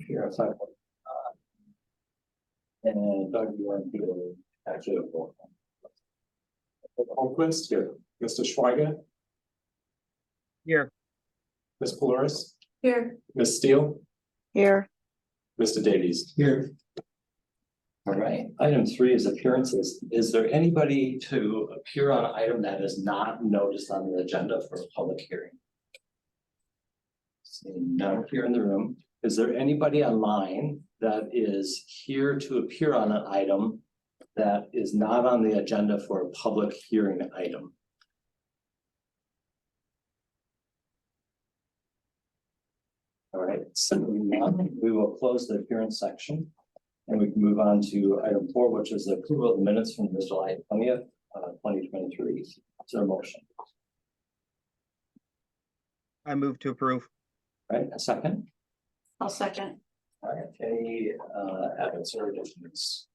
Here, I'm sorry. And Doug, you want to do actually a roll call? Holmquist, here. Mr. Schweiger, Here. Ms. Polaris, Here. Ms. Steele, Here. Mr. Davies. Here. All right, item 3 is appearances. Is there anybody to appear on an item that is not noticed on the agenda for a public hearing? Seeing none here in the room. Is there anybody online that is here to appear on an item that is not on the agenda for a public hearing item? All right, so we will close the appearance section. And we can move on to item 4, which is the approval of the minutes from the July 20th, 2023. Is there a motion? I move to approve. All right, a second. I'll second. All right, any edits or additions?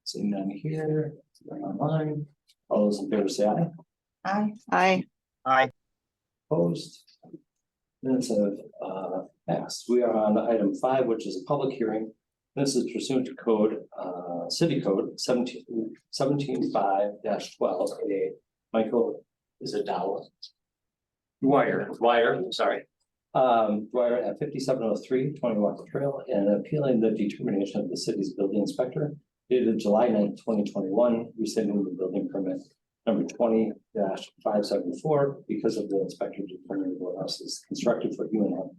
Seeing none here, going online. All those in favor say aye. Aye. Aye. Aye. Opposed? Minutes have passed. We are on item 5, which is a public hearing. This is pursuant to code, city code 17.5-12. Michael, is it Dowell? Dwyer, sorry. Dwyer at 5703 20 Walker Trail, and appealing the determination of the city's building inspector dated July 9th, 2021, rescinding the building permit number 20-574 because of the inspector determining the house is constructed for human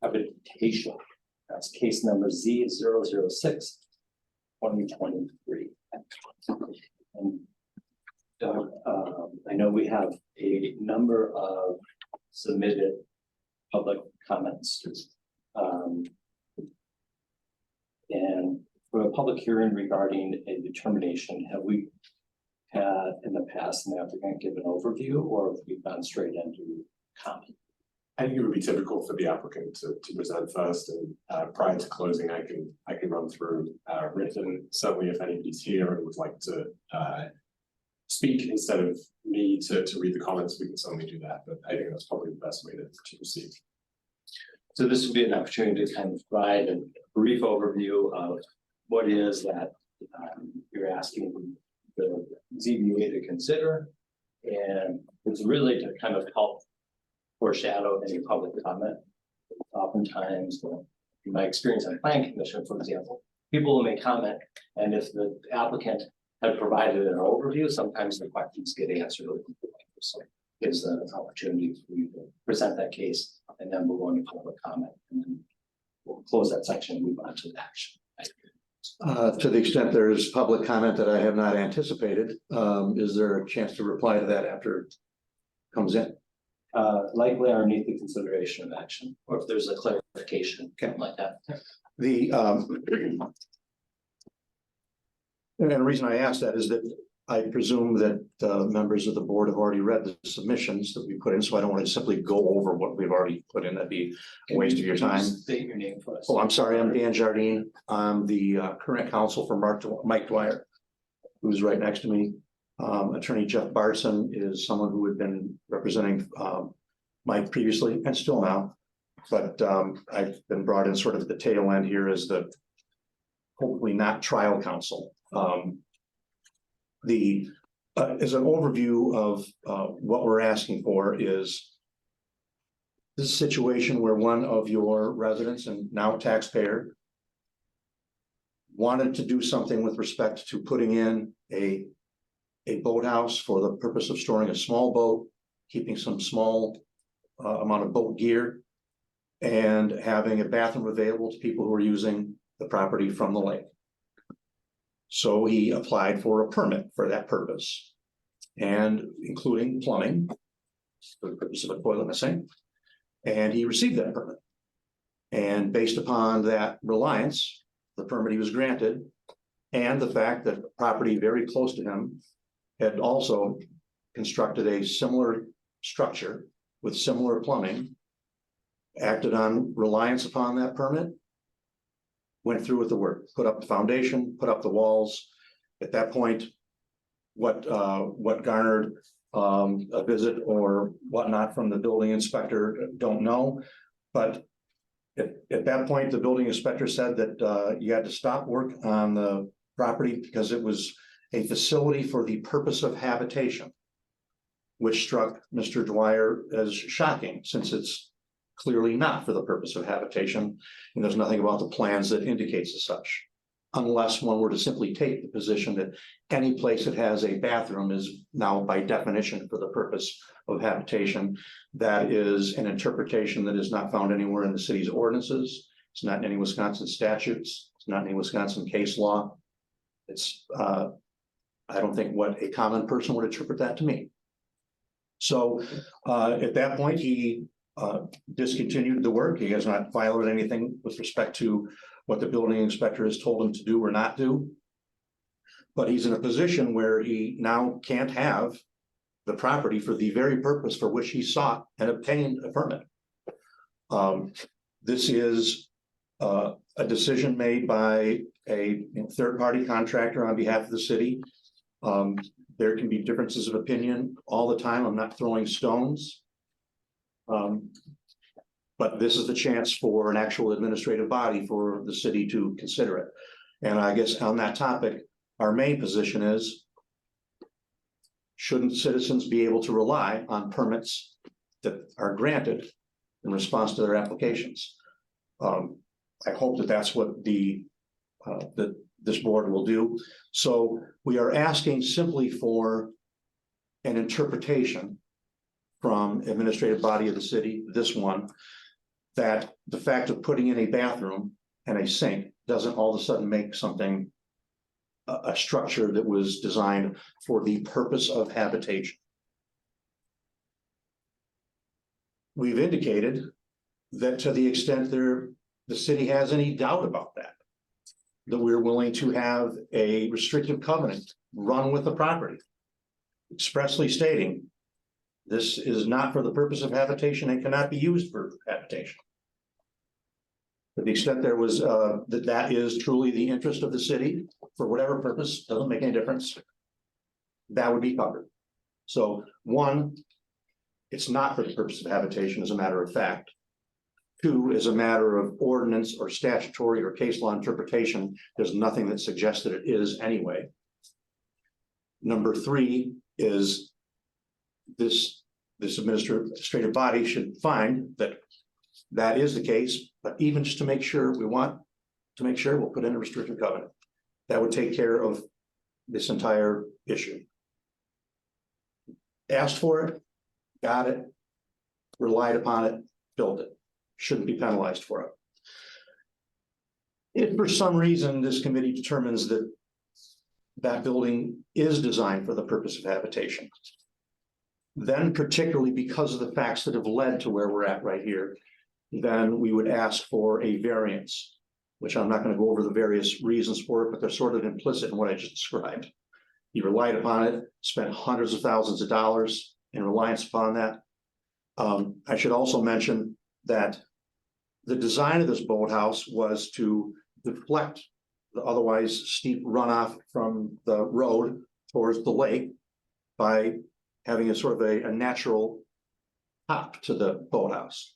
habitation. That's case number Z006 2023. And Doug, I know we have a number of submitted public comments. And for a public hearing regarding a determination, have we had in the past an applicant give an overview, or have we gone straight into comment? I think it would be typical for the applicant to present first, and prior to closing, I can run through written. Certainly, if anybody's here and would like to speak instead of me to read the comments, we can certainly do that. But I think that's probably the best way to proceed. So this would be an opportunity to kind of provide a brief overview of what is that you're asking the ZBA to consider, and it's really to kind of help foreshadow any public comment. Oftentimes, in my experience on planning commission, for example, people will make comment, and if the applicant had provided an overview, sometimes the questions get answered. So it gives an opportunity for you to present that case, and then we'll go into public comment, and then we'll close that section and move on to the action. To the extent there is public comment that I have not anticipated, is there a chance to reply to that after it comes in? Likely underneath the consideration of action, or if there's a clarification, something like that. And the reason I ask that is that I presume that members of the board have already read the submissions that we put in, so I don't want to simply go over what we've already put in. That'd be a waste of your time. State your name for us. Oh, I'm sorry, I'm Dan Jardine. I'm the current counsel for Mike Dwyer, who's right next to me. Attorney Jeff Bartson is someone who had been representing Mike previously and still now, but I've been brought in sort of at the tail end here as the hopefully not trial counsel. As an overview of what we're asking for is this is a situation where one of your residents and now taxpayer wanted to do something with respect to putting in a boathouse for the purpose of storing a small boat, keeping some small amount of boat gear, and having a bathroom available to people who are using the property from the lake. So he applied for a permit for that purpose, and including plumbing for the purpose of a toilet and a sink. And he received that permit. And based upon that reliance, the permit he was granted, and the fact that the property very close to him had also constructed a similar structure with similar plumbing, acted on reliance upon that permit, went through with the work, put up the foundation, put up the walls. At that point, what garnered a visit or whatnot from the building inspector, don't know, but At that point, the building inspector said that you had to stop work on the property because it was a facility for the purpose of habitation, which struck Mr. Dwyer as shocking, since it's clearly not for the purpose of habitation, and there's nothing about the plans that indicates as such. Unless one were to simply take the position that any place that has a bathroom is now by definition for the purpose of habitation. That is an interpretation that is not found anywhere in the city's ordinances. It's not in any Wisconsin statutes. It's not in any Wisconsin case law. It's, I don't think what a common person would interpret that to mean. So at that point, he discontinued the work. He has not violated anything with respect to what the building inspector has told him to do or not do. But he's in a position where he now can't have the property for the very purpose for which he sought and obtained a permit. This is a decision made by a third-party contractor on behalf of the city. There can be differences of opinion all the time. I'm not throwing stones. But this is the chance for an actual administrative body for the city to consider it. And I guess on that topic, our main position is, shouldn't citizens be able to rely on permits that are granted in response to their applications? I hope that that's what that this board will do. So we are asking simply for an interpretation from administrative body of the city, this one, that the fact of putting in a bathroom and a sink doesn't all of a sudden make something a structure that was designed for the purpose of habitation. We've indicated that to the extent the city has any doubt about that we're willing to have a restrictive covenant run with the property, expressly stating this is not for the purpose of habitation and cannot be used for habitation. To the extent there was that is truly the interest of the city for whatever purpose, doesn't make any difference, that would be covered. So one, it's not for the purpose of habitation as a matter of fact. Two, as a matter of ordinance or statutory or case law interpretation, there's nothing that suggests that it is anyway. Number three is this administrative body should find that that is the case, but even just to make sure, we'll put in a restrictive covenant. That would take care of this entire issue. Asked for it, got it, relied upon it, built it. Shouldn't be penalized for it. If for some reason this committee determines that that building is designed for the purpose of habitation, then particularly because of the facts that have led to where we're at right here, then we would ask for a variance, which I'm not going to go over the various reasons for it, but they're sort of implicit in what I just described. You relied upon it, spent hundreds of thousands of dollars in reliance upon that. I should also mention that the design of this boathouse was to deflect the otherwise steep runoff from the road towards the lake by having a sort of a natural top to the boathouse.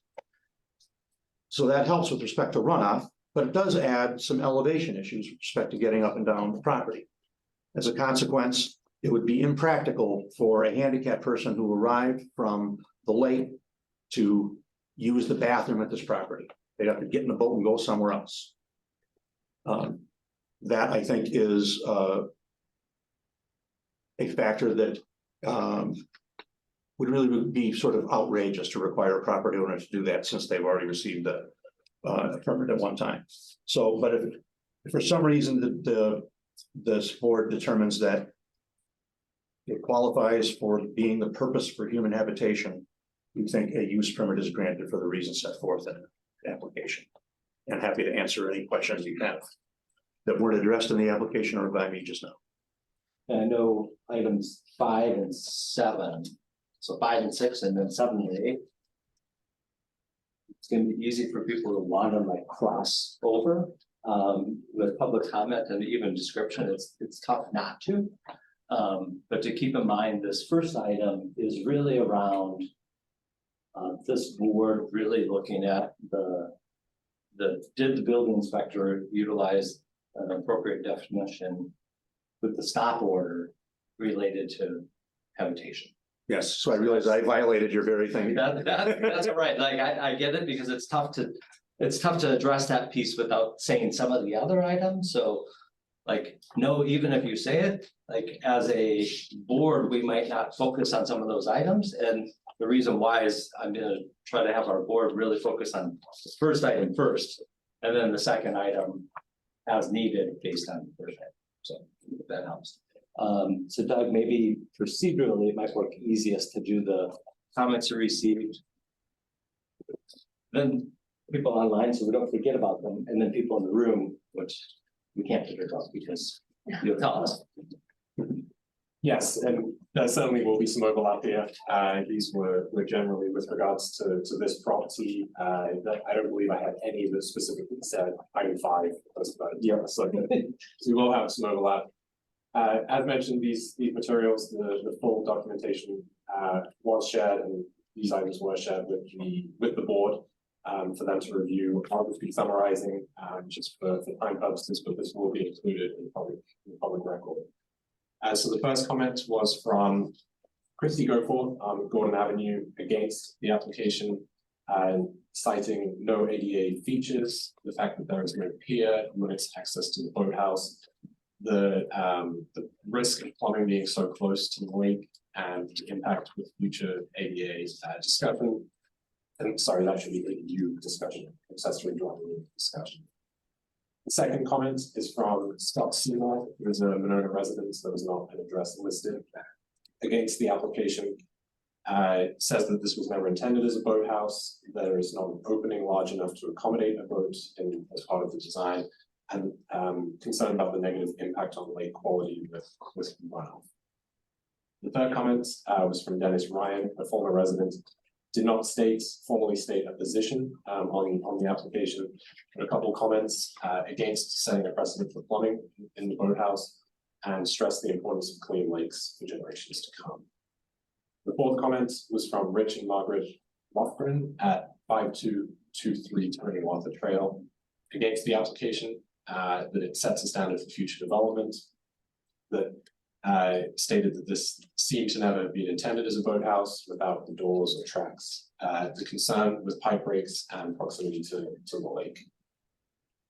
So that helps with respect to runoff, but it does add some elevation issues with respect to getting up and down the property. As a consequence, it would be impractical for a handicapped person who arrived from the lake to use the bathroom at this property. They'd have to get in the boat and go somewhere else. That I think is a factor that would really be sort of outrageous to require a property owner to do that, since they've already received a permit at one time. So, but if for some reason this board determines that it qualifies for being the purpose for human habitation, we think a use permit is granted for the reasons set forth in the application. And happy to answer any questions you have that weren't addressed in the application or by me just now. And I know items 5 and 7, so 5 and 6, and then 7 and 8. It's going to be easy for people to want to like cross over with public comment and even description. It's tough not to, but to keep in mind, this first item is really around this board really looking at the did the building inspector utilize an appropriate definition with the stop order related to habitation? Yes, so I realize I violated your very thing. That's all right, like, I get it, because it's tough to address that piece without saying some of the other items, so. Like, no, even if you say it, like, as a board, we might not focus on some of those items, and the reason why is I'm gonna try to have our board really focus on the first item first, and then the second item as needed based on the first item, so if that helps. So Doug, maybe procedurally, it might work easiest to do the comments are received. Then people online, so we don't forget about them, and then people in the room, which we can't figure out because you'll tell us. Yes, and there certainly will be some overlap here. These were generally with regards to this property. That I don't believe I had any that specifically said item 5. That's about it. Yeah, so we will have some overlap. As mentioned, these materials, the full documentation was shared, and these items were shared with the board for them to review. I'll just be summarizing just for time purposes, but this will be included in public record. So the first comment was from Christy Goforth on Gordon Avenue against the application, citing no ADA features, the fact that there is no pier, limits access to the boathouse, the risk of plumbing being so close to the lake, and the impact with future ADA discussion. And sorry, that should be a new discussion, accessory dwelling discussion. The second comment is from Scott Seymour, who is a Monona resident. There was not an address listed against the application. Says that this was never intended as a boathouse. There is not an opening large enough to accommodate a boat as part of the design, and concerned about the negative impact on lake quality with runoff. The third comment was from Dennis Ryan, a former resident. Did not formally state a position on the application, but a couple comments against setting a precedent for plumbing in the boathouse, and stressed the importance of clean lakes for generations to come. The fourth comment was from Rich and Margaret Lofgren at 5223 Tony Wather Trail, against the application, that it sets a standard for future development, that stated that this seemed to never have been intended as a boathouse without the doors or tracks. The concern with pipe breaks and proximity to the lake.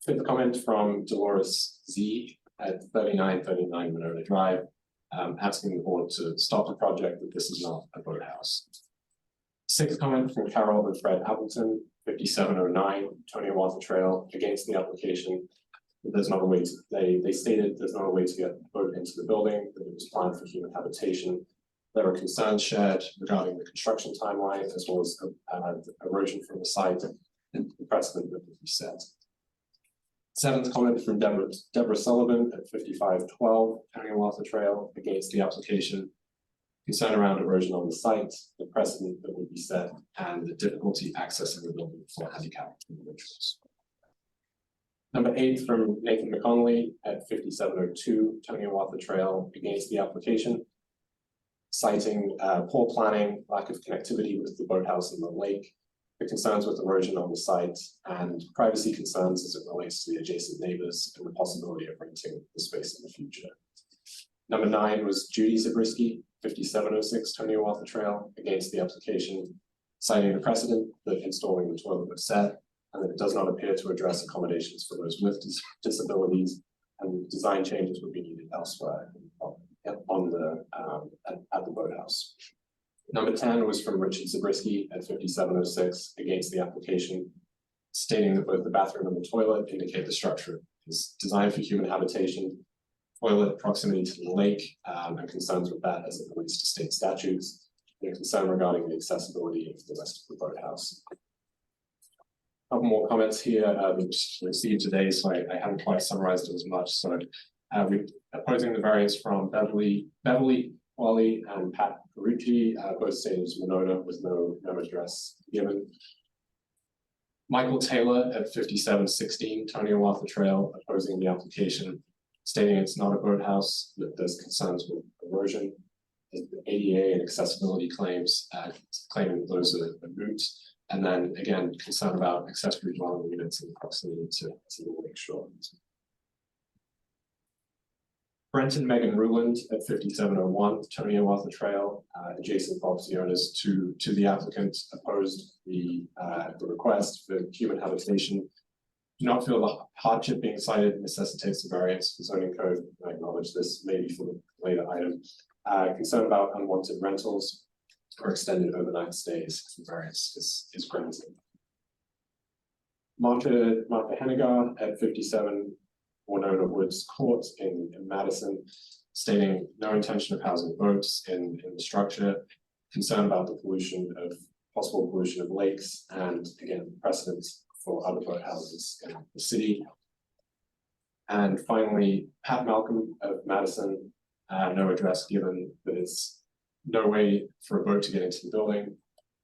Fifth comment from Dolores Z at 3939 Monona Drive, asking the board to stop the project, that this is not a boathouse. Sixth comment from Carol and Fred Appleton, 5709 Tony Wather Trail, against the application. There's not a way to, they stated there's not a way to get the boat into the building, that it was planned for human habitation. There were concerns shared regarding the construction timeline, as well as erosion from the site and the precedent that would be set. Seventh comment from Deborah Sullivan at 5512 Tony Wather Trail, against the application. Concern around erosion on the site, the precedent that would be set, and the difficulty accessing the building for handicapped individuals. Number 8 from Nathan McConnelly at 5702 Tony Wather Trail, against the application, citing poor planning, lack of connectivity with the boathouse and the lake, the concerns with erosion on the site, and privacy concerns as it relates to the adjacent neighbors and the possibility of renting the space in the future. Number 9 was Judy Zabriskie, 5706 Tony Wather Trail, against the application, citing the precedent that installing the toilet was set, and that it does not appear to address accommodations for those with disabilities, and design changes would be needed elsewhere at the boathouse. Number 10 was from Richard Zabriskie at 5706, against the application, stating that both the bathroom and the toilet indicate the structure is designed for human habitation, toilet proximity to the lake, and concerns with that as it relates to state statutes, and a concern regarding the accessibility of the rest of the boathouse. A couple more comments here that we received today, so I haven't quite summarized it as much. So we're opposing the variance from Beverly, Wally, and Pat Carucci, both stated as Monona with no address given. Michael Taylor at 5716 Tony Wather Trail, opposing the application, stating it's not a boathouse, that there's concerns with erosion, the ADA and accessibility claims, claiming those are moot, And then again, concern about accessory dwelling units in proximity to the lake shore. Brent and Megan Ruland at 5701 Tony Hiawatha Trail, adjacent property owners to the applicant opposed the request for human habitation. Do not feel the hardship being cited necessitates a variance for zoning code. I acknowledge this maybe for the later item. Concern about unwanted rentals or extended overnight stays. The variance is granted. Martha Hennigar at 57 Winona Woods Court in Madison, stating no intention of housing boats in the structure, concern about the possible pollution of lakes, and again, precedents for other boat houses in the city. And finally, Pat Malcolm of Madison, no address given, but it's no way for a boat to get into the building,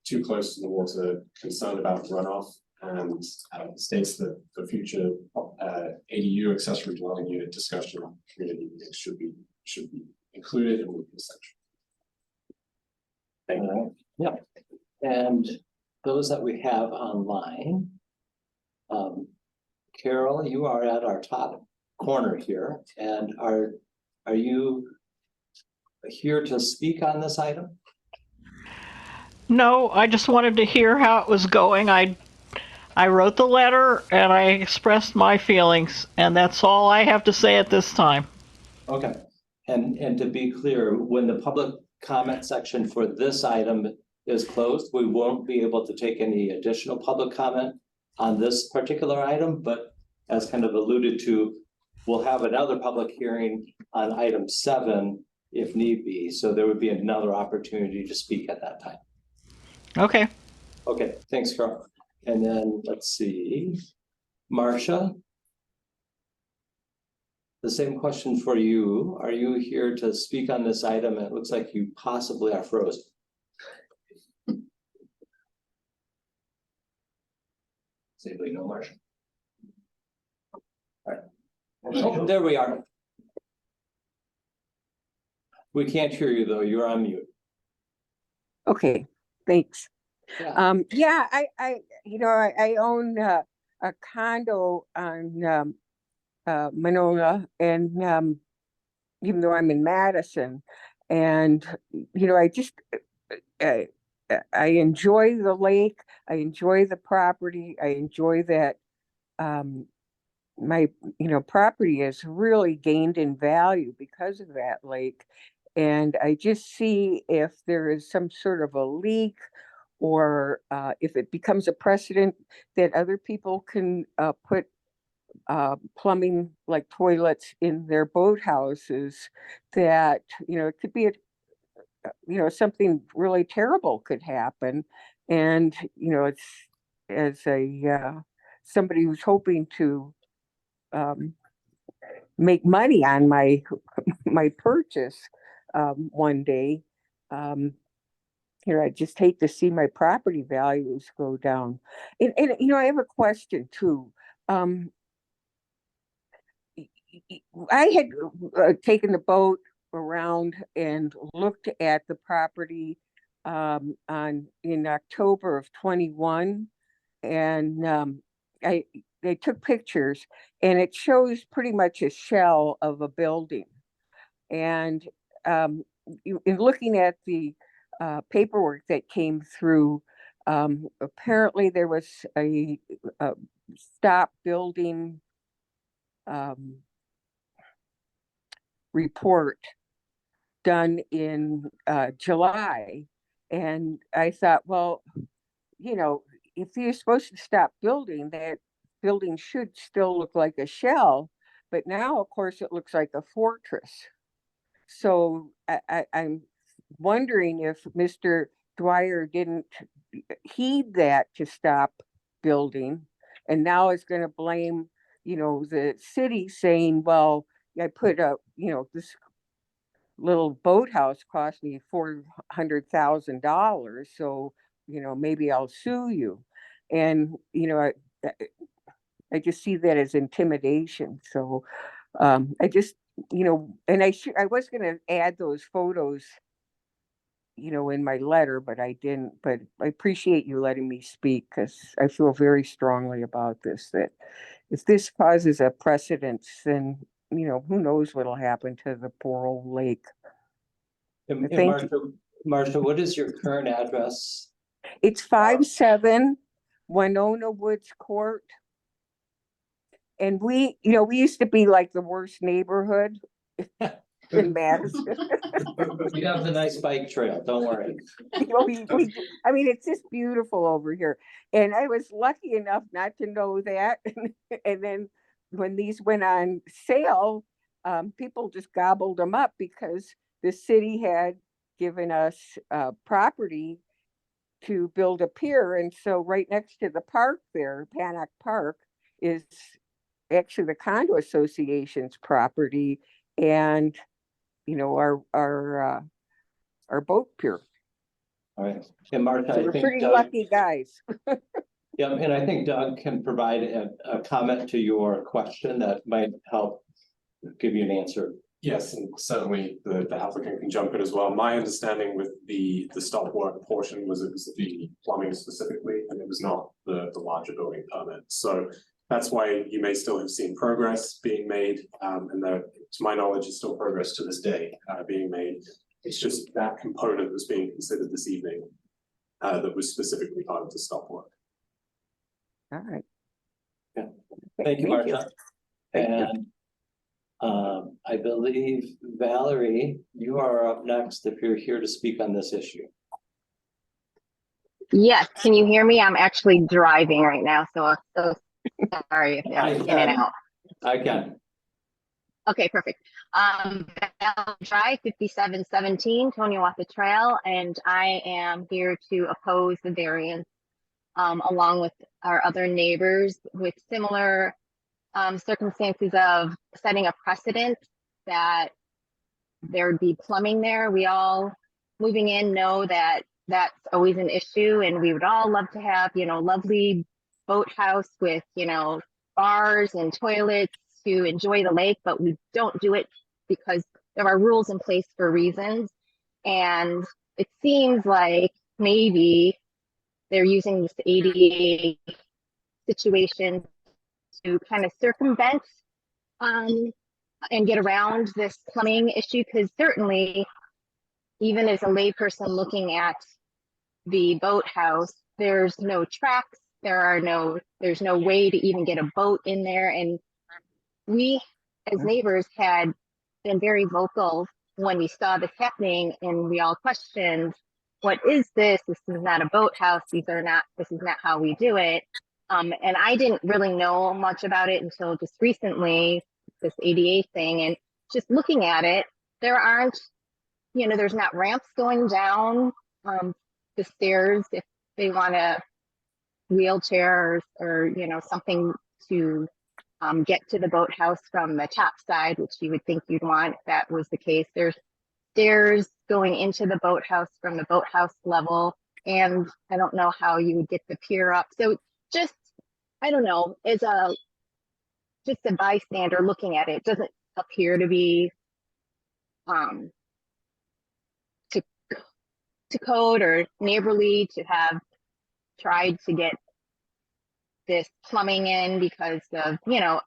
too close to the water, concerned about runoff, and states that the future ADU accessory dwelling unit discussion community meetings should be included in the section. Thank you. Yeah, and those that we have online. Carol, you are at our top corner here, and are you here to speak on this item? No, I just wanted to hear how it was going. I wrote the letter and I expressed my feelings, and that's all I have to say at this time. Okay, and to be clear, when the public comment section for this item is closed, we won't be able to take any additional public comment on this particular item, but as kind of alluded to, we'll have another public hearing on item 7 if need be. So there would be another opportunity to speak at that time. Okay. Okay, thanks, Carl. And then let's see, Marcia. The same question for you. Are you here to speak on this item? It looks like you possibly are frozen. Safely, no, Marcia. All right. Oh, there we are. We can't hear you though. You're on mute. Okay, thanks. Yeah. Yeah, I own a condo on Monona, and even though I'm in Madison, and I enjoy the lake, I enjoy the property, I enjoy that my property has really gained in value because of that lake. And I just see if there is some sort of a leak, or if it becomes a precedent that other people can put plumbing like toilets in their boathouses, that it could be something really terrible could happen. And it's, as a somebody who's hoping to make money on my purchase one day, I just hate to see my property values go down. And I have a question too. I had taken the boat around and looked at the property in October of 21, and they took pictures, and it shows pretty much a shell of a building. And in looking at the paperwork that came through, apparently there was a stop building report done in July. And I thought, well, if you're supposed to stop building, that building should still look like a shell. But now, of course, it looks like a fortress. So I'm wondering if Mr. Dwyer didn't heed that to stop building, and now is going to blame, the city, saying, well, I put up, this little boathouse cost me $400,000, so maybe I'll sue you. And I just see that as intimidation. So I just and I was going to add those photos in my letter, but I didn't, but I appreciate you letting me speak because I feel very strongly about this, that if this causes a precedence, then, who knows what'll happen to the poor old lake. And Thank Marcia, what is your current address? It's 5-7 Winona Woods Court. And we used to be like the worst neighborhood in Madison. You have the nice bike trail, don't worry. I mean, it's just beautiful over here. And I was lucky enough not to know that. And then when these went on sale, people just gobbled them up because the city had given us property to build a pier. And so right next to the park there, Panic Park, is actually the condo association's property and, our boat pier. All right, and Marcia, So I we're think pretty Doug, lucky guys. yeah, and I think Doug can provide a comment to your question that might help give you an answer. Yes, and certainly the applicant can jump in as well. My understanding with the stop work portion was it was the plumbing specifically, and it was not the larger building permit. So that's why you may still have seen progress being made, and there, to my knowledge, is still progress to this day being made. It's just that component that's being considered this evening that was specifically part of the stop work. All right. Yeah. Thank you, Marcia. Thank you. And I believe, Valerie, you are up next if you're here to speak on this issue. Yes, can you hear me? I'm actually driving right now, so sorry if I I'm in can. and out. I can. Okay, perfect. Val Drive, 5717 Toniawatha Trail, and I am here to oppose the variance along with our other neighbors with similar circumstances of setting a precedent that there would be plumbing there. We all moving in know that that's always an issue, and we would all love to have, lovely boathouse with, bars and toilets to enjoy the lake, but we don't do it because there are rules in place for reasons. And it seems like maybe they're using this ADA situation to kind of circumvent and get around this plumbing issue, because certainly even as a layperson looking at the boathouse, there's no tracks, there's no way to even get a boat in there. And we as neighbors had been very vocal when we saw this happening, and we all questioned, what is this? This is not a boathouse. This is not how we do it. And I didn't really know much about it until just recently, this ADA thing, and just looking at it, there aren't, there's not ramps going down the stairs if they want a wheelchair or something to get to the boathouse from the top side, which you would think you'd want if that was the case. There's stairs going into the boathouse from the boathouse level, and I don't know how you would get the pier up. So just, I don't know, as just a bystander looking at it, it doesn't appear to be to code or neighborly to have tried to get this plumbing in because of,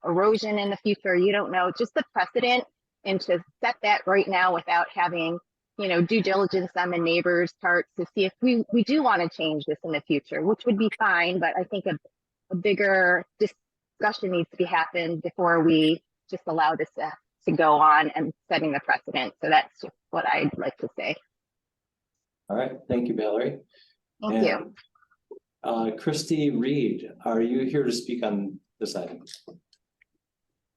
erosion in the future. You don't know, just the precedent, and to set that right now without having, due diligence on the neighbors' parts to see if we do want to change this in the future, which would be fine. But I think a bigger discussion needs to be happened before we just allow this to go on and setting the precedent. So that's just what I'd like to say. All right, thank you, Valerie. Thank you. Christy Reed, are you here to speak on this item?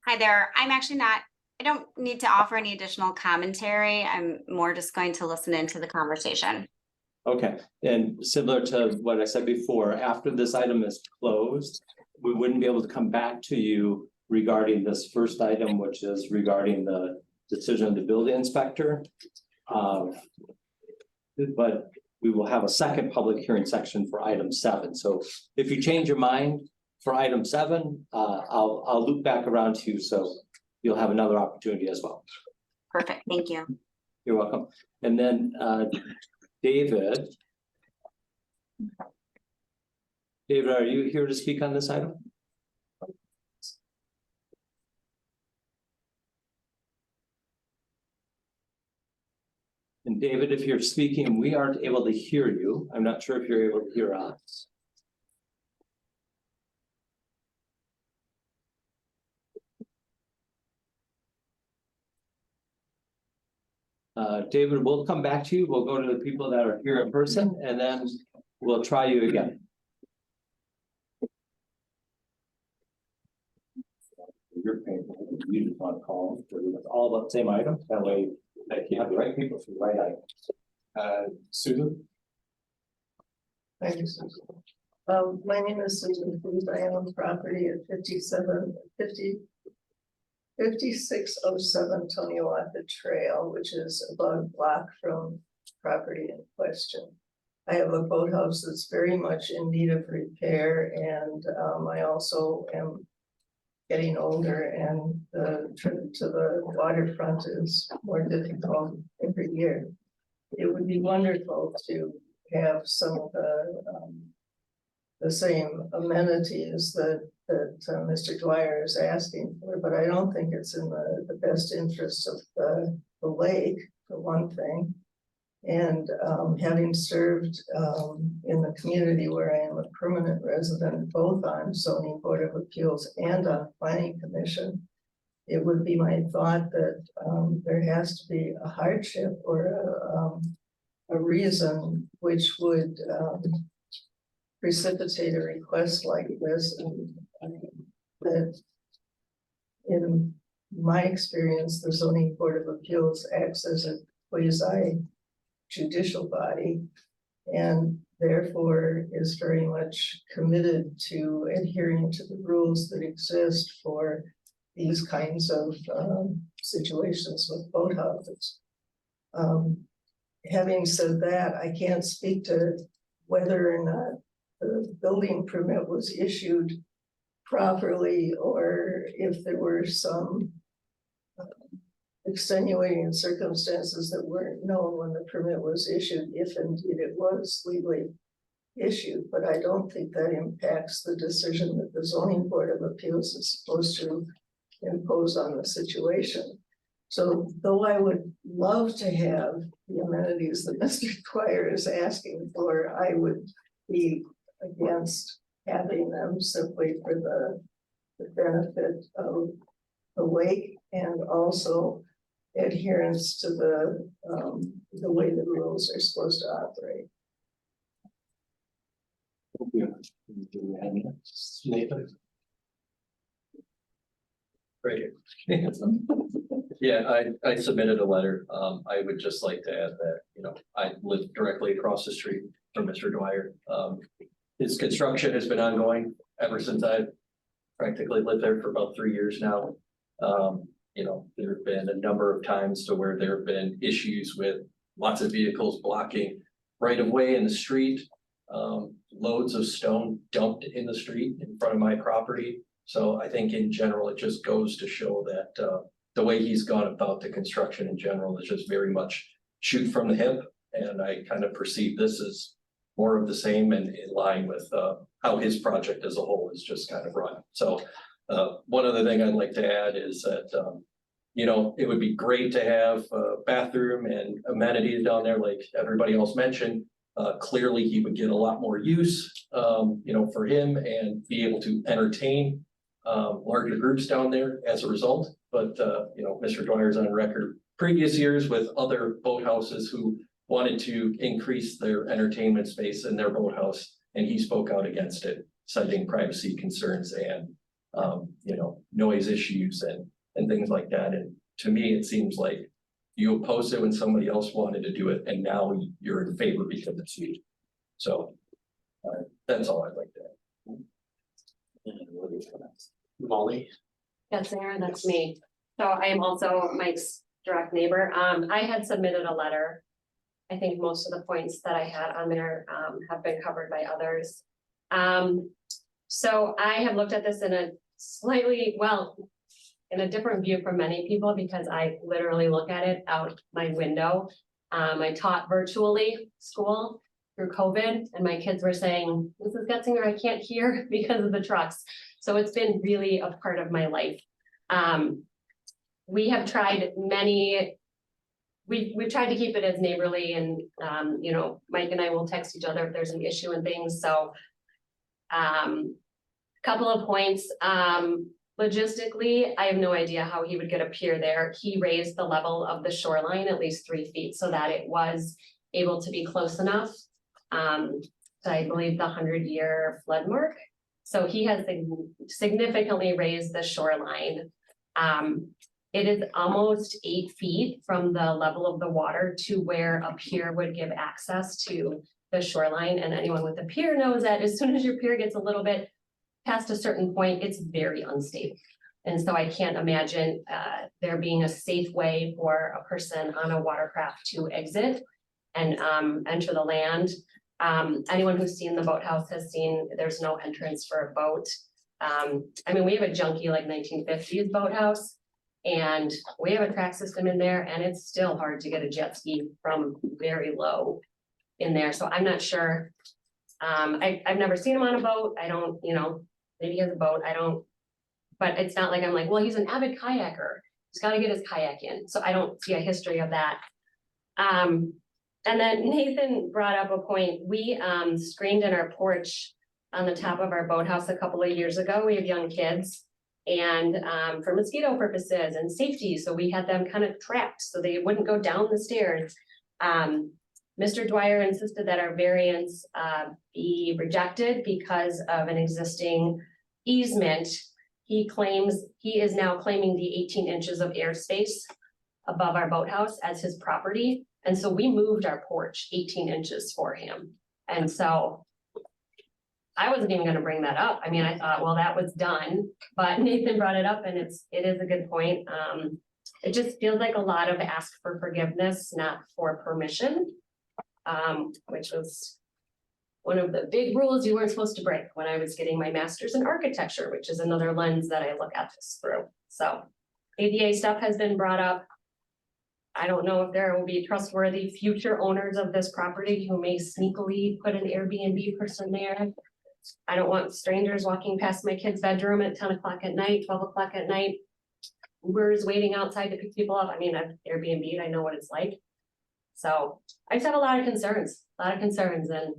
Hi there. I'm actually not, I don't need to offer any additional commentary. I'm more just going to listen into the conversation. Okay, and similar to what I said before, after this item is closed, we wouldn't be able to come back to you regarding this first item, which is regarding the decision of the building inspector. But we will have a second public hearing section for item 7. So if you change your mind for item 7, I'll loop back around to you, so you'll have another opportunity as well. Perfect. Thank you. You're welcome. And then David. David, are you here to speak on this item? And David, if you're speaking, we aren't able to hear you. I'm not sure if you're able to hear us. David, we'll come back to you. We'll go to the people that are here in person and then we'll try you again. Your painful. You just want to call it's all about the same item. That way that you have the right people for the right item. Susan? Thank you, Susan. My name is Susan Cruz. I own property at 5607 Toniawatha Trail, which is about a block from property in question. I have a boathouse that's very much in need of repair, and I also am getting older, and the trip to the waterfront is more difficult every year. It would be wonderful to have some of the same amenities that Mr. Dwyer is asking for, but I don't think it's in the best interest of the lake, for one thing. And having served in the community where I am a permanent resident, both on zoning board of appeals and on planning commission, it would be my thought that there has to be a hardship or a reason which would precipitate a request like this, and that in my experience, the zoning board of appeals acts as a quasi judicial body and therefore is very much committed to adhering to the rules that exist for these kinds of situations with boathouses. Having said that, I can't speak to whether or not the building permit was issued properly or if there were some extenuating circumstances that weren't known when the permit was issued, if indeed it was legally issued. But I don't think that impacts the decision that the zoning board of appeals is supposed to impose on the situation. So though I would love to have the amenities that Mr. Dwyer is asking for, I would be against having them simply for the benefit of the lake and also adherence to the way the rules are supposed to operate. Nathan? Right here. Yeah, I submitted a letter. I would just like to add that, you know, I live directly across the street from Mr. Dwyer. His construction has been ongoing ever since I've practically lived there for about 3 years now. You know, there have been a number of times to where there have been issues with lots of vehicles blocking right of way in the street. Loads of stone dumped in the street in front of my property. So I think in general, it just goes to show that the way he's gone about the construction in general is just very much shoot from the hip. And I kind of perceive this as more of the same and in line with how his project as a whole is just kind of run. So one other thing I'd like to add is that, you know, it would be great to have a bathroom and amenities down there like everybody else mentioned. Clearly, he would get a lot more use, you know, for him and be able to entertain larger groups down there as a result. But, you know, Mr. Dwyer's on record previous years with other boathouses who wanted to increase their entertainment space in their boathouse, and he spoke out against it, citing privacy concerns and, you know, noise issues and things like that. And to me, it seems like you opposed it when somebody else wanted to do it, and now you're in favor because it's you. So that's all I'd like to add. Molly? Yes, Aaron, that's me. So I am also Mike's direct neighbor. I had submitted a letter. I think most of the points that I had on there have been covered by others. So I have looked at this in a slightly, well, in a different view from many people because I literally look at it out my window I taught virtually school through COVID, and my kids were saying, Mrs. Getzinger, I can't hear because of the trucks. So it's been really a part of my life. We have tried we've tried to keep it as neighborly, and you know, Mike and I will text each other if there's an issue and things, so. Couple of points, logistically, I have no idea how he would get a pier there. He raised the level of the shoreline at least 3 feet so that it was able to be close enough. To, I believe, the 100-year flood mark. So he has significantly raised the shoreline. It is almost 8 feet from the level of the water to where a pier would give access to the shoreline. And anyone with a pier knows that as soon as your pier gets a little bit past a certain point, it's very unstable. And so I can't imagine there being a safe way for a person on a watercraft to exit and enter the land. Anyone who's seen the boathouse has seen there's no entrance for a boat. I mean, we have a junky like 1950s boathouse, and we have a track system in there, and it's still hard to get a jet ski from very low in there. So I'm not sure. I've never seen him on a boat. I don't, you know, maybe he has a boat. I don't, but it's not like I'm like, well, he's an avid kayaker. He's got to get his kayak in. So I don't see a history of that. And then Nathan brought up a point. We screened in our porch on the top of our boathouse a couple of years ago. We have young kids, and for mosquito purposes and safety. So we had them kind of trapped so they wouldn't go down the stairs. Mr. Dwyer insisted that our variance be rejected because of an existing easement. He is now claiming the 18 inches of airspace above our boathouse as his property. And so we moved our porch 18 inches for him. And so I wasn't even gonna bring that up. I mean, I thought, well, that was done, but Nathan brought it up, and it is a good point. It just feels like a lot of ask for forgiveness, not for permission. Which was one of the big rules you weren't supposed to break when I was getting my master's in architecture, which is another lens that I look at this through. So ADA stuff has been brought up. I don't know if there will be trustworthy future owners of this property who may sneakily put an Airbnb person there. I don't want strangers walking past my kid's bedroom at 10 o'clock at night, 12 o'clock at night. Ubers waiting outside to pick people up. I mean, I've Airbnb'd, I know what it's like. So I just have a lot of concerns, and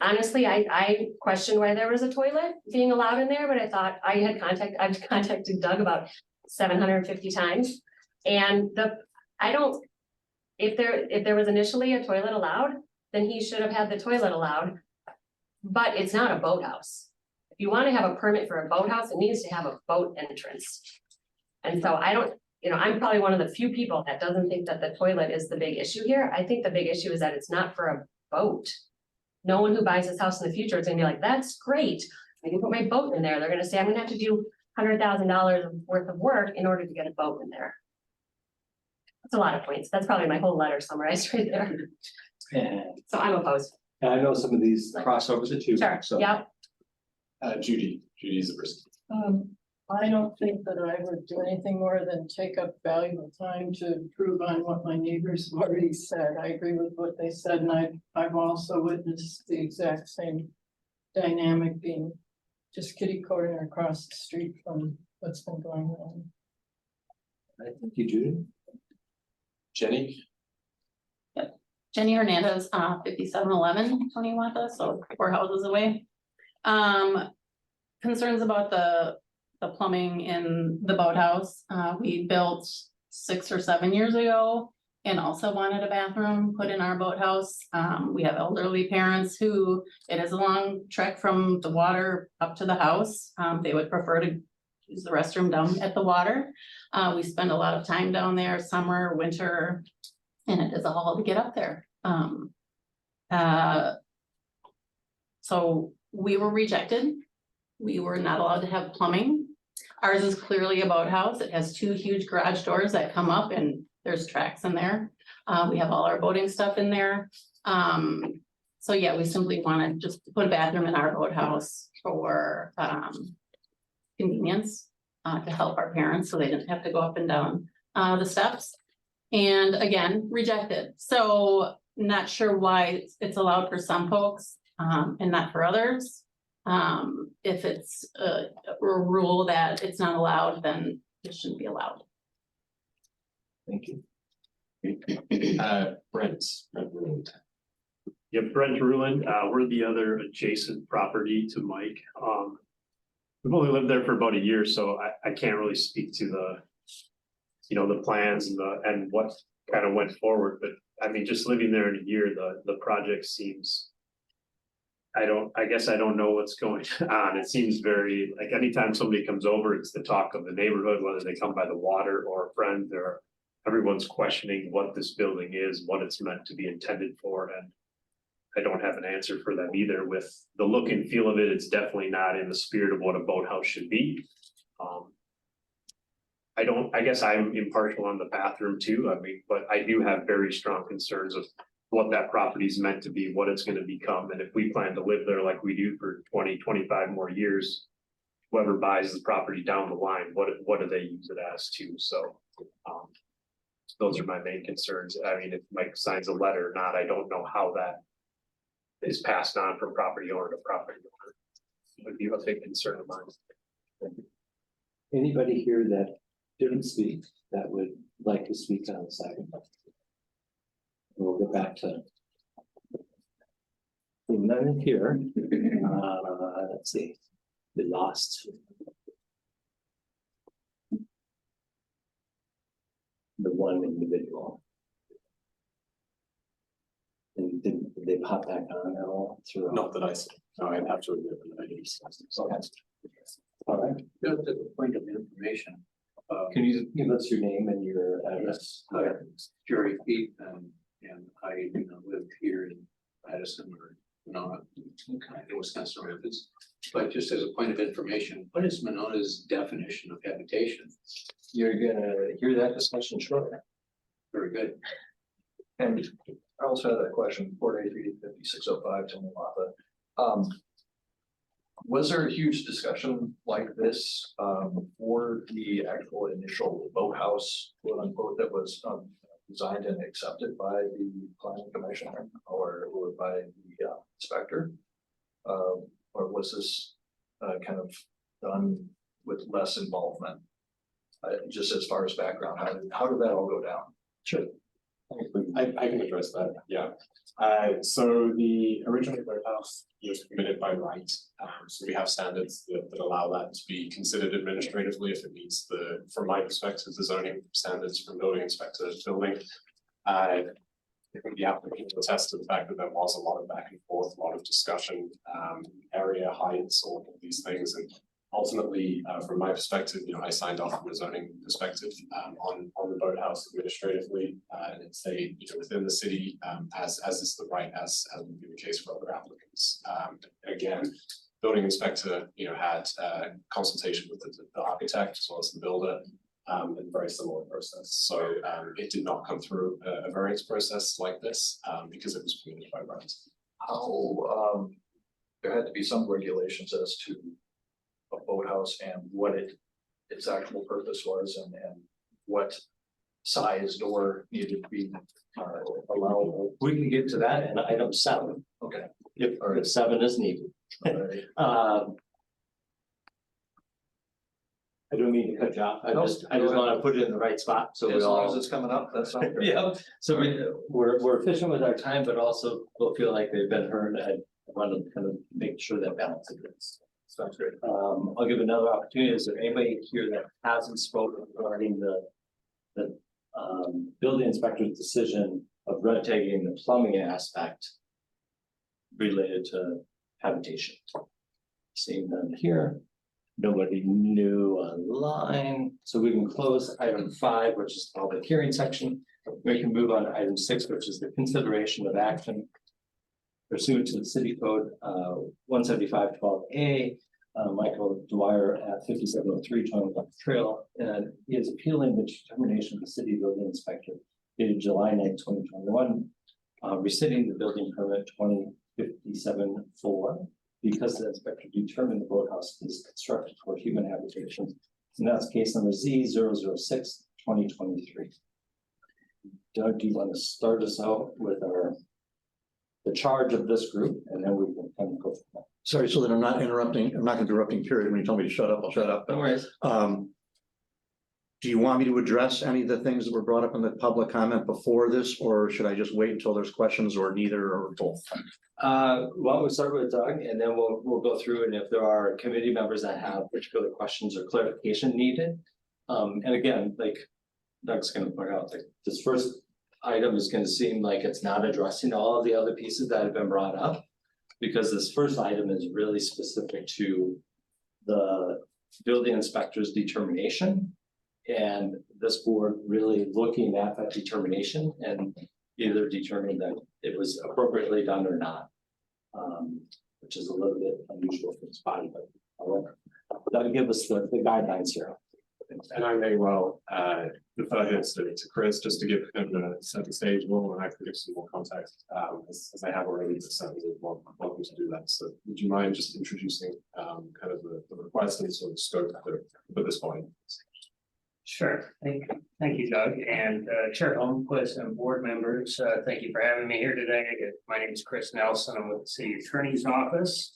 honestly, I questioned why there was a toilet being allowed in there, but I thought I've contacted Doug about 750 times. And if there was initially a toilet allowed, then he should have had the toilet allowed, but it's not a boathouse. If you want to have a permit for a boathouse, it needs to have a boat entrance. And so I'm probably one of the few people that doesn't think that the toilet is the big issue here. I think the big issue is that it's not for a boat. No one who buys this house in the future is gonna be like, that's great, I can put my boat in there. They're gonna say, I'm gonna have to do $100,000 worth of work in order to get a boat in there. That's a lot of points. That's probably my whole letter summarized right there. And So I'm opposed. I know some of these crossovers are too. Sure, So yep. Judy's the person. I don't think that I would do anything more than take up valuable time to improve on what my neighbors have already said. I agree with what they said, and I've also witnessed the exact same dynamic being just kitty corner across the street from what's been going on. I think you do. Jenny? Jenny Hernandez, 5711 Toniwatha, so 4 houses away. Concerns about the plumbing in the boathouse. We built 6 or 7 years ago and also wanted a bathroom put in our boathouse. We have elderly parents who, it is a long trek from the water up to the house. They would prefer to use the restroom down at the water. We spend a lot of time down there, summer, winter, and it is a haul to get up there. So we were rejected. We were not allowed to have plumbing. Ours is clearly a boathouse. It has 2 huge garage doors that come up, and there's tracks in there. We have all our boating stuff in there. So yeah, we simply wanted just to put a bathroom in our boathouse for convenience, to help our parents so they didn't have to go up and down the steps. And again, rejected. So not sure why it's allowed for some folks, and not for others. If it's a rule that it's not allowed, then it shouldn't be allowed. Thank you. Brent Ruland. Yeah, Brent Ruland, we're the other adjacent property to Mike. We've only lived there for about a year, so I can't really speak to the, you know, the plans and what kind of went forward, but I mean, just living there in a year, the project seems. I guess I don't know what's going on. It seems very, like, anytime somebody comes over, it's the talk of the neighborhood, whether they come by the water or a friend, or everyone's questioning what this building is, what it's meant to be intended for, and I don't have an answer for them either. With the look and feel of it, it's definitely not in the spirit of what a boathouse should be. I guess I'm impartial on the bathroom too. I mean, but I do have very strong concerns of what that property is meant to be, what it's going to become. And if we plan to live there like we do for 20, 25 more years, whoever buys the property down the line, what do they use it as too? So those are my main concerns. I mean, if Mike signs a letter or not, I don't know how that is passed on from property owner to property owner. It would be a big concern of mine. Anybody here that didn't speak that would like to speak on the second? We'll get back to. None here. Let's see. We lost. The one individual. And did they pop back on at all through? Not that I saw. No, I'd have to admit that I didn't. All right. Just at the point of information. Can you give us your name and your address? Jerry Feet, and I, you know, live here in Madison or Monona, in Wisconsin Rapids. But just as a point of information, what is Monona's definition of habitation? You're gonna hear that discussion shortly. Very good. And I also had that question, 483-5605 to Malata. Was there a huge discussion like this for the actual initial boathouse, quote unquote, that was designed and accepted by the planning commissioner or by the inspector? Or was this kind of done with less involvement? Just as far as background, how did that all go down? Sure. I can address that, yeah. So the original boathouse was permitted by right. So we have standards that allow that to be considered administratively if it meets from my perspective, the zoning standards from building inspector building. I think the applicant will attest to the fact that there was a lot of back and forth, a lot of discussion, area heights, all of these things. And ultimately, from my perspective, you know, I signed off from a zoning perspective on the boathouse administratively, and it's within the city as is the right as would be the case for other applicants. Again, building inspector, you know, had consultation with the architect as well as the builder, and very similar process. So it did not come through a variance process like this because it was permitted by right. How there had to be some regulations as to a boathouse and what its actual purpose was and what size door needed to be allowable. We can get to that in item 7. Okay. If 7 is needed. I don't mean to cut you off. I just want to put it in the right spot. So as long as it's coming up, that's not. Yeah. So we're efficient with our time, but also we'll feel like they've been heard. I want to kind of make sure that balance exists. Sounds great. I'll give another opportunity. Is there anybody here that hasn't spoken regarding the building inspector's decision of rotating the plumbing aspect related to habitation? Seeing none here. Nobody new online, so we can close item 5, which is the public hearing section. We can move on to item 6, which is the consideration of action pursuant to the city code 175-12A. Michael Dwyer at 5703 Tony Trail, and he is appealing the determination of the city building inspector dated July 9, 2021, rescinding the building permit 2057-4. Because the inspector determined the boathouse is constructed for human habitation. And that's case number Z006-2023. Doug, do you want to start us out with the charge of this group, and then we can kind of go from there. Sorry, so that I'm not interrupting, I'm not interrupting period. When you told me to shut up, I'll shut up. No worries. Do you want me to address any of the things that were brought up in the public comment before this, or should I just wait until there's questions, or neither, or both? Well, we'll start with Doug, and then we'll go through, and if there are committee members that have particular questions or clarification needed. And again, like Doug's gonna point out, like this first item is gonna seem like it's not addressing all of the other pieces that have been brought up. Because this first item is really specific to the building inspector's determination. And this board really looking at that determination and either determining that it was appropriately done or not. Which is a little bit unusual for this body, but however, that'll give us the guidelines here. And I may well defer this to Chris just to give him the set the stage more, and I could give some more context as I have already, but certainly welcome to do that. So would you mind just introducing kind of the request and sort of scope at this point? Sure. Thank you, Doug, and Chair Holmquist and board members. Thank you for having me here today. My name is Chris Nelson. I'm with the City Attorney's Office.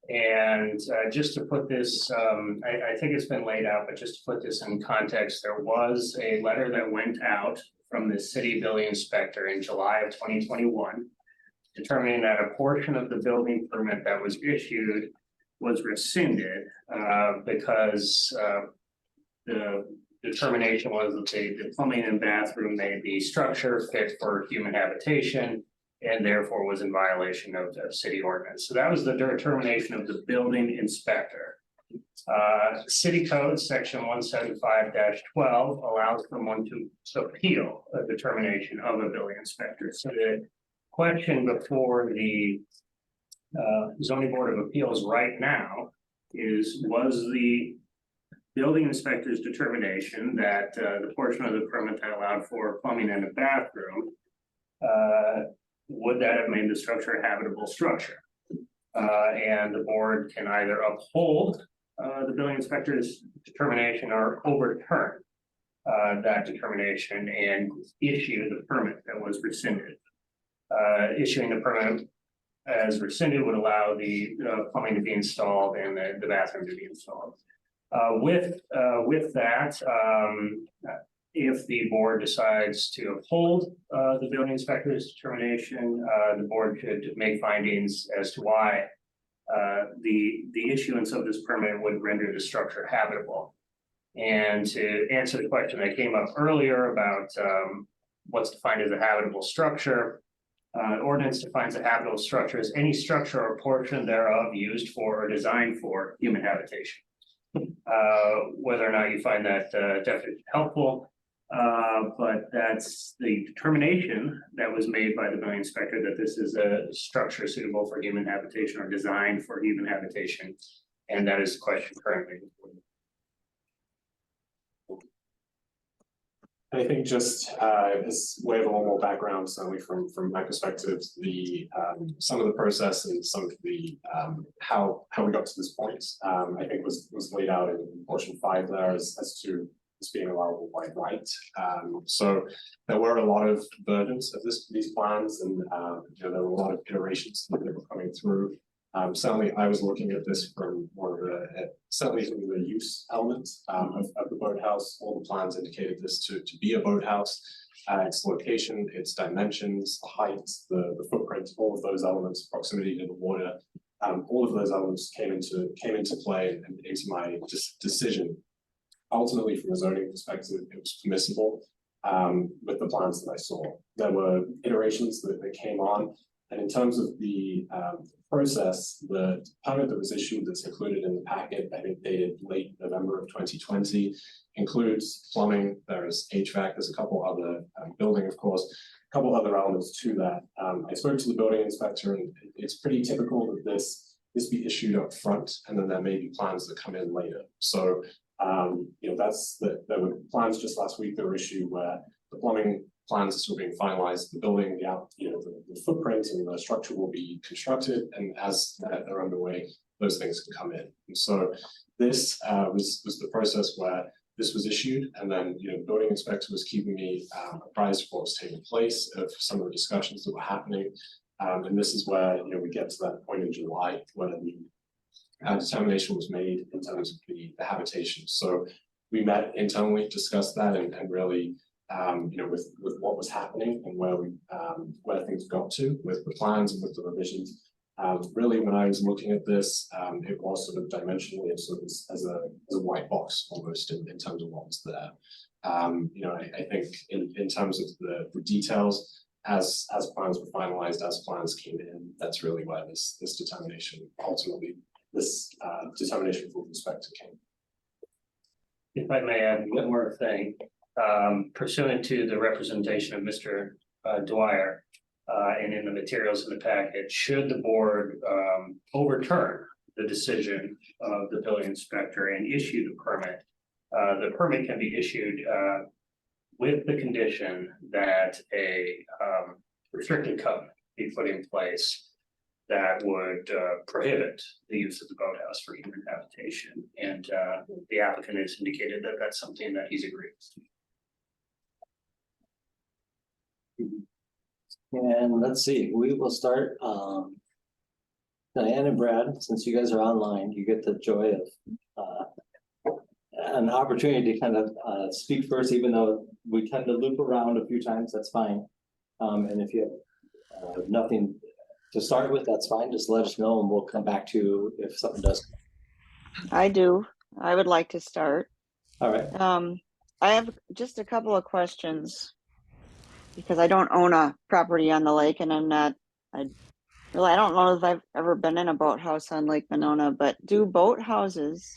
And just to put this, I think it's been laid out, but just to put this in context, there was a letter that went out from the city building inspector in July of 2021, determining that a portion of the building permit that was issued was rescinded because the determination was that the plumbing and bathroom made the structure fit for human habitation and therefore was in violation of the city ordinance. So that was the determination of the building inspector. City Code section 175-12 allows someone to appeal a determination of a building inspector. So the question before the zoning board of appeals right now is, was the building inspector's determination that the portion of the permit that allowed for plumbing and a bathroom, would that have made the structure a habitable structure? And the board can either uphold the building inspector's determination or overturn that determination and issue the permit that was rescinded. Issuing the permit as rescinded would allow the plumbing to be installed and the bathroom to be installed. With that, if the board decides to uphold the building inspector's determination, the board should make findings as to why the issuance of this permit would render the structure habitable. And to answer the question that came up earlier about what's defined as a habitable structure, ordinance defines a habitable structure as any structure or portion thereof used for or designed for human habitation. Whether or not you find that definition helpful, but that's the determination that was made by the building inspector that this is a structure suitable for human habitation or designed for human habitation, and that is the question currently. I think just as way of a little more background, certainly from my perspective, the some of the process and some of the how we got to this point, I think was laid out in portion 5 there as to this being allowable by right. So there were a lot of burdens of these plans, and there were a lot of iterations that were coming through. Certainly, I was looking at this from more of certainly from the use element of the boathouse. All the plans indicated this to be a boathouse. Its location, its dimensions, the height, the footprint, all of those elements, proximity to the water, all of those elements came into play and into my decision. Ultimately, from a zoning perspective, it was permissible with the plans that I saw. There were iterations that came on, and in terms of the process, the permit that was issued that's included in the packet, I think dated late November of 2020, includes plumbing, there's HVAC, there's a couple other building, of course, a couple other elements to that. I spoke to the building inspector, and it's pretty typical that this be issued up front, and then there may be plans that come in later. So there were plans just last week that were issued where the plumbing plans are still being finalized, the building, the footprint and the structure will be constructed, and as they're underway, those things can come in. And so this was the process where this was issued, and then, you know, the building inspector was keeping me apprised of what was taking place, of some of the discussions that were happening. And this is where, you know, we get to that point in July where the determination was made in terms of the habitation. So we met internally, discussed that, and really, you know, with what was happening and where things got to with the plans and with the revisions. Really, when I was looking at this, it was sort of dimensionally sort of as a white box almost in terms of what was there. You know, I think in terms of the details, as plans were finalized, as plans came in, that's really where this determination ultimately, this determination for the inspector came. If I may add one more thing, pursuant to the representation of Mr. Dwyer, and in the materials in the package, should the board overturn the decision of the building inspector and issue the permit can be issued with the condition that a restricted covenant be put in place that would prohibit the use of the boathouse for human habitation. And the applicant has indicated that that's something that he's agreed to. And let's see, we will start, Diane and Brad, since you guys are online, you get the joy of an opportunity to kind of speak first, even though we tend to loop around a few times, that's fine. And if you have nothing to start with, that's fine, just let us know and we'll come back to you if something does. I do. I would like to start. All right. I have just a couple of questions because I don't own a property on the lake, and I don't know if I've ever been in a boathouse on Lake Monona, but do boathouses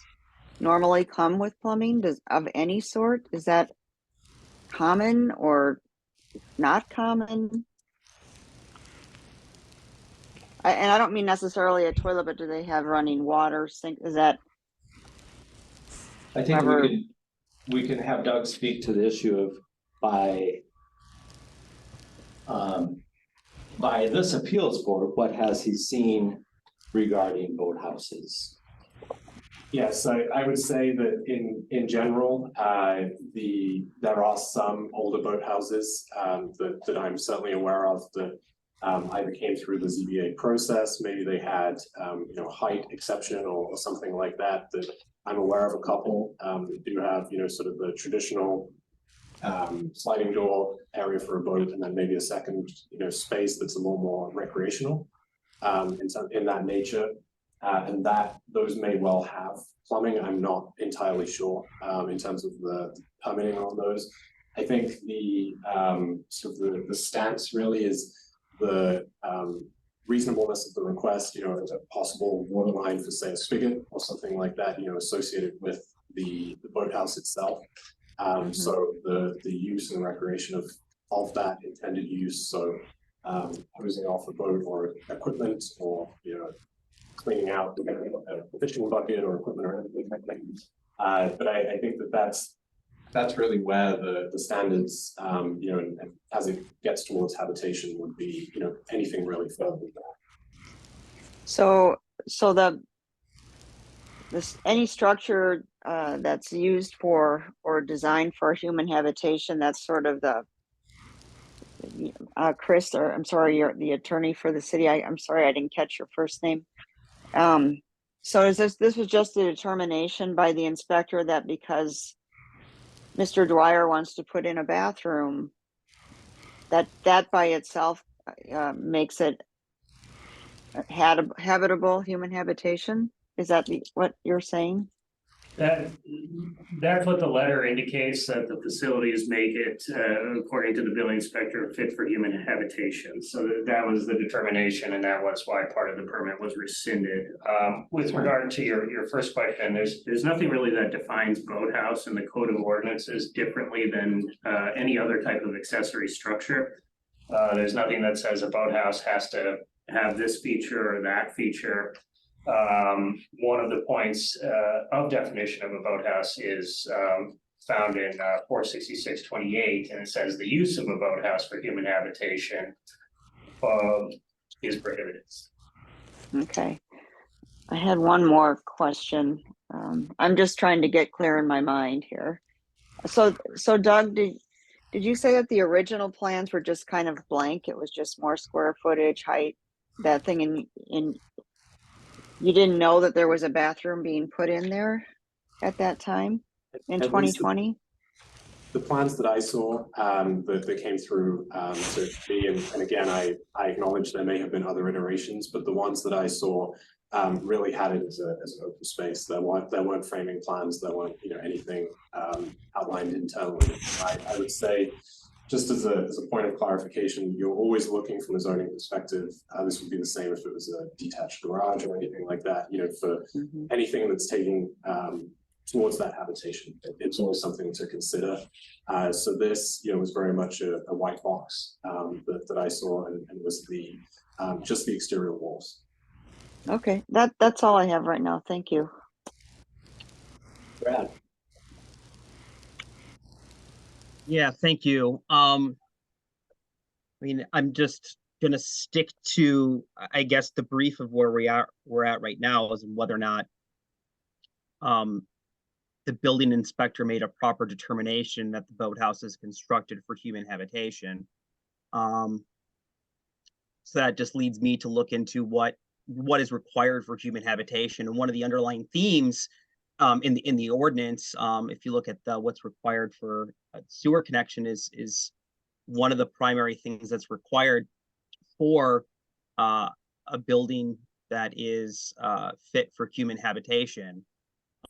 normally come with plumbing of any sort? Is that common or not common? And I don't mean necessarily a toilet, but do they have running water sink? Is that? I think we can have Doug speak to the issue of by this appeals board, what has he seen regarding boathouses? Yes, I would say that in general, there are some older boathouses that I'm certainly aware of that either came through the ZBA process, maybe they had you know, height exception or something like that. That I'm aware of a couple that do have, you know, sort of the traditional sliding door area for a boat, and then maybe a second, you know, space that's a little more recreational in that nature. And that those may well have plumbing. I'm not entirely sure in terms of the permitting on those. I think the sort of the stance really is the reasonableness of the request, you know, a possible water line for, say, a spigot or something like that, you know, associated with the boathouse itself. So the use and recreation of that intended use, so hosing off a boat or equipment, or, you know, cleaning out a fishing bucket or equipment or anything like that. But I think that's really where the standards, you know, and as it gets towards habitation would be, you know, anything really further than that. So any structure that's used for or designed for human habitation, that's sort of the Chris, or I'm sorry, you're the attorney for the city. I'm sorry, I didn't catch your first name. So is this was just a determination by the inspector that because Mr. Dwyer wants to put in a bathroom, that by itself makes it habitable human habitation? Is that what you're saying? That's what the letter indicates, that the facilities make it, according to the building inspector, fit for human habitation. So that was the determination, and that was why part of the permit was rescinded. With regard to your first question, there's nothing really that defines boathouse in the code of ordinances differently than any other type of accessory structure. There's nothing that says a boathouse has to have this feature or that feature. One of the points of definition of a boathouse is found in 466-28, and it says the use of a boathouse for human habitation is prohibited. Okay. I had one more question. I'm just trying to get clear in my mind here. So Doug, did you say that the original plans were just kind of blank? It was just more square footage, height, that thing, and you didn't know that there was a bathroom being put in there at that time in At least 2020? The plans that I saw, that came through, to me, and again, I acknowledge there may have been other iterations, but the ones that I saw, really had it as an open space. There weren't framing plans, there weren't, anything, outlined internally. I would say, just as a point of clarification, you're always looking from a zoning perspective. This would be the same if it was a detached garage or anything like that, for anything that's taking, towards that habitation. It's always something to consider. So this, was very much a white box, that I saw, and was just the exterior walls. Okay, that's all I have right now. Thank you. Brad. Yeah, thank you. I mean, I'm just gonna stick to, I guess, the brief of where we're at right now, is whether or not the building inspector made a proper determination that the boathouse is constructed for human habitation. So that just leads me to look into what is required for human habitation. And one of the underlying themes in the ordinance, if you look at what's required for a sewer connection, is one of the primary things that's required for a building that is fit for human habitation.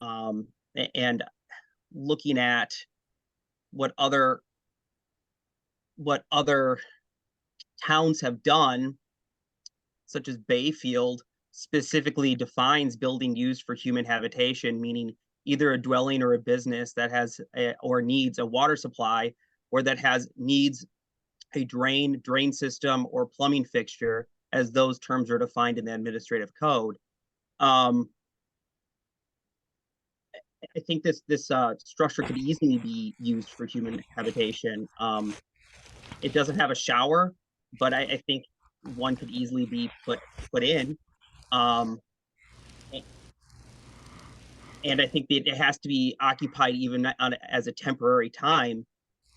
And looking at what other towns have done, such as Bayfield, specifically defines building used for human habitation, meaning either a dwelling or a business that has or needs a water supply, or that needs a drain system or plumbing fixture, as those terms are defined in the administrative code. I think this structure could easily be used for human habitation. It doesn't have a shower, but I think one could easily be put in. And I think that it has to be occupied even as a temporary time.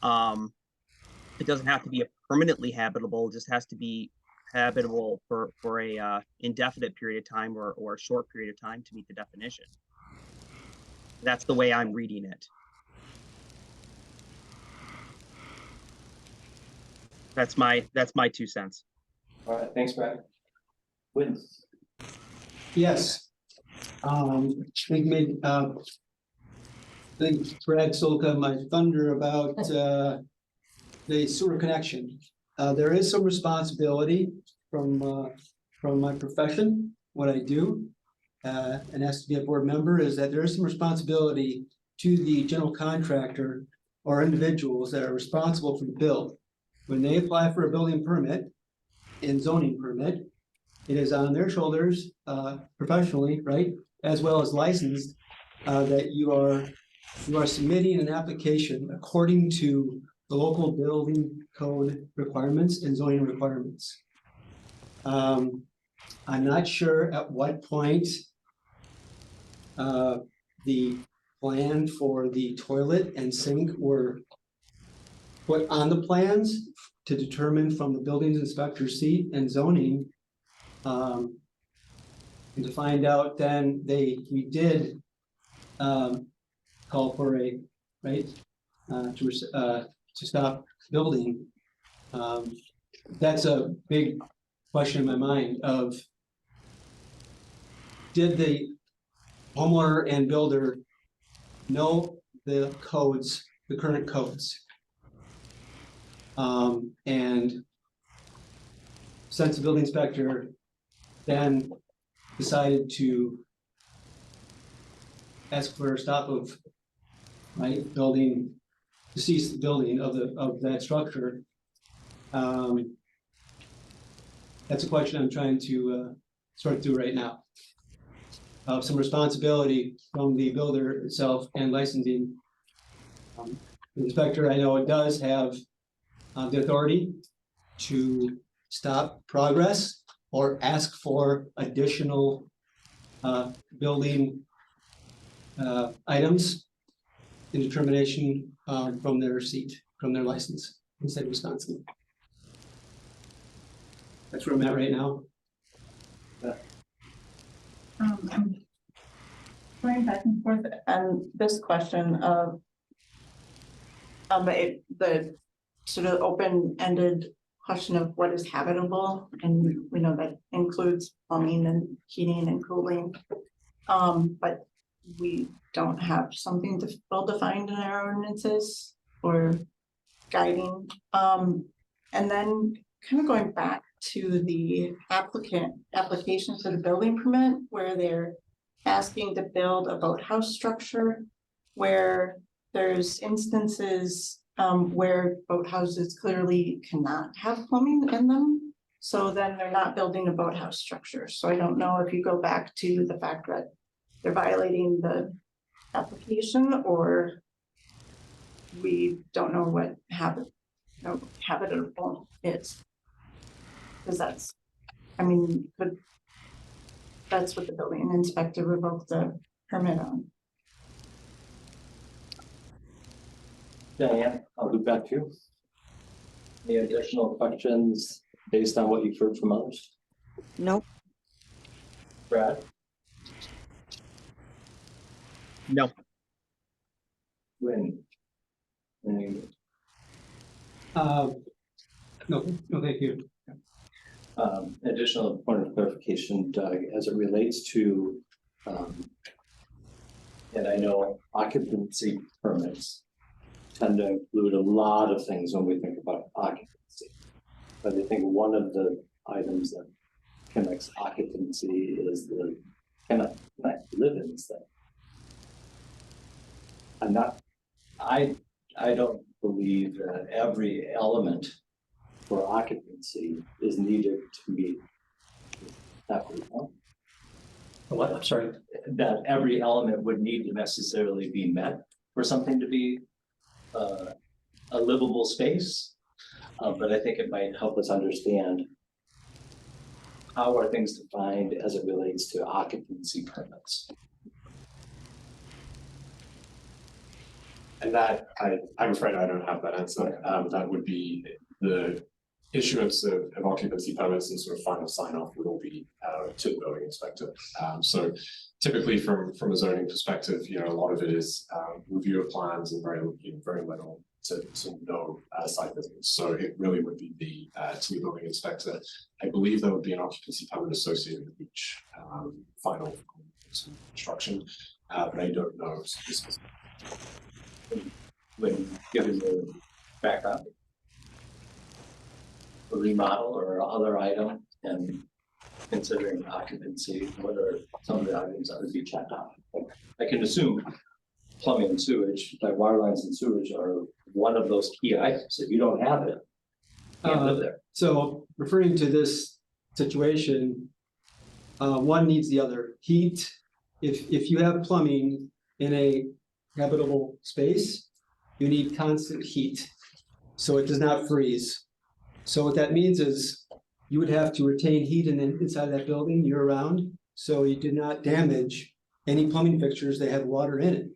It doesn't have to be a permanently habitable, it just has to be habitable for a indefinite period of time or a short period of time to meet the definition. That's the way I'm reading it. That's my 2 cents. All right, thanks, Brad. Win. Yes. I think Brad stole my thunder about the sewer connection. There is some responsibility from my profession, what I do, and has to be a board member, is that there is some responsibility to the general contractor or individuals that are responsible for the build. When they apply for a building permit and zoning permit, it is on their shoulders, professionally, right, as well as licensed, that you are submitting an application according to the local building code requirements and zoning requirements. I'm not sure at what point the plan for the toilet and sink were put on the plans to determine from the building inspector seat and zoning. And to find out, then we did call for a to stop building. That's a big question in my mind of, did the homeowner and builder know the codes, the current codes? And since the building inspector then decided to ask for a stop of building, to cease the building of that structure. That's a question I'm trying to sort through right now. Some responsibility from the builder itself and licensing. The inspector, I know it does have the authority to stop progress or ask for additional building items in determination from their seat, from their license in the state of Wisconsin. That's where I'm at right now. I'm going back and forth on this question of the sort of open-ended question of what is habitable, and we know that includes plumbing and heating and cooling. But we don't have something well defined in our ordinances or guiding. And then kind of going back to the application for the building permit, where they're asking to build a boathouse structure, where there's instances where boathouses clearly cannot have plumbing in them. So then they're not building a boathouse structure. So I don't know if you go back to the fact that they're violating the application, or we don't know what habitable is. Because that's, I mean, that's what the building inspector revoked the permit on. Diane, I'll loop back to you. Any additional questions based on what you've heard from others? Nope. Brad? No. When? No, thank you. Additional point of clarification, Doug, as it relates to, and I know occupancy permits tend to include a lot of things when we think about occupancy. But I think one of the items that connects occupancy is the can I live in this thing? I don't believe that every element for occupancy is needed to meet that. What? I'm sorry. That every element would need to necessarily be met for something to be a livable space. But I think it might help us understand how are things defined as it relates to occupancy permits. And that, I'm afraid I don't have that answer. That would be the issuance of occupancy permits and sort of final sign off would all be to the building inspector. So typically from a zoning perspective, a lot of it is review of plans and very little to no site visits. So it really would be to the building inspector. I believe there would be an occupancy permit associated with each final construction, but I don't know specifically. When given the backup, a remodel or other item, and considering occupancy, what are some of the items that would be checked off? I can assume plumbing and sewage, like water lines and sewage, are one of those key items. If you don't have it, you can't live there. So referring to this situation, one needs the other. Heat, if you have plumbing in a habitable space, you need constant heat, so it does not freeze. So what that means is you would have to retain heat inside that building year round, so you did not damage any plumbing fixtures that had water in it.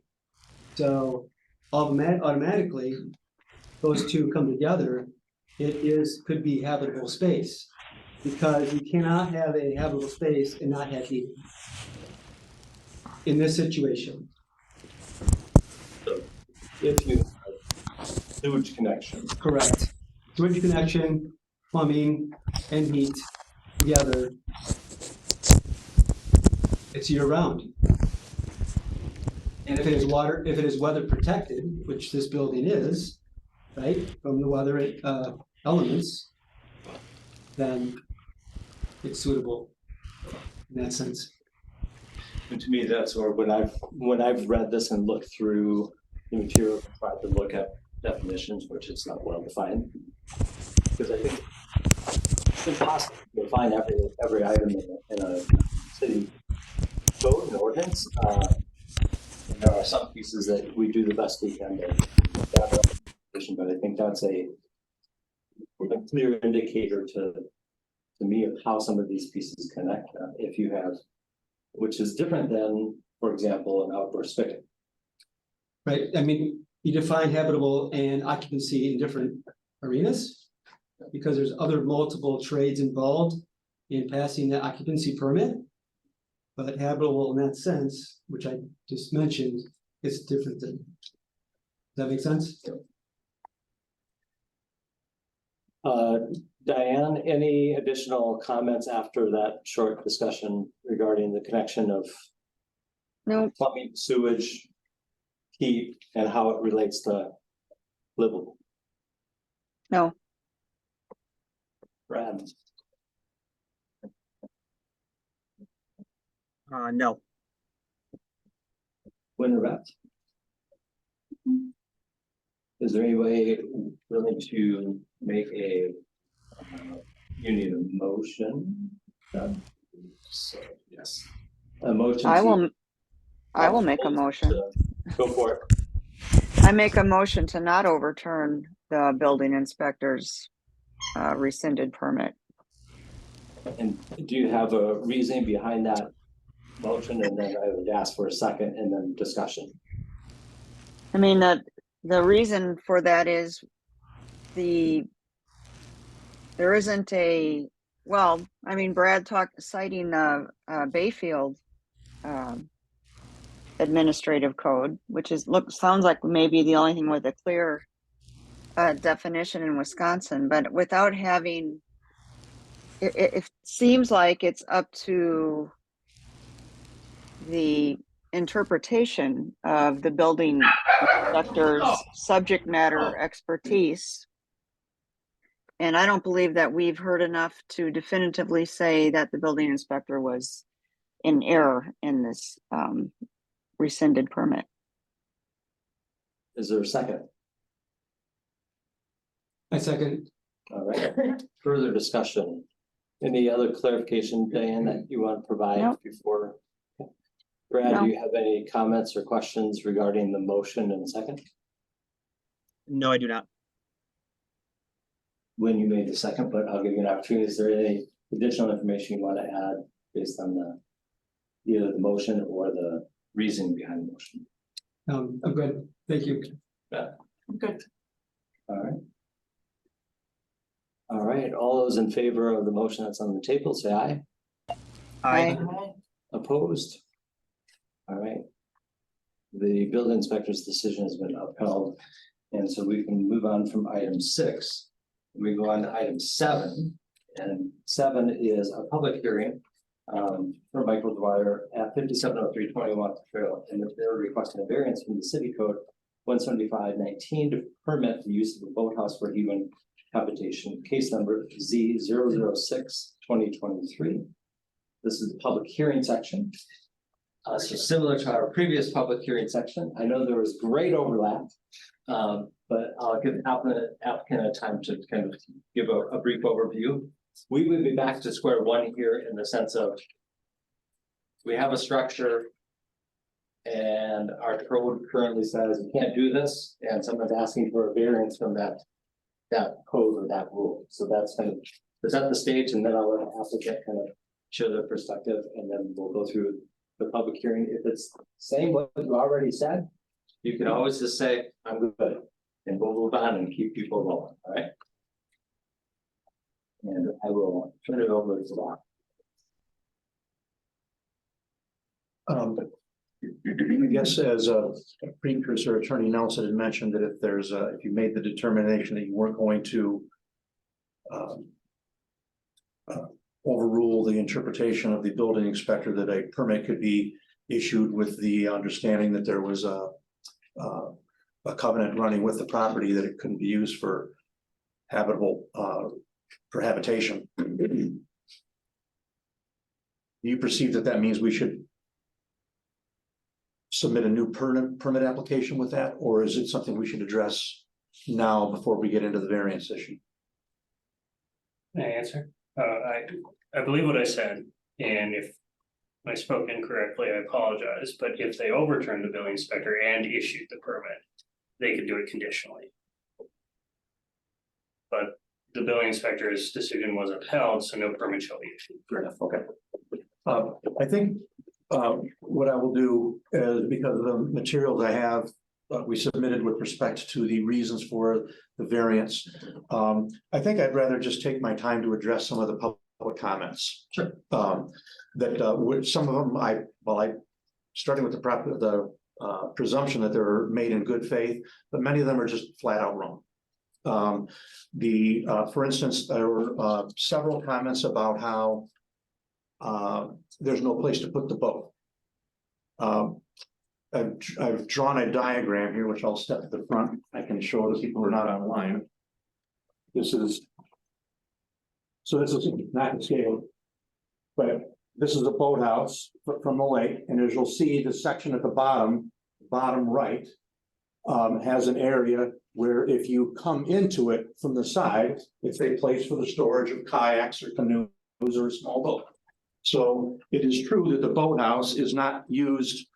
So automatically, those two come together, could be habitable space, because you cannot have a habitable space and not have heat in this situation. So if you have sewage connection. Correct. Sewage connection, plumbing, and heat together, it's year round. And if it is weather protected, which this building is, right, from the weather elements, then it's suitable in that sense. And to me, that's where when I've read this and looked through the material, tried to look at definitions, which is not well defined, because I think it's impossible to define every item in a city code and ordinance. And there are some pieces that we do the best we can to gather information, but I think that's a clear indicator to me of how some of these pieces connect. If you have, which is different than, for example, an outdoor spigot. right? I mean, you define habitable and occupancy in different arenas. Because there's other multiple trades involved in passing the occupancy permit. But habitable in that sense, which I just mentioned, is different than. Does that make sense? Diane, any additional comments after that short discussion regarding the connection of No, plumbing, sewage, heat, and how it relates to livable? no, Brad? No. Winter Is there any way willing to make a, you need a motion? So, yes. A motion. I to- will make a motion. Go for it. I make a motion to not overturn the building inspector's rescinded permit. And do you have a reasoning behind that motion? And then I would ask for a second and then discussion. I mean, the reason for that is there isn't a, well, I mean, Brad citing the Bayfield administrative code, which sounds like maybe the only thing with a clear definition in Wisconsin, but without having, it seems like it's up to the interpretation of the building inspector's subject matter expertise. And I don't believe that we've heard enough to definitively say that the building inspector was in error in this rescinded permit. Is there a second? I second. All right. Further discussion. Any other clarification, Diane, that you want to provide Nope. before? Brad, No. do you have any comments or questions regarding the motion and second? No, I do not. When you made the second, but I'll give you an opportunity. Is there any additional information you want to add based on either the motion or the reasoning behind the motion? I'm good. Thank you. Yeah. Good. All right. All right, all those in favor of the motion that's on the table, say aye. Aye. Opposed? All right. The building inspector's decision has been upheld. And so we can move on from item 6. We go on to item 7. And 7 is a public hearing for Michael Dwyer at 5703 Walker Trail. And they're requesting a variance from the city code 175-19 to permit the use of a boathouse for human habitation, case number Z006-2023. This is the public hearing section. So similar to our previous public hearing section, I know there was great overlap, but I'll give the applicant a time to kind of give a brief overview. We would be back to square one here in the sense of we have a structure and our code currently says you can't do this, and someone's asking for a variance from that code or that rule. So that's kind of set the stage, and then I'll let the applicant kind of share their perspective, and then we'll go through the public hearing. If it's saying what you already said, you can always just say, I'm good, and we'll move on and keep people rolling, all right? And I will turn it over to Bob. I guess as a precursor, Attorney Nelson had mentioned that if you made the determination that you weren't going to overrule the interpretation of the building inspector, that a permit could be issued with the understanding that there was a covenant running with the property, that it couldn't be used for habitable, for habitation. Do you perceive that means we should submit a new permit application with that, or is it something we should address now before we get into the variance issue? Can I answer? I believe what I said, and if I spoke incorrectly, I apologize, but if they overturned the building inspector and issued the permit, they could do it conditionally. But the building inspector's decision was upheld, so no permit shall be issued. Fair enough, okay. I think what I will do is, because of the materials I have we submitted with respect to the reasons for the variance. I think I'd rather just take my time to address some of the public comments. Sure. Some of them, starting with the presumption that they're made in good faith, but many of them are just flat out wrong. For instance, there were several comments about how there's no place to put the boat. I've drawn a diagram here, which I'll step to the front. I can show the people who are not online. This is not the scale, but this is a boathouse from the lake, and as you'll see, the section at the bottom right, has an area where if you come into it from the side, it's a place for the storage of kayaks or canoes or a small boat. So it is true that the boathouse is not used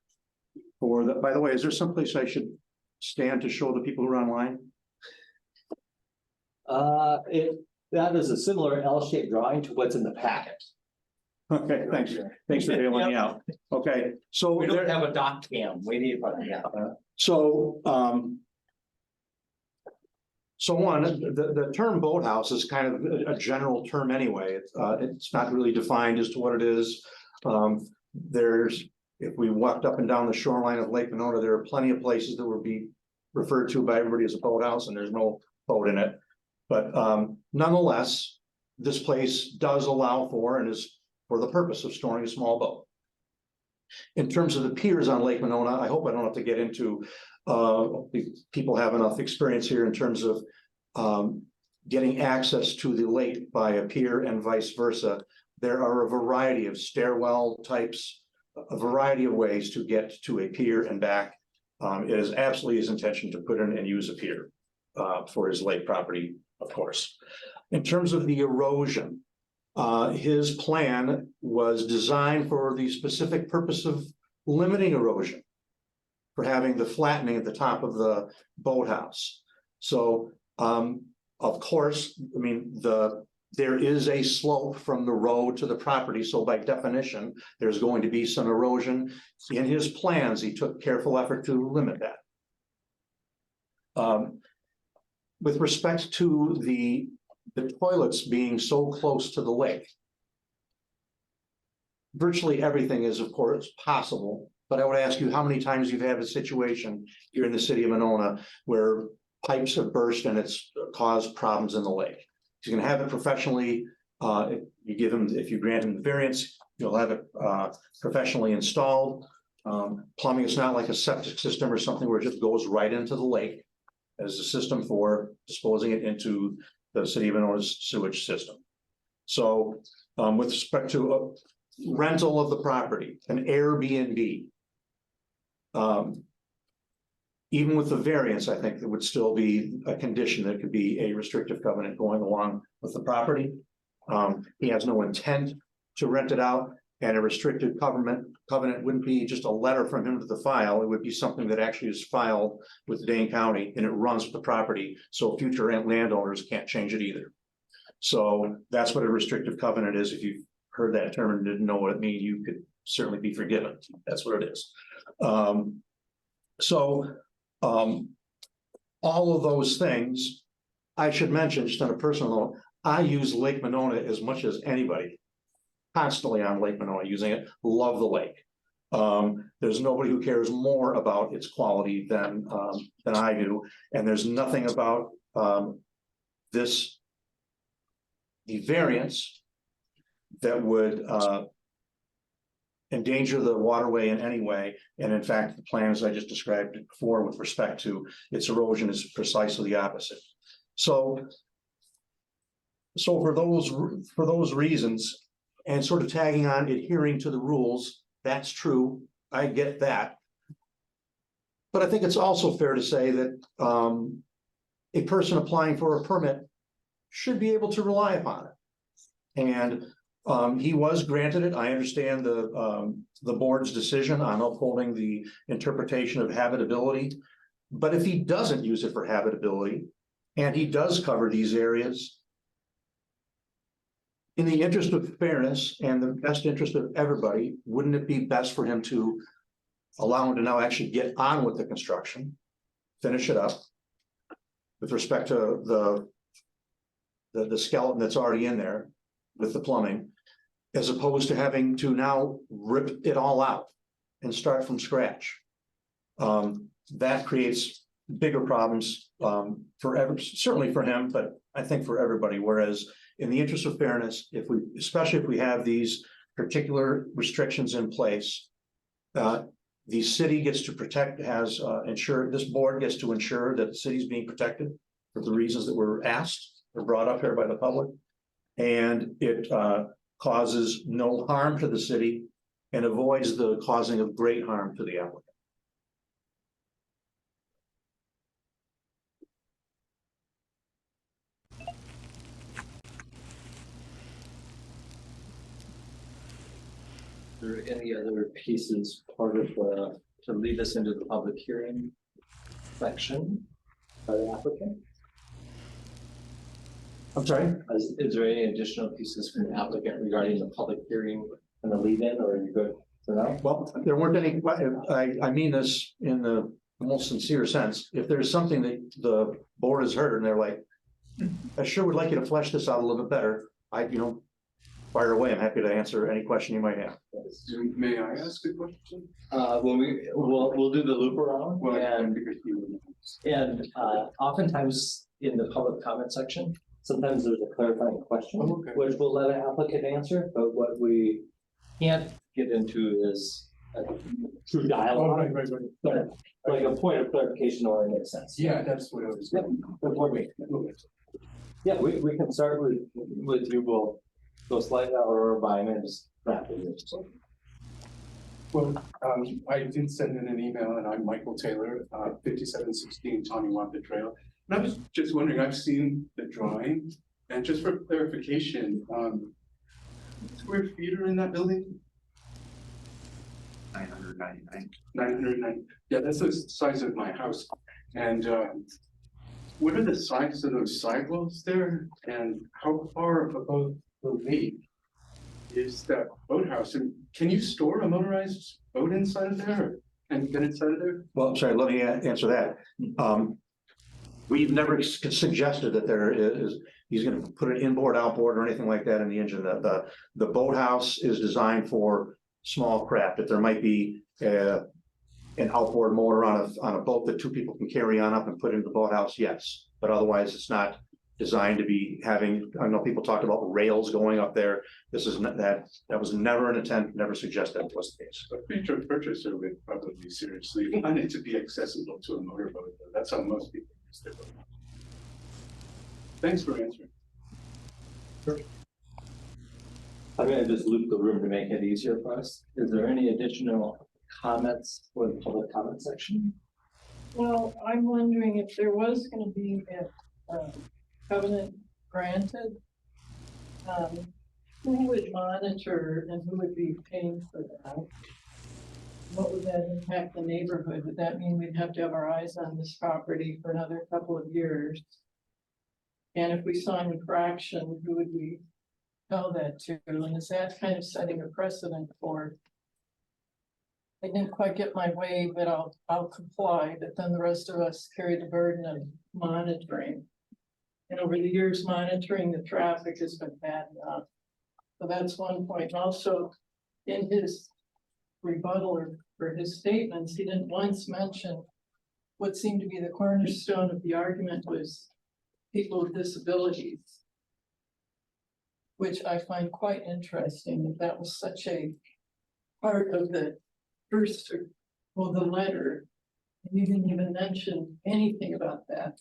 for the, by the way, is there someplace I should stand to show the people who are online? That is a similar L-shaped drawing to what's in the packet. Okay, thanks. Thanks for bailing me out. Okay, so We don't have a dock cam. We need one, yeah. So the term boathouse is kind of a general term anyway. It's not really defined as to what it is. If we walked up and down the shoreline of Lake Monona, there are plenty of places that would be referred to by everybody as a boathouse, and there's no boat in it. But nonetheless, this place does allow for and is for the purpose of storing a small boat. In terms of the piers on Lake Monona, I hope I don't have to get into, people have enough experience here in terms of getting access to the lake by a pier and vice versa. There are a variety of stairwell types, a variety of ways to get to a pier and back. It is absolutely his intention to put in and use a pier for his lake property, of course. In terms of the erosion, his plan was designed for the specific purpose of limiting erosion, for having the flattening at the top of the boathouse. So, of course, I mean, there is a slope from the road to the property, so by definition, there's going to be some erosion. In his plans, he took careful effort to limit that. With respect to the toilets being so close to the lake, virtually everything is, of course, possible, but I would ask you how many times you've had a situation here in the city of Monona where pipes have burst and it's caused problems in the lake. He's going to have it professionally. If you grant him the variance, you'll have it professionally installed. Plumbing is not like a septic system or something where it just goes right into the lake as a system for disposing it into the city of Monona's sewage system. So with respect to rental of the property, an Airbnb, even with the variance, I think there would still be a condition that could be a restrictive covenant going along with the property. He has no intent to rent it out, and a restrictive covenant wouldn't be just a letter from him to the file. It would be something that actually is filed with Dane County and it runs with the property, so future landowners can't change it either. So that's what a restrictive covenant is. If you've heard that term and didn't know what it means, you could certainly be forgiven. That's what it is. All of those things, I should mention, just on a personal note, I use Lake Monona as much as anybody, constantly on Lake Monona using it, love the lake. There's nobody who cares more about its quality than I do. And there's nothing about the variance that would endanger the waterway in any way. And in fact, the plans I just described before with respect to its erosion is precisely the opposite. So for those reasons, and sort of tagging on adhering to the rules, that's true. I get that. But I think it's also fair to say that a person applying for a permit should be able to rely upon it. And he was granted it. I understand the board's decision on upholding the interpretation of habitability. But if he doesn't use it for habitability, and he does cover these areas, in the interest of fairness and the best interest of everybody, wouldn't it be best for him to allow him to now actually get on with the construction finish it up. With respect to the skeleton that's already in there with the plumbing, as opposed to having to now rip it all out and start from scratch. That creates bigger problems certainly for him, but I think for everybody. Whereas in the interest of fairness, especially if we have these particular restrictions in place, the city gets to protect, this board gets to ensure that the city's being protected for the reasons that were asked or brought up here by the public. And it causes no harm to the city and avoids the causing of great harm to the applicant. Are there any other pieces part of to lead us into the public hearing section by the applicant? I'm sorry? Is there any additional pieces from the applicant regarding the public hearing and the lead-in, or are you good for now? Well, there weren't any, I mean this in the most sincere sense. If there's something that the board has heard and they're like, I sure would like you to flesh this out a little bit better, fire away. I'm happy to answer any question you might have. May I ask a question? We'll do the loop around, and oftentimes in the public comment section, sometimes there's a clarifying question, which we'll let an applicant answer, but what we can't get into is a true dialogue. But like a point of clarification only makes sense. Yeah, that's what I was. Yeah, we can start with you. We'll go slightly over by and just wrap it. Well, I did send in an email, and I'm Michael Taylor, 5716 Taniwapa Trail. And I was just wondering, I've seen the drawing, and just for clarification, square feet are in that building? 999. 990. Yeah, that's the size of my house. And what are the sides of those sidewalls there? And how far above the lake is that boathouse? And can you store a motorized boat inside of there? Can you get inside of there? Well, I'm sorry, let me answer that. We've never suggested that there is, he's going to put an inboard, outboard, or anything like that in the engine. The boathouse is designed for small craft. If there might be an outboard motor on a boat that two people can carry on up and put into the boathouse, yes. But otherwise, it's not designed to be having. I know people talked about rails going up there. This is not that. That was never an attempt. Never suggested that was the case. A future purchaser would probably seriously want it to be accessible to a motorboat. That's how most people use their boat. Thanks for answering. Sure. I'm going to just loop the room to make it easier for us. Is there any additional comments for the public comment section? Well, I'm wondering if there was going to be a covenant granted, who would monitor and who would be paying for that? What would that impact the neighborhood? Would that mean we'd have to have our eyes on this property for another couple of years? And if we saw an infraction, who would we tell that to? And is that kind of setting a precedent for, I didn't quite get my way, but I'll comply, but then the rest of us carry the burden of monitoring. And over the years, monitoring the traffic has been bad enough. So that's one point. Also, in his rebuttal or his statements, he didn't once mention what seemed to be the cornerstone of the argument was people with disabilities, which I find quite interesting. That was such a part of the first, well, the letter. And you didn't even mention anything about that.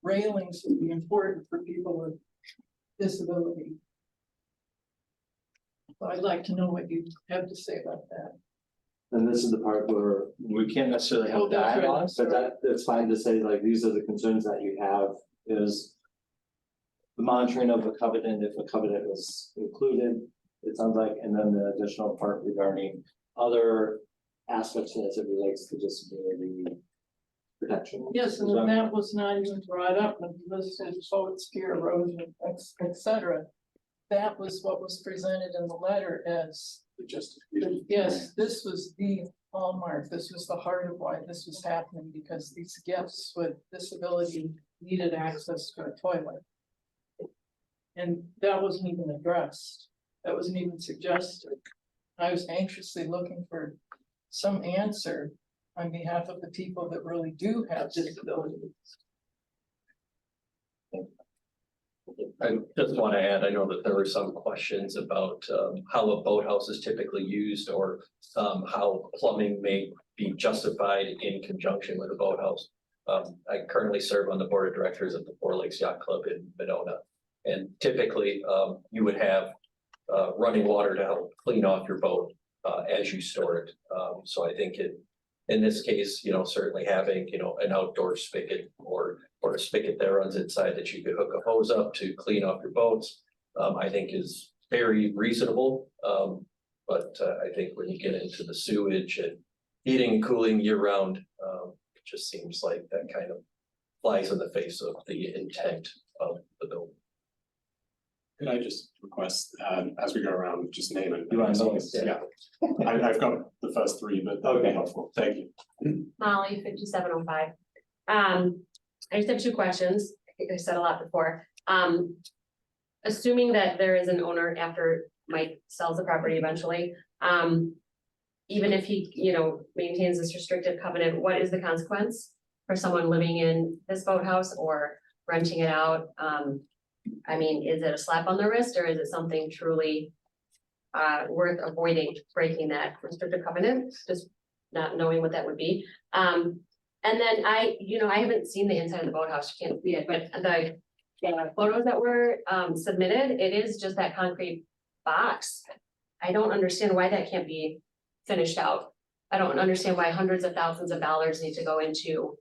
Railings would be important for people with disability. So I'd like to know what you have to say about that. And this is the part where we can't necessarily have Oh, that's right. dialogue, but that's fine to say, like, these are the concerns that you have, is the monitoring of a covenant, if a covenant was included, it sounds like, and then the additional part regarding other aspects as it relates to disability protection. Yes, and then that was not even brought up when you listed boats, gear, erosion, etc. That was what was presented in the letter as the justification. Yes, this was the hallmark. This was the heart of why this was happening, because these guests with disability needed access to a toilet. And that wasn't even addressed. That wasn't even suggested. I was anxiously looking for some answer on behalf of the people that really do have disabilities. I just want to add, I know that there were some questions about how a boathouse is typically used, or how plumbing may be justified in conjunction with a boathouse. I currently serve on the board of directors of the Four Lakes Yacht Club in Monona. And typically, you would have running water to help clean off your boat as you store it. So I think in this case, certainly having, an outdoor spigot or a spigot that runs inside that you could hook a hose up to clean off your boats, I think is very reasonable. But I think when you get into the sewage and heating and cooling year round, it just seems like that kind of flies in the face of the intent of the bill. Could I just request, as we go around, just name it? You want to name it? Yeah. I've got the first three, but that would be helpful. Thank you. Molly, 5705. I just have two questions. I think I said a lot before. Assuming that there is an owner after Mike sells the property eventually, even if he, maintains this restrictive covenant, what is the consequence for someone living in this boathouse or renting it out? I mean, is it a slap on the wrist, or is it something truly worth avoiding breaking that restrictive covenant? Just not knowing what that would be. And then I haven't seen the inside of the boathouse, you can't see it, but the photos that were submitted, it is just that concrete box. I don't understand why that can't be finished out. I don't understand why hundreds of thousands of dollars need to go into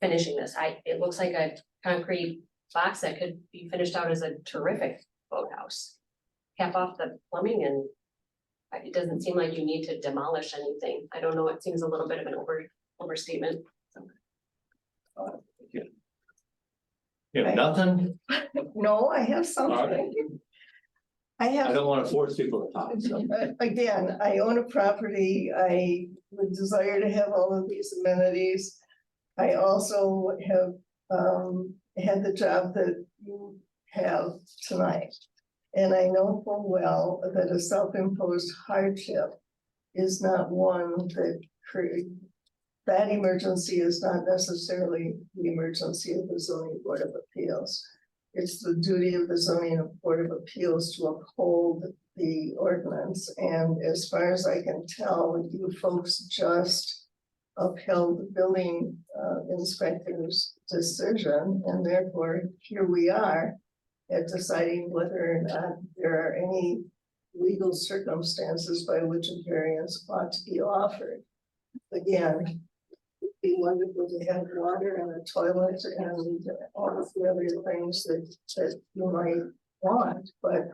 finishing this. It looks like a concrete box that could be finished out as a terrific boathouse. Cap off the plumbing, and it doesn't seem like you need to demolish anything. I don't know, it seems a little bit of an overstatement. You have nothing? No, I have something. I I don't want to force people to talk, so. Again, I own a property. I would desire to have all of these amenities. I also have had the job that you have tonight. And I know full well that a self-imposed hardship is not one that that emergency is not necessarily the emergency of the zoning board of appeals. It's the duty of the zoning board of appeals to uphold the ordinance. And as far as I can tell, you folks just upheld the building inspector's decision, and therefore here we are at deciding whether or not there are any legal circumstances by which a variance ought to be offered. Again, it'd be wonderful to have water and a toilet and all of the other things that you might want, but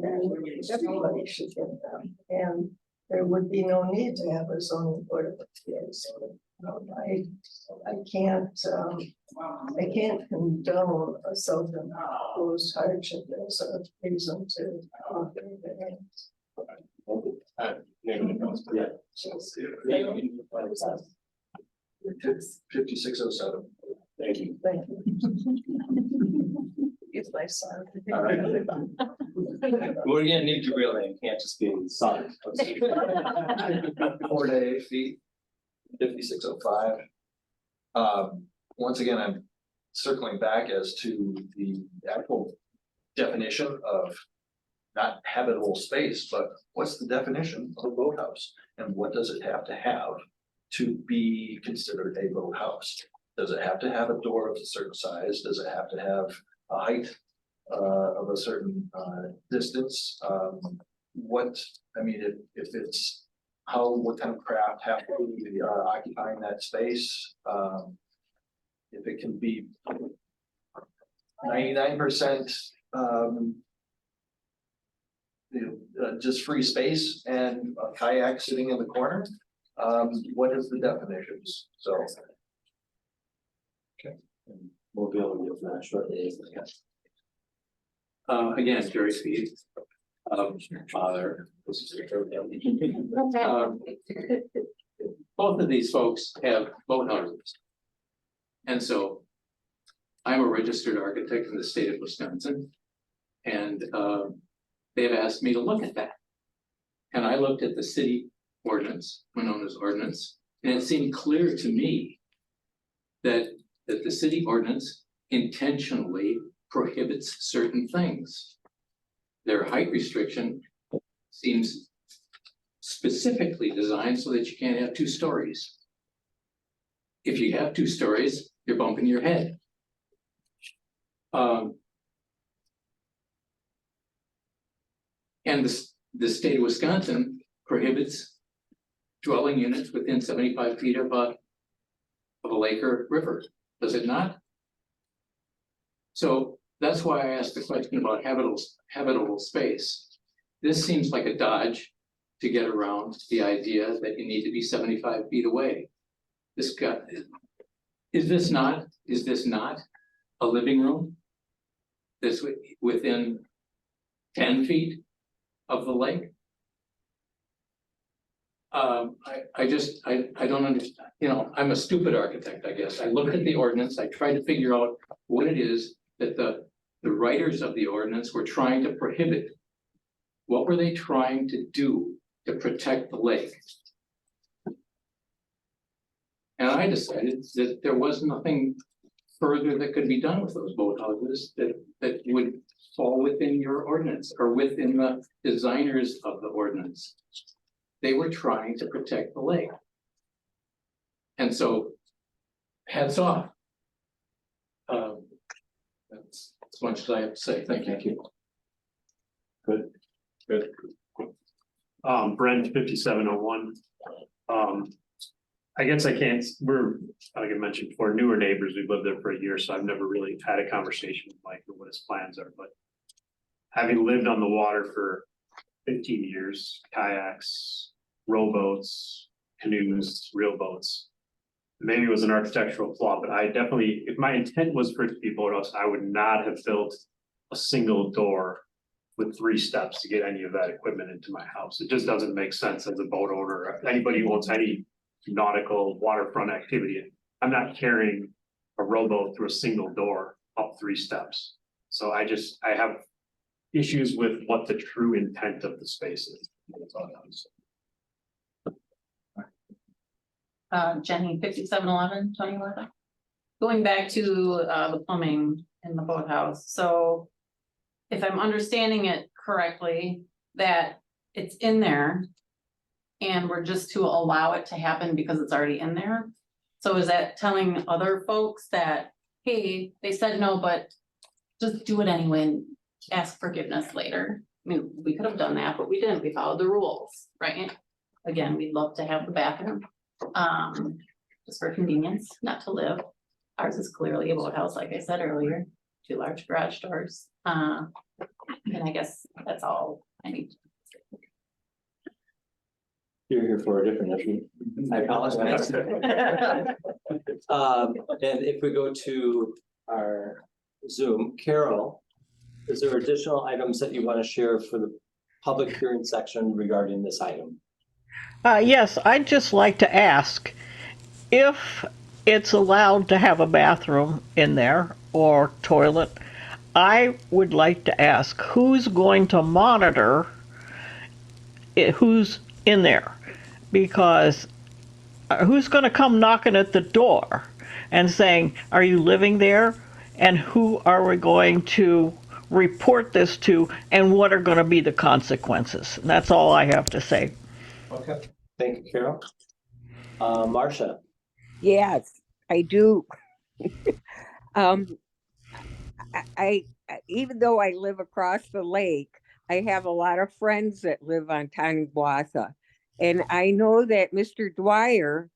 everybody should get them. And there would be no need to have a zoning board of appeals. I can't condone a self-imposed hardship as a reason to offer variance. Yeah. 5607. Thank you. Thank you. It's my son. We're gonna need your real name, can't just be son. 4 feet, 5605. Once again, I'm circling back as to the actual definition of not habitable space, but what's the definition of a boathouse? And what does it have to be considered a boathouse? Does it have to have a door of a certain size? Does it have to have a height of a certain distance? If it's what kind of craft have to be occupying that space? If it can be 99% just free space and a kayak sitting in the corner, what is the definitions? So. Okay. We'll be able to get that shortly. Again, Jerry Speed, father. both of these folks have boathouses. And so I'm a registered architect in the state of Wisconsin. And they've asked me to look at that. And I looked at the city ordinance, Winona's ordinance, and it seemed clear to me that the city ordinance intentionally prohibits certain things. Their height restriction seems specifically designed so that you can't have 2 stories. If you have 2 stories, you're bumping your head. And the state of Wisconsin prohibits dwelling units within 75 feet of a lake or river, does it not? So that's why I asked the question about habitable space. This seems like a dodge to get around the idea that you need to be 75 feet away. Is this not a living room? This within 10 feet of the lake? I don't understand, you know, I'm a stupid architect, I guess. I looked at the ordinance, I tried to figure out what it is that the writers of the ordinance were trying to prohibit. What were they trying to do to protect the lake? And I decided that there was nothing further that could be done with those boathouses that would fall within your ordinance or within the designers of the ordinance. They were trying to protect the lake. And so, hats off. That's as much as I have to say. Thank you. Good. Brent 5701. I guess we're, like I mentioned before, newer neighbors. We've lived there for a year, so I've never really had a conversation with Mike or what his plans are, but having lived on the water for 15 years, kayaks, rowboats, canoes, real boats. Maybe it was an architectural flaw, but I definitely, if my intent was for it to be boathouse, I would not have built a single door with 3 steps to get any of that equipment into my house. It just doesn't make sense as a boat owner, or anybody who owns any nautical waterfront activity. I'm not carrying a rowboat through a single door up 3 steps. So I have issues with what the true intent of the space is. That's all I have to say. Jenny 5711, 2011. Going back to the plumbing in the boathouse. So if I'm understanding it correctly, that it's in there and we're just to allow it to happen because it's already in there. So is that telling other folks that, hey, they said no, but just do it anyway and ask forgiveness later? I mean, we could have done that, but we didn't. We followed the rules, right? Again, we'd love to have the bathroom, just for convenience, not to live. Ours is clearly a boathouse, like I said earlier, 2 large garage doors. And I guess that's all I need. You're here for a different issue. I apologize. And if we go to our Zoom, Carol, is there additional items that you want to share for the public hearing section regarding this item? Yes, I'd just like to ask if it's allowed to have a bathroom in there or toilet. I would like to ask who's going to monitor who's in there, because who's going to come knocking at the door and saying, are you living there? And who are we going to report this to, and what are going to be the consequences? And that's all I have to say. Okay, thank you, Carol. Marcia. Yes, I do. I even though I live across the lake, I have a lot of friends that live on Tangwatha. And I know that Mr. Dwyer,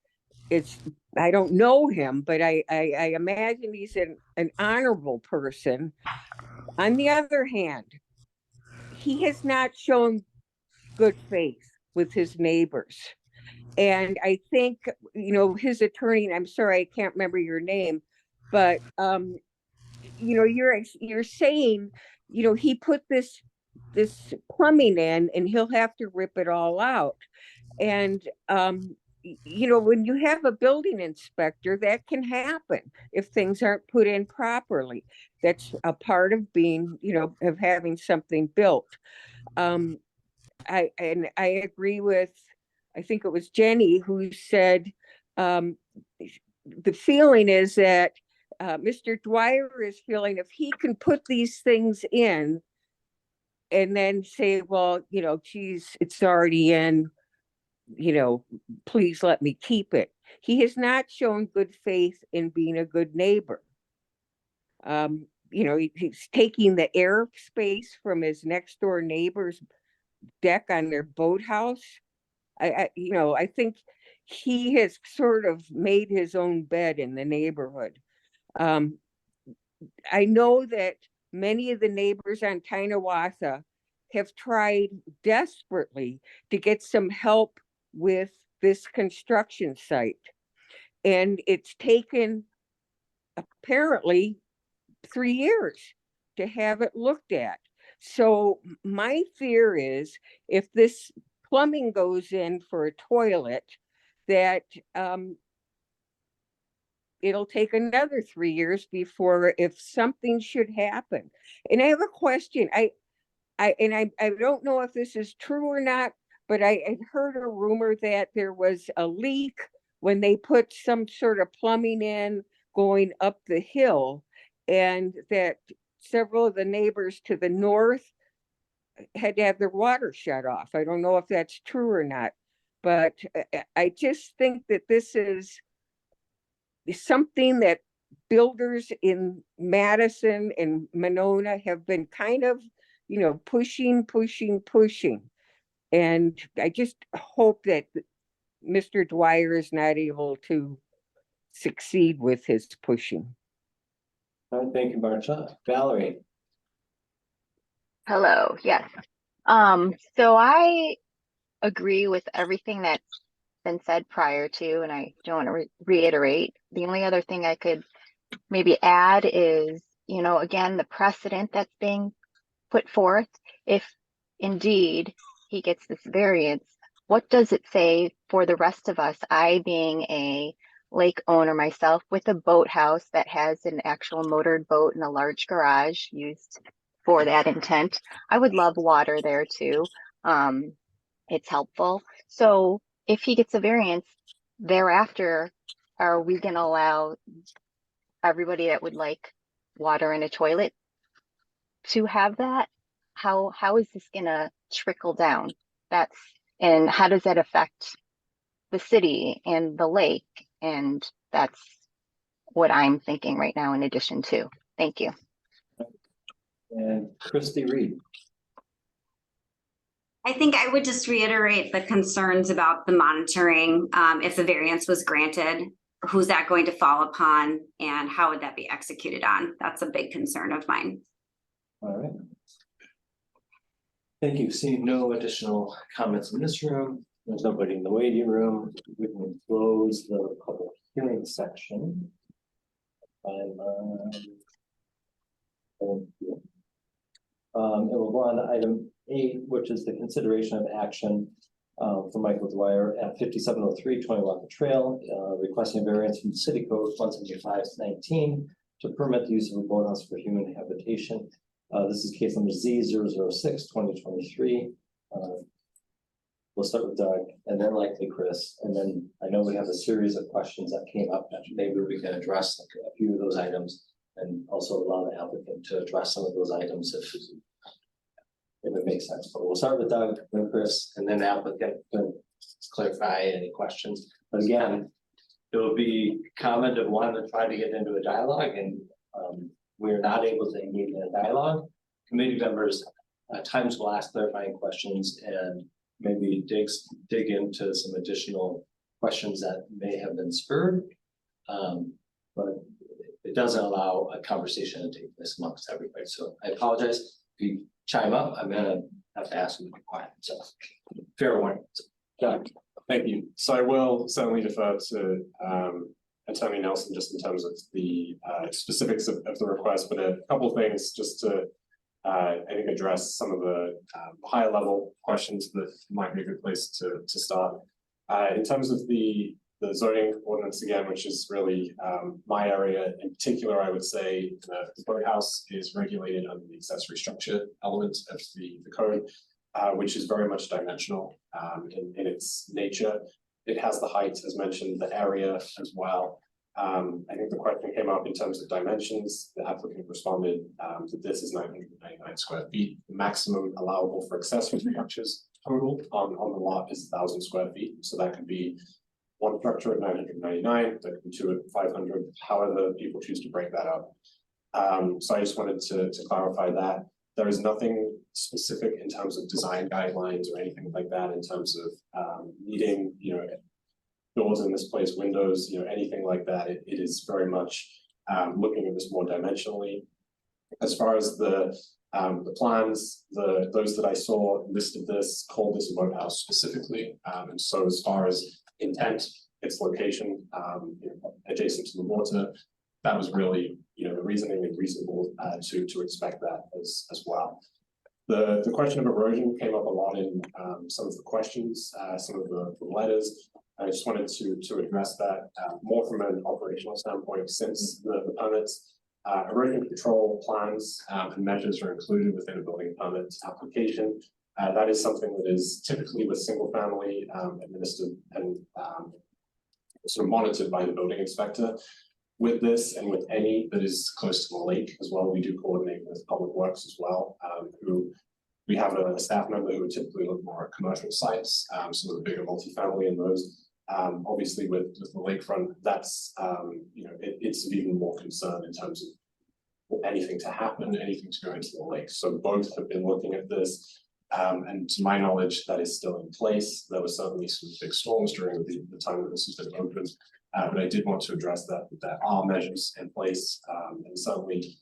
I don't know him, but I imagine he's an honorable person. On the other hand, he has not shown good faith with his neighbors. And I think, his attorney, and I'm sorry, I can't remember your name, but, you're saying, he put this plumbing in and he'll have to rip it all out. And you know, when you have a building inspector, that can happen if things aren't put in properly. That's a part of being, you know, of having something built. I agree with, I think it was Jenny who said, the feeling is that Mr. Dwyer is feeling if he can put these things in and then say, well, you know, geez, it's already in, you know, please let me keep it. He has not shown good faith in being a good neighbor. You know, he's taking the air space from his next door neighbor's deck on their boathouse. You know, I think he has sort of made his own bed in the neighborhood. I know that many of the neighbors on Tainawatha have tried desperately to get some help with this construction site. And it's taken apparently 3 years to have it looked at. So my fear is if this plumbing goes in for a toilet, that it'll take another 3 years before if something should happen. And I have a question. I don't know if this is true or not, but I had heard a rumor that there was a leak when they put some sort of plumbing in going up the hill, and that several of the neighbors to the north had to have their water shut off. I don't know if that's true or not, but I just think that this is something that builders in Madison and Monona have been kind of, you know, pushing. And I just hope that Mr. Dwyer is not able to succeed with his pushing. All right, thank you, Marcia. Valerie. Hello, yes. So I agree with everything that's been said prior to, and I don't want to reiterate. The only other thing I could maybe add is, you know, again, the precedent that's being put forth. If indeed he gets this variance, what does it say for the rest of us? I being a lake owner myself with a boathouse that has an actual motored boat and a large garage used for that intent. I would love water there too. It's helpful. So if he gets a variance thereafter, are we going to allow everybody that would like water in a toilet to have that? How is this going to trickle down? And how does that affect the city and the lake? And that's what I'm thinking right now in addition to. Thank you. And Christy Reed. I think I would just reiterate the concerns about the monitoring. If the variance was granted, who's that going to fall upon and how would that be executed on? That's a big concern of mine. All right. Thank you. Seeing no additional comments in this room, there's nobody in the waiting room. We can close the public hearing section. And we'll go on to item 8, which is the consideration of action for Michael Dwyer at 5703 Tainawatha Trail, requesting a variance from City Code 175-19 to permit the use of a boathouse for human habitation. This is case number Z006-2023. We'll start with Doug and then likely Chris. And then I know we have a series of questions that came up that maybe we can address a few of those items and also allow the applicant to address some of those items if it makes sense. But we'll start with Doug, then Chris, and then the applicant can clarify any questions. But again, it will be common to want to try to get into a dialogue, and we're not able to engage in a dialogue. Committee members at times will ask clarifying questions and maybe dig into some additional questions that may have been spurred. But it doesn't allow a conversation to take place amongst everybody. So I apologize. If you chime up, I'm gonna have to ask you to be quiet. So fair warning. Doug. Thank you. So I will certainly defer to Attorney Nelson just in terms of the specifics of the request, but a couple of things just to I think address some of the higher level questions that might be a good place to start. In terms of the zoning ordinance again, which is really my area in particular, I would say the boathouse is regulated under the accessory structure element of the code, which is very much dimensional in its nature. It has the height, as mentioned, the area as well. I think the question came up in terms of dimensions. The applicant responded that this is 999 square feet. The maximum allowable for accessory structures total on the lot is 1,000 square feet. So that could be one structure at 999, that could be two at 500, however people choose to break that up. So I just wanted to clarify that. There is nothing specific in terms of design guidelines or anything like that in terms of needing, doors in this place, windows, anything like that. It is very much looking at this more dimensionally. As far as the plans, those that I saw listed this, called this a boathouse specifically. And so as far as intent, its location, adjacent to the water, that was really, the reasoning is reasonable to expect that as well. The question of erosion came up a lot in some of the questions, some of the letters. I just wanted to address that more from an operational standpoint, since the permits, erosion control plans and measures are included within a building permit application. That is something that is typically with single family administered and sort of monitored by the building inspector. With this and with any that is close to the lake as well, we do coordinate with Public Works as well, who we have a staff member who would typically look more at commercial sites, some of the bigger multifamily in those. Obviously with the lakefront, that's, it's of even more concern in terms of anything to happen, anything to go into the lake. So both have been looking at this. And to my knowledge, that is still in place. There were certainly some big storms during the time that this has been open. But I did want to address that there are measures in place, and certainly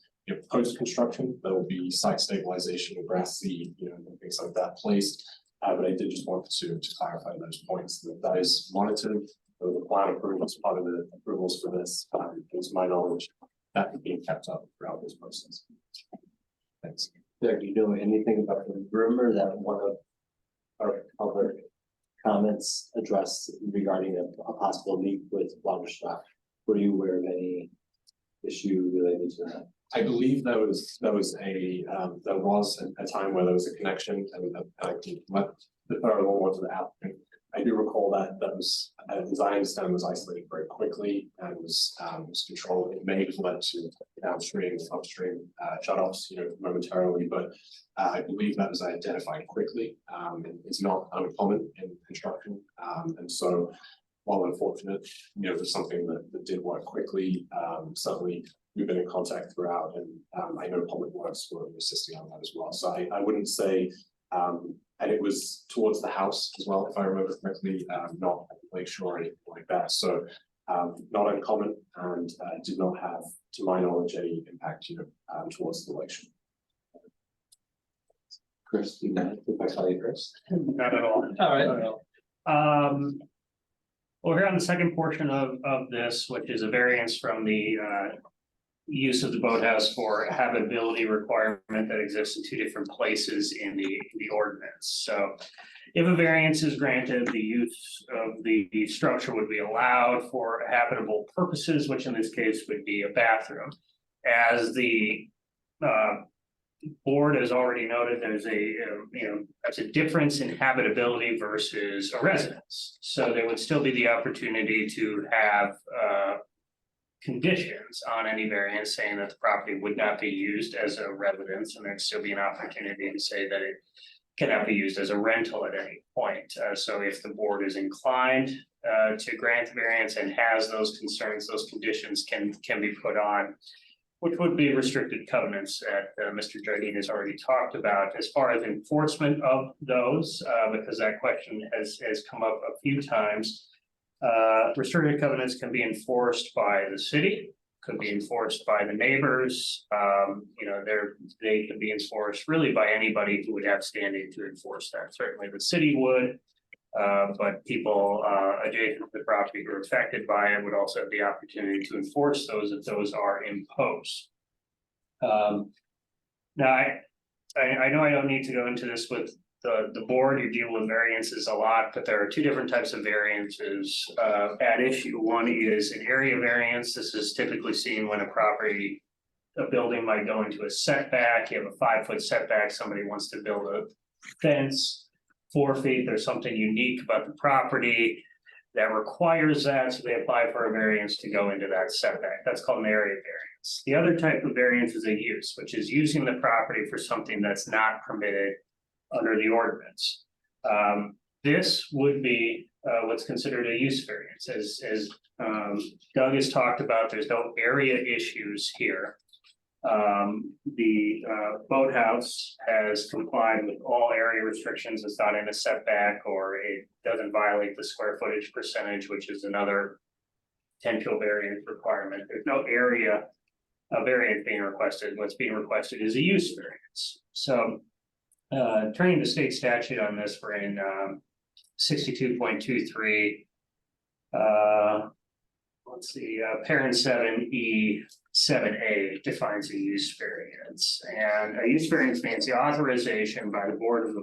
post-construction, there will be site stabilization, grass seed, and things like that placed. But I did just want to clarify those points that is monitored. The plan approval is part of the approvals for this. And to my knowledge, that is being kept up throughout this process. Thanks. Doug, do you know anything about the rumor that one of our other comments addressed regarding a possible leak with water stock? Were you aware of any issue related to that? I believe there was a time where there was a connection, and I can defer a little more to the applicant. I do recall that was, as I understand, was isolated very quickly and was controlled. It may have led to downstream, upstream shutoffs, momentarily, but I believe that was identified quickly. It's not uncommon in construction, and so while unfortunate, there's something that did work quickly. Certainly, we've been in contact throughout, and I know Public Works were assisting on that as well. So I wouldn't say. And it was towards the house as well, if I remember correctly, not at the lakeshore or anything like that. So not uncommon, and did not have, to my knowledge, any impact, towards the lakeshore. Chris, do you mind if I call you Chris? Not at all. All right. Well, here on the second portion of this, which is a variance from the use of the boathouse for habitability requirement that exists in two different places in the ordinance. So if a variance is granted, the use of the structure would be allowed for habitable purposes, which in this case would be a bathroom. As the board has already noted, there's that's a difference in habitability versus a residence. So there would still be the opportunity to have conditions on any variance saying that the property would not be used as a residence, and there'd still be an opportunity to say that it cannot be used as a rental at any point. So if the board is inclined to grant the variance and has those concerns, those conditions can be put on, which would be restricted covenants that Mr. Jardine has already talked about. As far as enforcement of those, because that question has come up a few times, restricted covenants can be enforced by the city, could be enforced by the neighbors. They can be enforced really by anybody who would have standing to enforce that. Certainly the city would, but people adjacent to the property who are affected by it would also have the opportunity to enforce those if those are imposed. Now, I know I don't need to go into this with the board, you deal with variances a lot, but there are two different types of variances at issue. One is an area variance. This is typically seen when a building might go into a setback. You have a 5-foot setback. Somebody wants to build a fence 4 feet. There's something unique about the property that requires that, so they apply for a variance to go into that setback. That's called an area variance. The other type of variance is a use, which is using the property for something that's not permitted under the ordinance. This would be what's considered a use variance. As Doug has talked about, there's no area issues here. The boathouse has complied with all area restrictions. It's not in a setback, or it doesn't violate the square footage percentage, which is another potential variance requirement. There's no area variance being requested. What's being requested is a use variance. So turning to state statute on this, we're in 62.23. Let's see, parent 7E7A defines a use variance, and a use variance means the authorization by the Board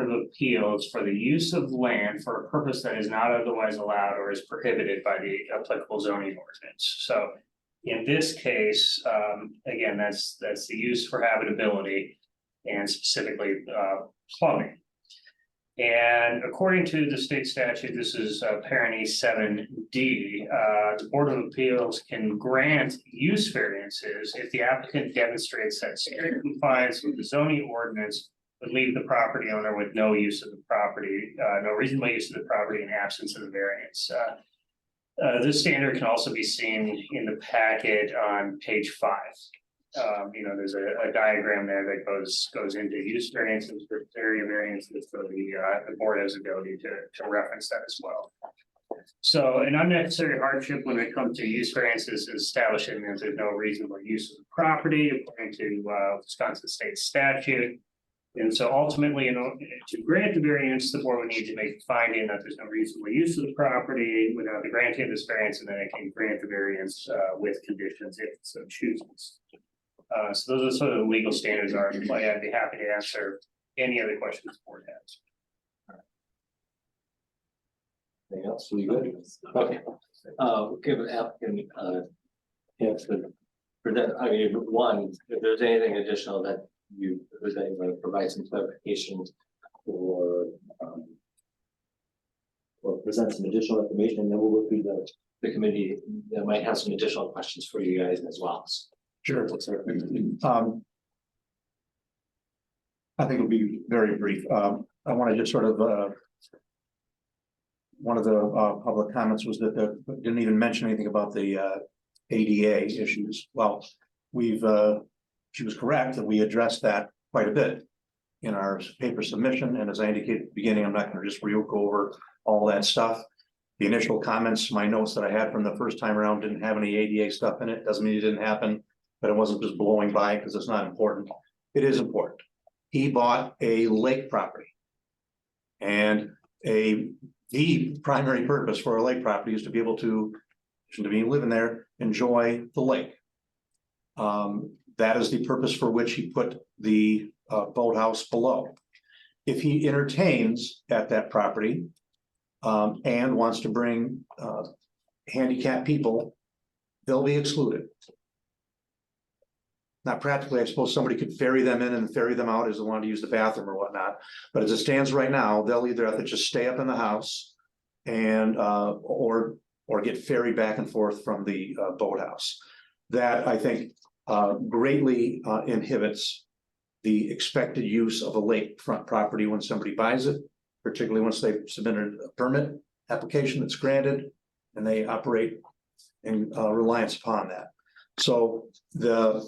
of Appeals for the use of land for a purpose that is not otherwise allowed or is prohibited by the applicable zoning ordinance. So in this case, again, that's the use for habitability and specifically plumbing. And according to the state statute, this is parent E7D, the Board of Appeals can grant use variances if the applicant demonstrates that strict compliance with the zoning ordinance would leave the property owner with no use of the property, no reasonable use of the property in absence of the variance. This standard can also be seen in the packet on page 5. There's a diagram there that goes into use variances, area variances, so the board has the ability to reference that as well. So an unnecessary hardship when it comes to use variances is establishing that there's no reasonable use of the property according to Wisconsin state statute. And so ultimately, to grant the variance, the board would need to make a finding that there's no reasonable use of the property without the granting of this variance, and then it can grant the variance with conditions if it so chooses. So those are sort of the legal standards are in play. I'd be happy to answer any other questions the board has. Anything else? We good? Okay. We'll give an applicant chance to present. I mean, one, if there's anything additional that you want to provide some clarification or present some additional information, and then we'll look through the committee that might have some additional questions for you guys as well. Sure. I think it'll be very brief. I want to just sort of, one of the public comments was that didn't even mention anything about the ADA issues. Well, she was correct that we addressed that quite a bit in our paper submission. And as I indicated at the beginning, I'm not going to just go over all that stuff. The initial comments, my notes that I had from the first time around didn't have any ADA stuff in it. Doesn't mean it didn't happen, but it wasn't just blowing by because it's not important. It is important. He bought a lake property, and the primary purpose for a lake property is to be able to be living there, enjoy the lake. That is the purpose for which he put the boathouse below. If he entertains at that property and wants to bring handicapped people, they'll be excluded. Now, practically, I suppose somebody could ferry them in and ferry them out as they want to use the bathroom or whatnot. But as it stands right now, they'll either have to just stay up in the house and or get ferried back and forth from the boathouse. That, I think, greatly inhibits the expected use of a lakefront property when somebody buys it, particularly once they've submitted a permit application that's granted and they operate in reliance upon that. So the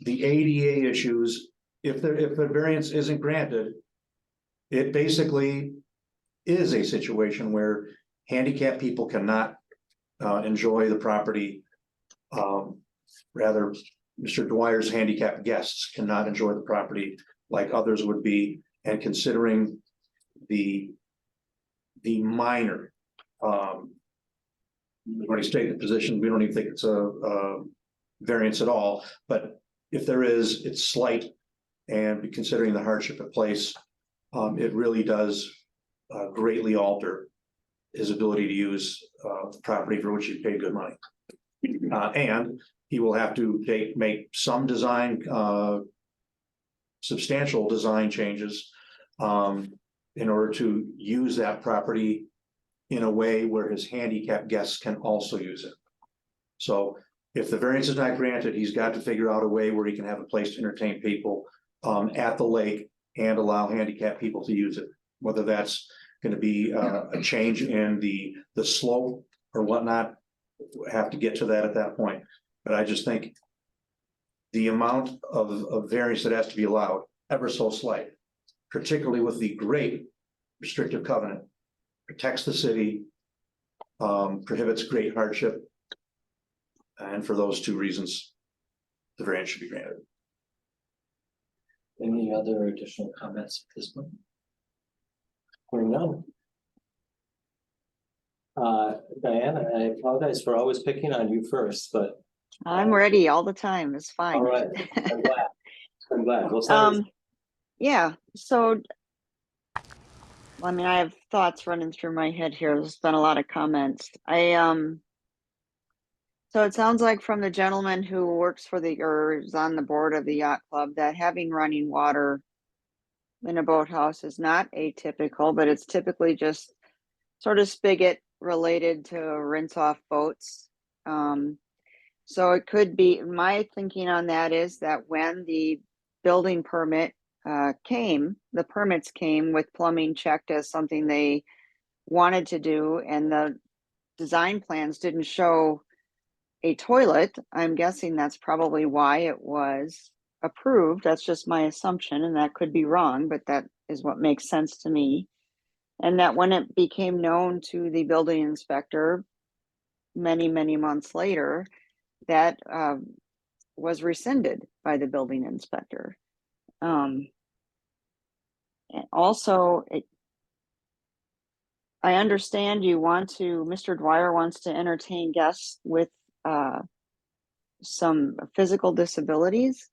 ADA issues, if the variance isn't granted, it basically is a situation where handicapped people cannot enjoy the property. Rather, Mr. Dwyer's handicapped guests cannot enjoy the property like others would be. And considering the minor, we've already stated the position, we don't even think it's a variance at all, but if there is, it's slight. And considering the hardship at place, it really does greatly alter his ability to use the property for which he paid good money. And he will have to make some design, substantial design changes in order to use that property in a way where his handicapped guests can also use it. So if the variance is not granted, he's got to figure out a way where he can have a place to entertain people at the lake and allow handicapped people to use it, whether that's going to be a change in the slope or whatnot. We'll have to get to that at that point. But I just think the amount of variance that has to be allowed, ever so slight, particularly with the great restrictive covenant, protects the city, prohibits great hardship. And for those two reasons, the variance should be granted. Any other additional comments at this point? Hearing none. Diana, I apologize for always picking on you first, but. I'm ready all the time. It's fine. All right, I'm glad. I'm glad. We'll start with Yeah, so I mean, I have thoughts running through my head here. There's been a lot of comments. So it sounds like from the gentleman who works for or is on the board of the yacht club that having running water in a boathouse is not atypical, but it's typically just sort of spigot related to rinse off boats. So it could be, my thinking on that is that when the building permit the permits came with plumbing checked as something they wanted to do, and the design plans didn't show a toilet. I'm guessing that's probably why it was approved. That's just my assumption, and that could be wrong, but that is what makes sense to me. And that when it became known to the building inspector many, many months later, that was rescinded by the building inspector. And also, I understand Mr. Dwyer wants to entertain guests with some physical disabilities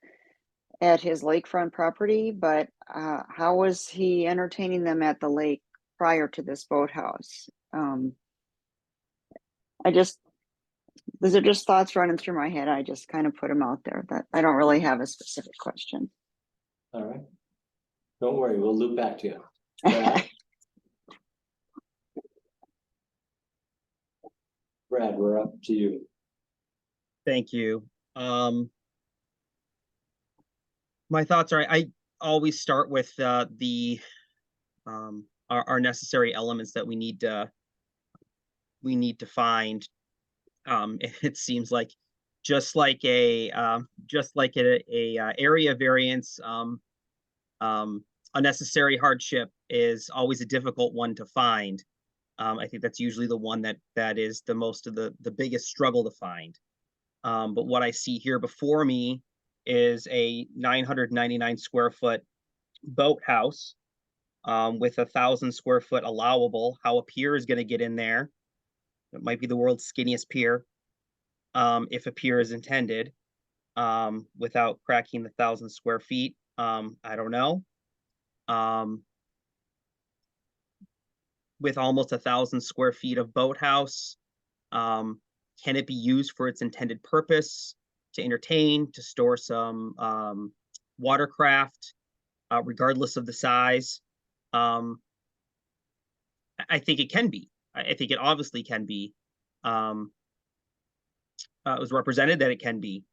at his lakefront property, but how was he entertaining them at the lake prior to this boathouse? Those are just thoughts running through my head. I just kind of put them out there, that I don't really have a specific question. all right. Don't worry, we'll loop back to you. Brad, Brad, we're up to you. Thank you. My thoughts are, I always start with our necessary elements that we need to find. It seems like just like a area variance, a necessary hardship is always a difficult one to find. I think that's usually the one that is the most of the biggest struggle to find. But what I see here before me is a 999 square foot boathouse with 1,000 square foot allowable. How a pier is going to get in there? It might be the world's skinniest pier, if a pier is intended, without cracking the 1,000 square feet. I don't know. With almost 1,000 square feet of boathouse, can it be used for its intended purpose, to entertain, to store some watercraft, regardless of the size? I think it can be. I think it obviously can be. It was represented that it can be.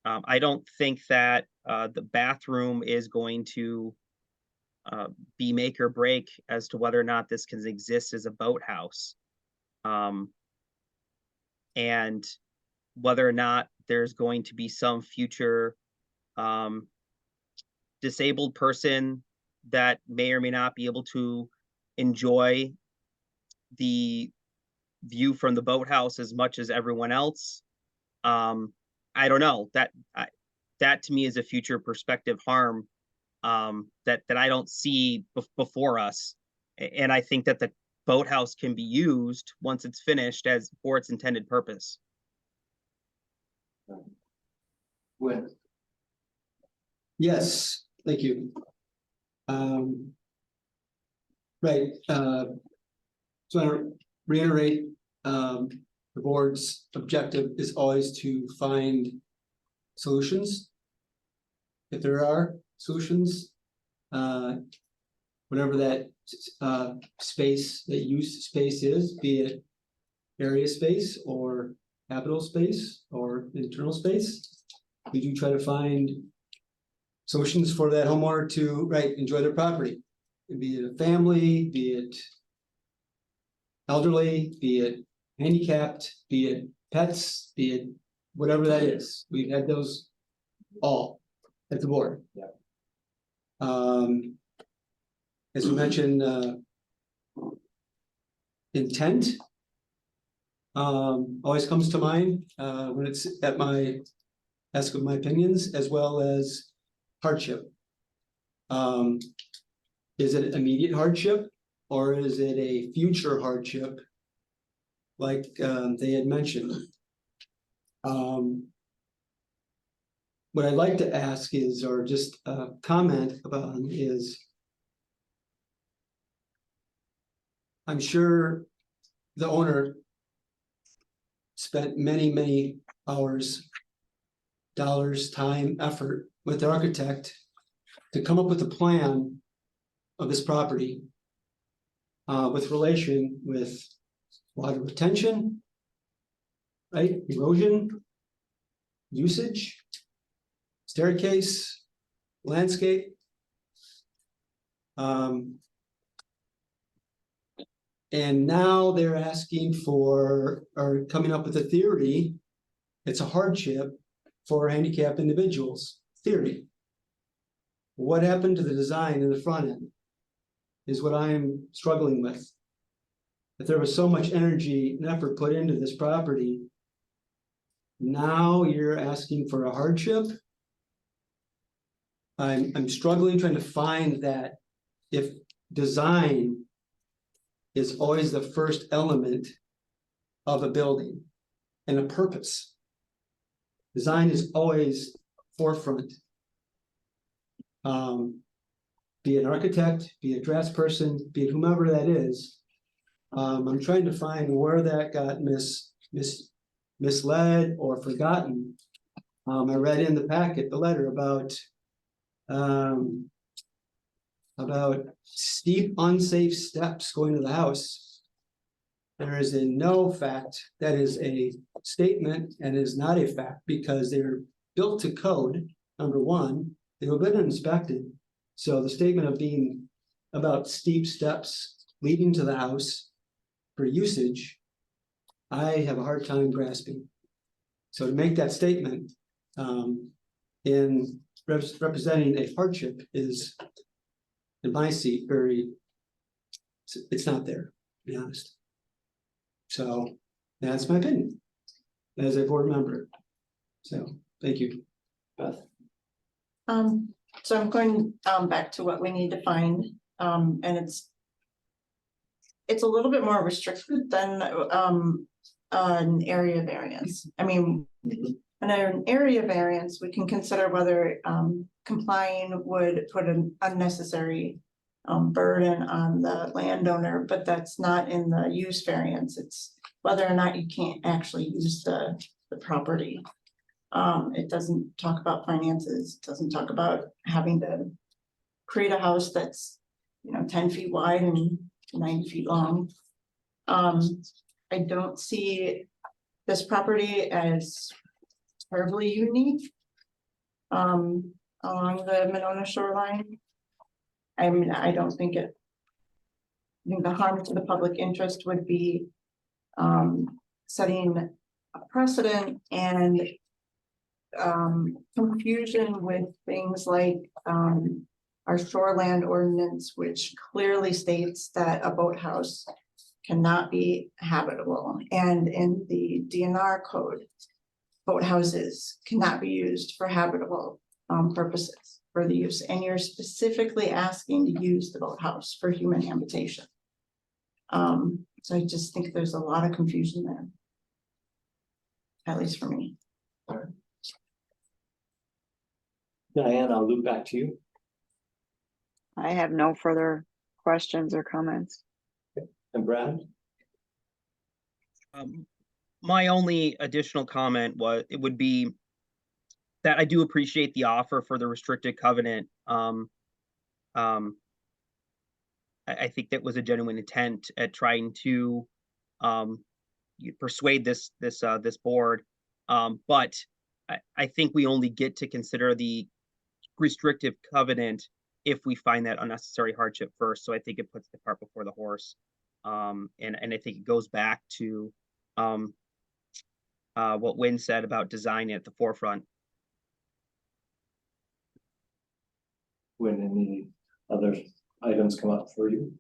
I don't think that the bathroom is going to be make or break as to whether or not this can exist as a boathouse. And whether or not there's going to be some future disabled person that may or may not be able to enjoy the view from the boathouse as much as everyone else. I don't know. That to me is a future perspective harm that I don't see before us. And I think that the boathouse can be used once it's finished as for its intended purpose. When Yes, thank you. Right, so I reiterate, the board's objective is always to find solutions. If there are solutions, whatever that space, that use space is, be it area space or habitable space or internal space, we do try to find solutions for that homeowner to, right, enjoy their property. Be it a family, be it elderly, be it handicapped, be it pets, be it whatever that is. We've had those all at the board. Yeah. As we mentioned, intent always comes to mind when it's at my ask of my opinions, as well as hardship. Is it immediate hardship or is it a future hardship? Like they had mentioned. What I'd like to ask is, or just comment about is, I'm sure the owner spent many, many hours, dollars, time, effort with the architect to come up with a plan of this property with relation with water retention, right, erosion, usage, staircase, landscape. And now they're asking for, or coming up with a theory, it's a hardship for handicapped individuals, theory. What happened to the design in the front end is what I'm struggling with. If there was so much energy and effort put into this property, now you're asking for a hardship. I'm struggling trying to find that if design is always the first element of a building and a purpose. Design is always forefront. Be it an architect, be it a draftsperson, be it whomever that is. I'm trying to find where that got misled or forgotten. I read in the packet the letter about steep, unsafe steps going to the house. There is a no fact, that is a statement and is not a fact because they're built to code, number one, they were been inspected. So the statement of being about steep steps leading to the house for usage, I have a hard time grasping. So to make that statement in representing a hardship is, in my seat, it's not there, to be honest. So that's my opinion as a board member. So thank you. Beth. So I'm going back to what we need to find, and it's a little bit more restricted than an area variance. I mean, in an area variance, we can consider whether complying would put an unnecessary burden on the landowner, but that's not in the use variance. It's whether or not you can't actually use the property. It doesn't talk about finances, it doesn't talk about having to create a house that's, 10 feet wide and 90 feet long. I don't see this property as terribly unique along the Monona shoreline. I mean, I don't think I think the harm to the public interest would be setting a precedent and confusion with things like our shoreland ordinance, which clearly states that a boathouse cannot be habitable, and in the DNR code, boathouses cannot be used for habitable purposes for the use, and you're specifically asking to use the boathouse for human habitation. So I just think there's a lot of confusion there, at least for me. Diane, I'll loop back to you. I have no further questions or comments. And Brad? My only additional comment would be that I do appreciate the offer for the restricted covenant. I think that was a genuine intent at trying to persuade this board. But I think we only get to consider the restrictive covenant if we find that unnecessary hardship first. So I think it puts the cart before the horse. And I think it goes back to what Wynn said about design at the forefront. When any other items come up for you?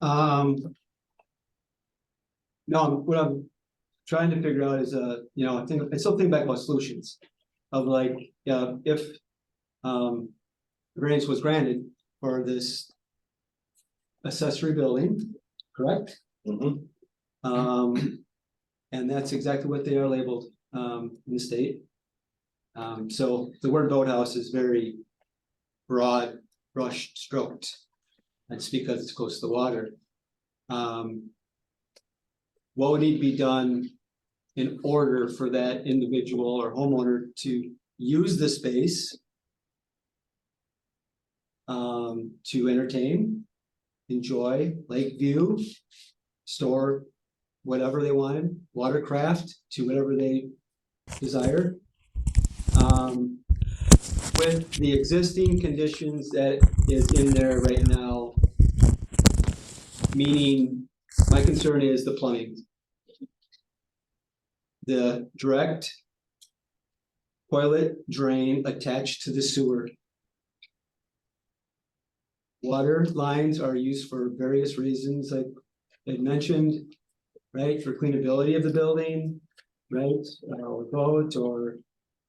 No, what I'm trying to figure out is, I still think back about solutions of like, if, variance was granted for this accessory building, correct? Mm-hmm. And that's exactly what they are labeled, in the state. So the word boathouse is very broad brush stroked. That's because it's close to the water. What would need to be done in order for that individual or homeowner to use the space to entertain, enjoy, lake view, store whatever they wanted, watercraft to whatever they desire. With the existing conditions that is in there right now, meaning my concern is the plumbing. The direct toilet drain attached to the sewer. Water lines are used for various reasons, like I mentioned, right? For cleanability of the building, right? Or boat or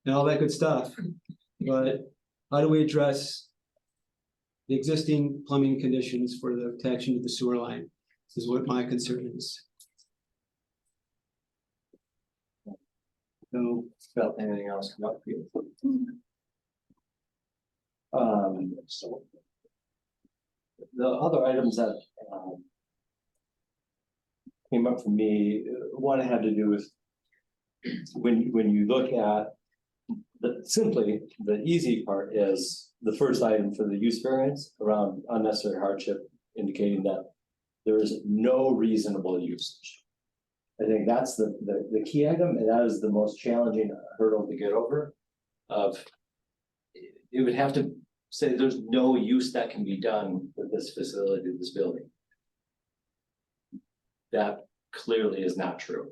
and all that good stuff. But how do we address the existing plumbing conditions for the attaching to the sewer line? This is what my concern is. No, felt anything else come up for you? So the other items that came up for me, one had to do with when you look at simply the easy part is the first item for the use variance around unnecessary hardship, indicating that there is no reasonable usage. I think that's the key item, and that is the most challenging hurdle to get over. It would have to say there's no use that can be done with this facility, this building. That clearly is not true.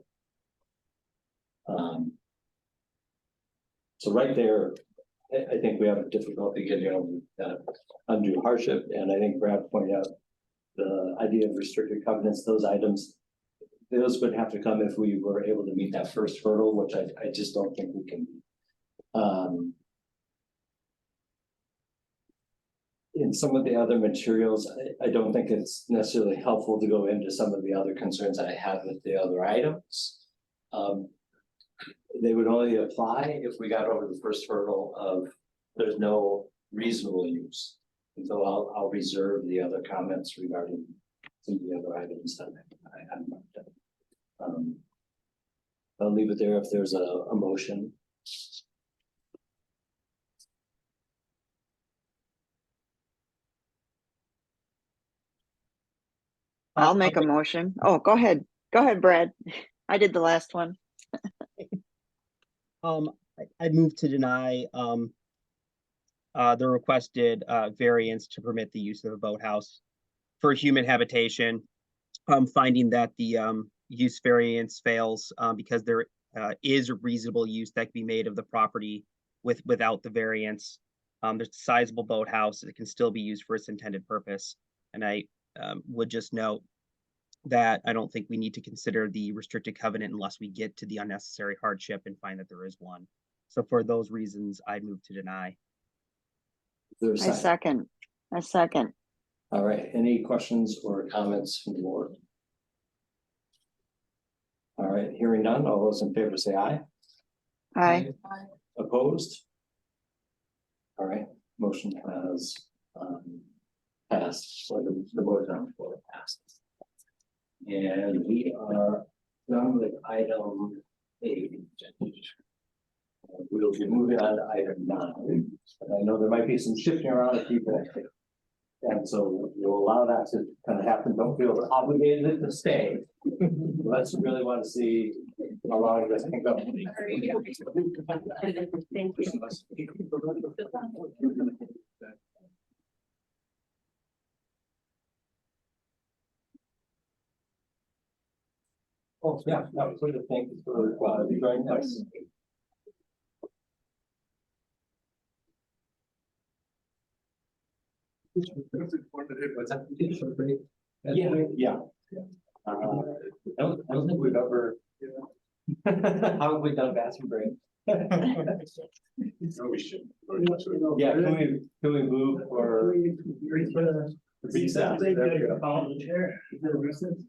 So right there, I think we have a difficulty getting over that undue hardship, and I think Brad pointed out the idea of restricted covenants, those items, those would have to come if we were able to meet that first hurdle, which I just don't think we can. In some of the other materials, I don't think it's necessarily helpful to go into some of the other concerns I have with the other items. They would only apply if we got over the first hurdle of there's no reasonable use. And so I'll reserve the other comments regarding some of the other items that I have marked up. I'll leave it there if there's a motion. I'll make a motion. Oh, go ahead. Go ahead, Brad. I did the last one. I move to deny the requested variance to permit the use of a boathouse for human habitation. Finding that the use variance fails because there is a reasonable use that can be made of the property without the variance. There's a sizable boathouse that can still be used for its intended purpose. And I would just note that I don't think we need to consider the restricted covenant unless we get to the unnecessary hardship and find that there is one. So for those reasons, I move to deny. I second. All right, any questions or comments from the board? All right, hearing none, all those in favor say aye. Aye. Opposed? All right, motion has passed, or the motion on the floor passed. And we are done with item 8. We'll be moving on to item 9. And I know there might be some shifting around of people. And so we'll allow that to kind of happen. Don't feel obligated to stay. Let's really want to see how long this can go. Thank you. Oh, yeah, no, so thank you for joining us. Yeah, yeah. I don't think we've ever. How have we done bathroom break? So we should. Yeah, can we move for recess?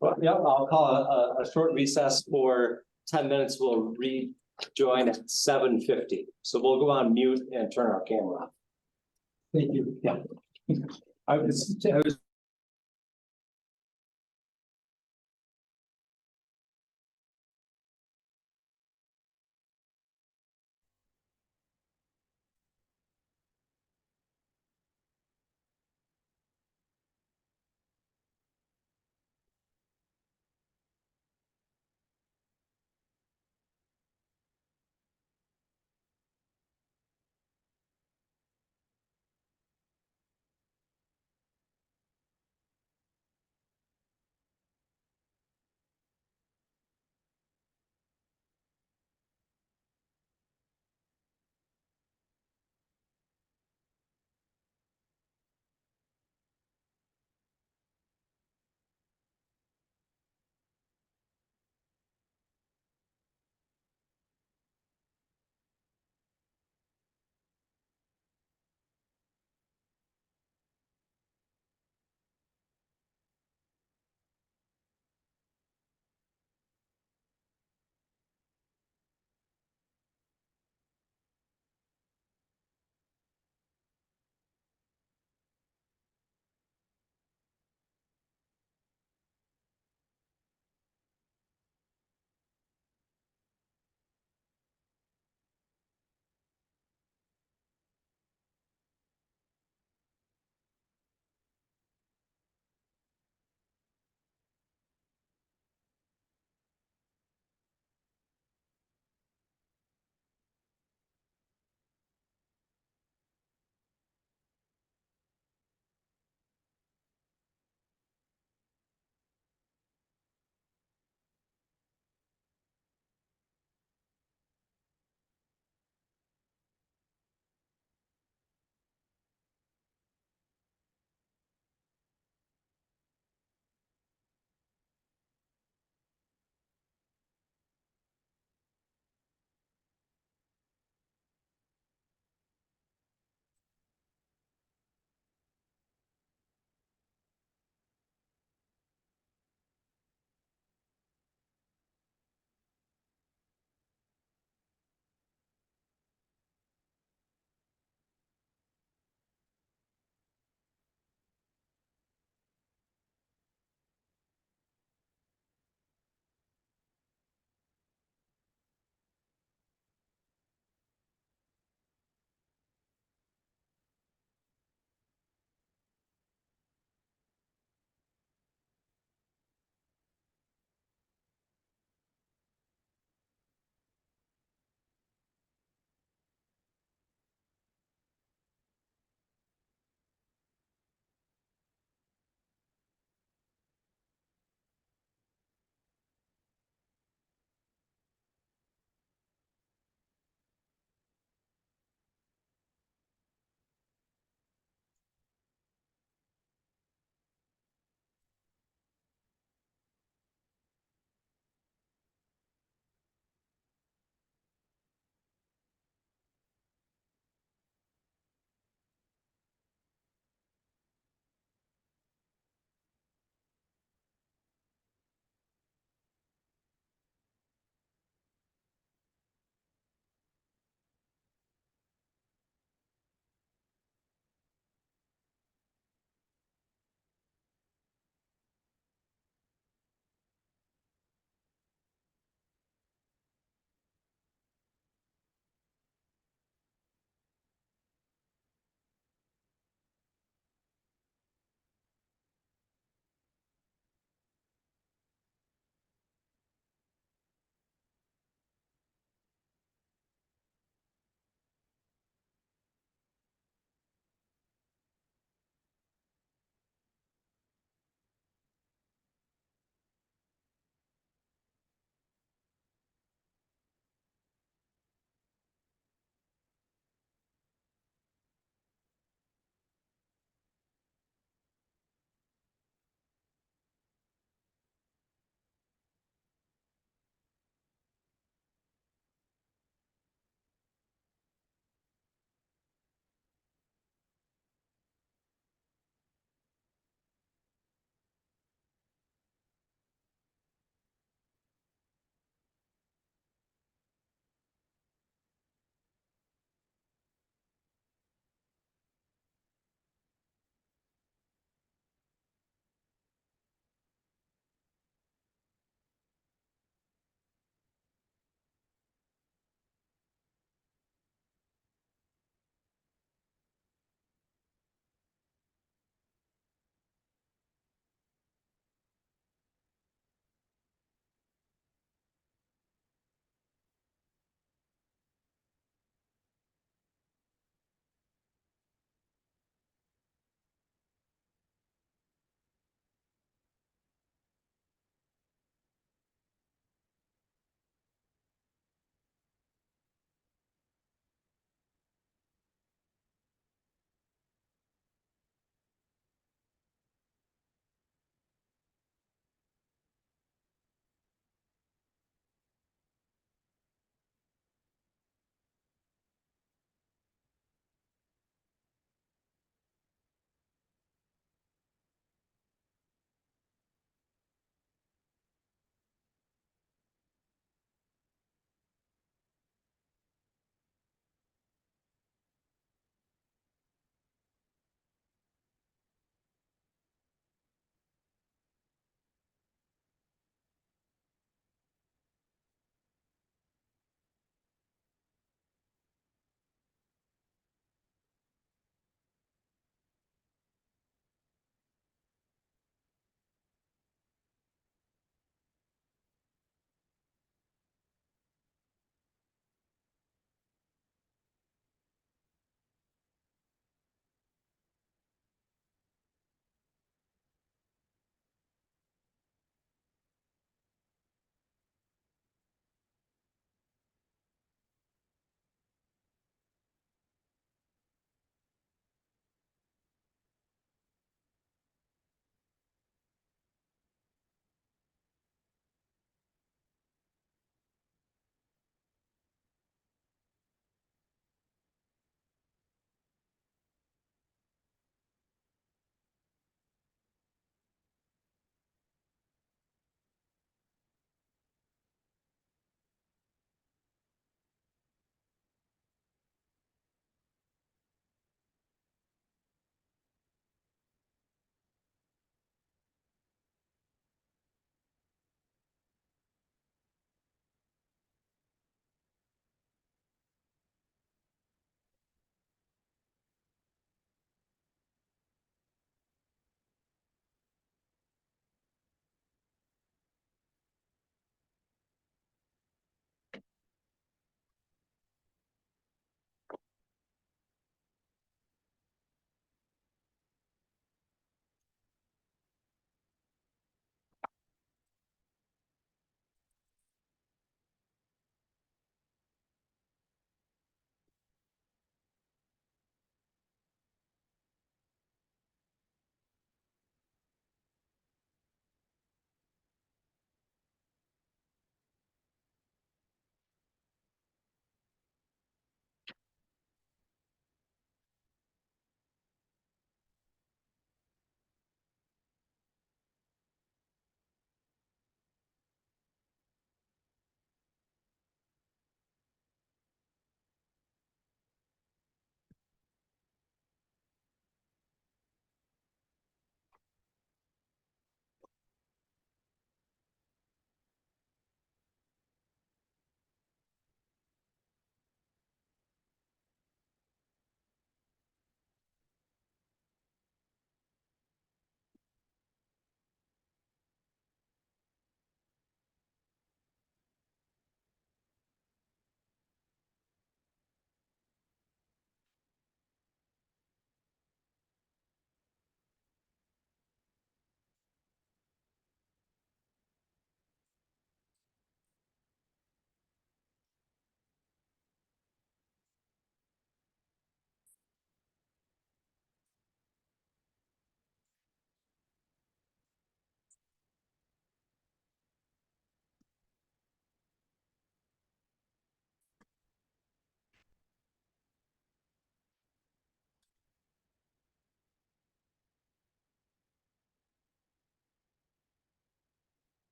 Well, yeah, I'll call a short recess for 10 minutes. We'll rejoin at 7:50. So we'll go on mute and turn our camera off. Thank you. Yeah. I was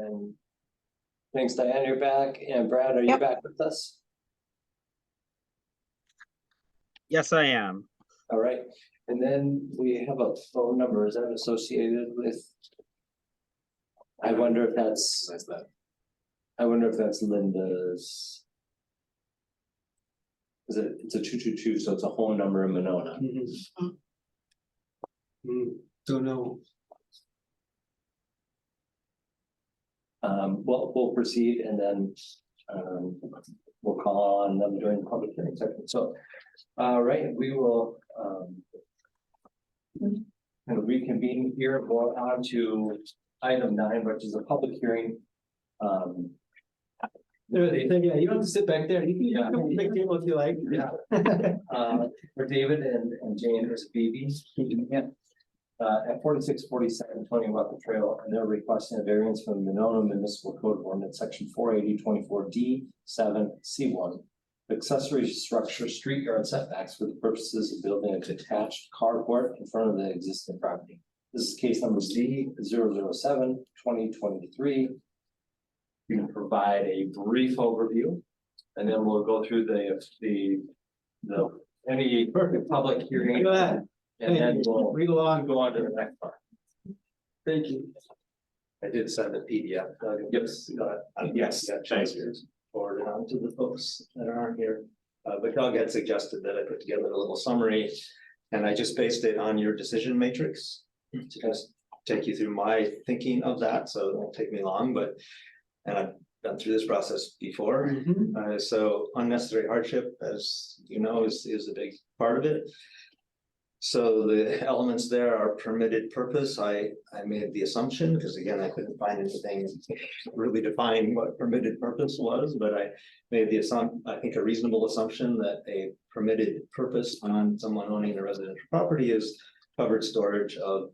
And thanks, Diane, you're back. And Brad, are you back with us? Yes, I am. All right. And then we have a phone number. Is that associated with? I wonder if that's. I wonder if that's Linda's. It's a 222, so it's a whole number in Monona. Don't know. Well, we'll proceed and then we'll call on them during the public hearing section. So, right, we will kind of reconvene here, go on to item 9, which is a public hearing. Yeah, you don't have to sit back there. You can come make table if you like. Yeah. For David and Jane Beebe. At 4647 Tony Walker Trail, and they're requesting a variance from the Monona Municipal Code Ordinance Section 480-24D-7C1. Accessory structure street yard setbacks for the purposes of building a detached carport in front of the existing property. This is case number Z007-2023. You can provide a brief overview, and then we'll go through any public hearing. Go ahead. And then we'll read along. Go on to the next part. Thank you. I did send a PDF. Yes, yes, thanks. Forward it on to the folks that aren't here. But Doug had suggested that I put together a little summary, and I just based it on your decision matrix to just take you through my thinking of that. So it won't take me long, and I've been through this process before. So unnecessary hardship, as you know, is a big part of it. So the elements there are permitted purpose. I made the assumption, because again, I couldn't find anything really defining what permitted purpose was, but I made the assumption, I think a reasonable assumption that a permitted purpose on someone owning a residential property is covered storage of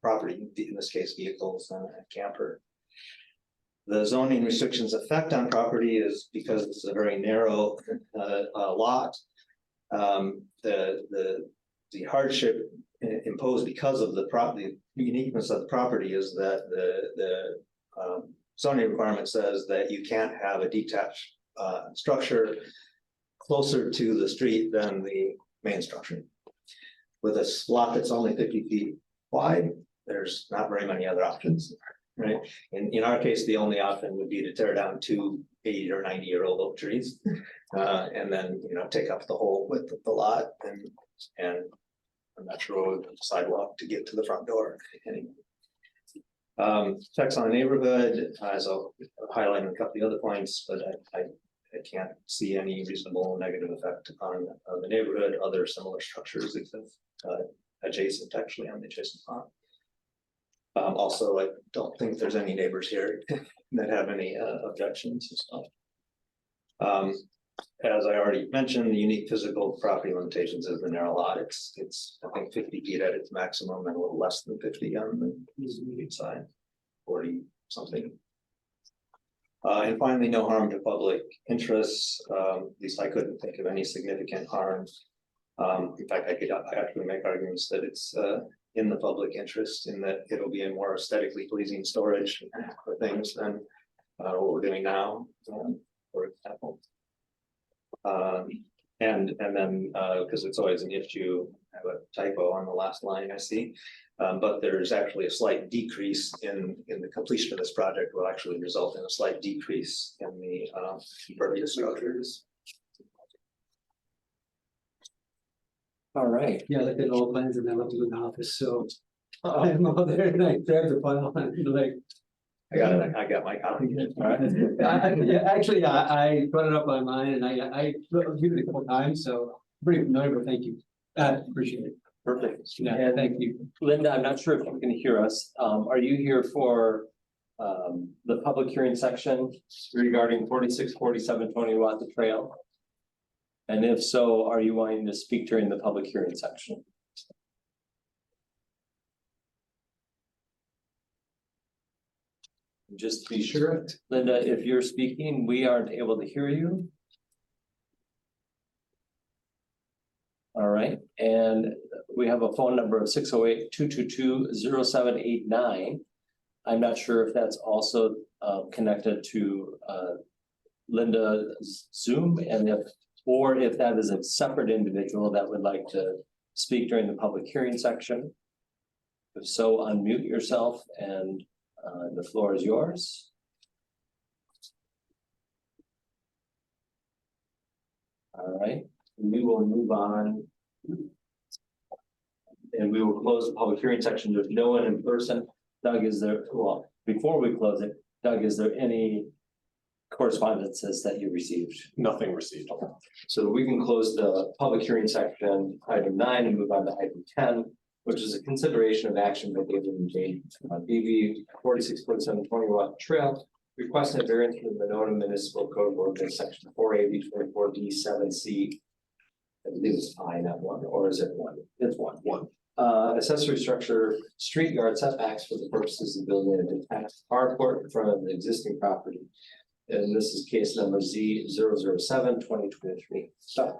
property, in this case, vehicles and a camper. The zoning restrictions effect on property is because it's a very narrow lot. The hardship imposed because of the uniqueness of the property is that the zoning requirement says that you can't have a detached structure closer to the street than the main structure. With a lot that's only 50 feet wide, there's not very many other options, right? In our case, the only option would be to tear down 2 80 or 90-year-old oak trees, and then take up the whole width of the lot and a metro sidewalk to get to the front door. Anyway. Checks on the neighborhood, as I'll highlight a couple of the other points, but I can't see any reasonable negative effect on the neighborhood. Other similar structures exist adjacent, actually, on the adjacent lot. Also, I don't think there's any neighbors here that have any objections and stuff. As I already mentioned, the unique physical property limitations is the narrow lot. It's I think 50 feet at its maximum and a little less than 50 on the immediate side, 40 something. And finally, no harm to public interests. At least I couldn't think of any significant harm. In fact, I actually make arguments that it's in the public interest in that it'll be a more aesthetically pleasing storage for things than what we're doing now, for example. And then because it's always an issue, I have a typo on the last line I see, but there's actually a slight decrease in the completion of this project will actually result in a slight decrease in the impervious structures. All right. Yeah, I looked at all plans and I left it in the office, so I'm over there and I grabbed the file and like. I got my copy. All right. Actually, I brought it up on mine and I viewed it a couple times, so pretty familiar, but thank you. Appreciate it. Perfect. Yeah, thank you. Linda, I'm not sure if you can hear us. Are you here for the public hearing section regarding 4647 Tony Walker Trail? And if so, are you wanting to speak during the public hearing section? Just to be sure, Linda, if you're speaking, we aren't able to hear you. All right, and we have a phone number of 608-222-0789. I'm not sure if that's also connected to Linda's Zoom, and or if that is a separate individual that would like to speak during the public hearing section. If so, unmute yourself and the floor is yours. All right, we will move on. And we will close the public hearing section. There's no one in person. Doug, is there, well, before we close it, Doug, is there any correspondences that you received? Nothing received. So we can close the public hearing section, item 9, and move on to item 10, which is a consideration of action by David and Jane on BV 4647 20 Watt Trail, requesting a variance from the Monona Municipal Code Ordinance section 480 24D7C. I believe it's I, not 1, or is it 1? It's 1. Accessory structure, street yard setbacks for the purposes of building a detached carport in front of the existing property. And this is case number Z007-2023. So,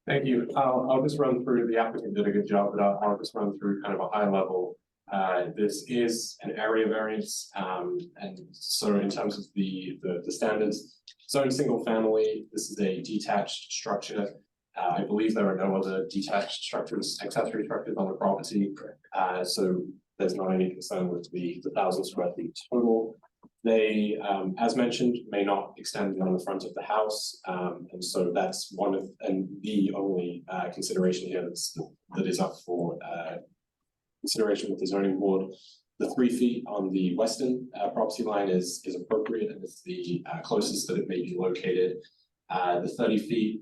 Thank you. I'll just run through, the applicant did a good job, but I'll just run through kind of a high level. This is an area variance, and so in terms of the standards, zone single family, this is a detached structure. I believe there are no other detached structures, accessory structures on the property. So there's not any concern with the 1,000 square feet total. They, as mentioned, may not extend beyond the front of the house. And so that's one of, and the only consideration here that is up for consideration with the zoning board. The 3 feet on the western property line is appropriate, and it's the closest that it may be located. The 30 feet,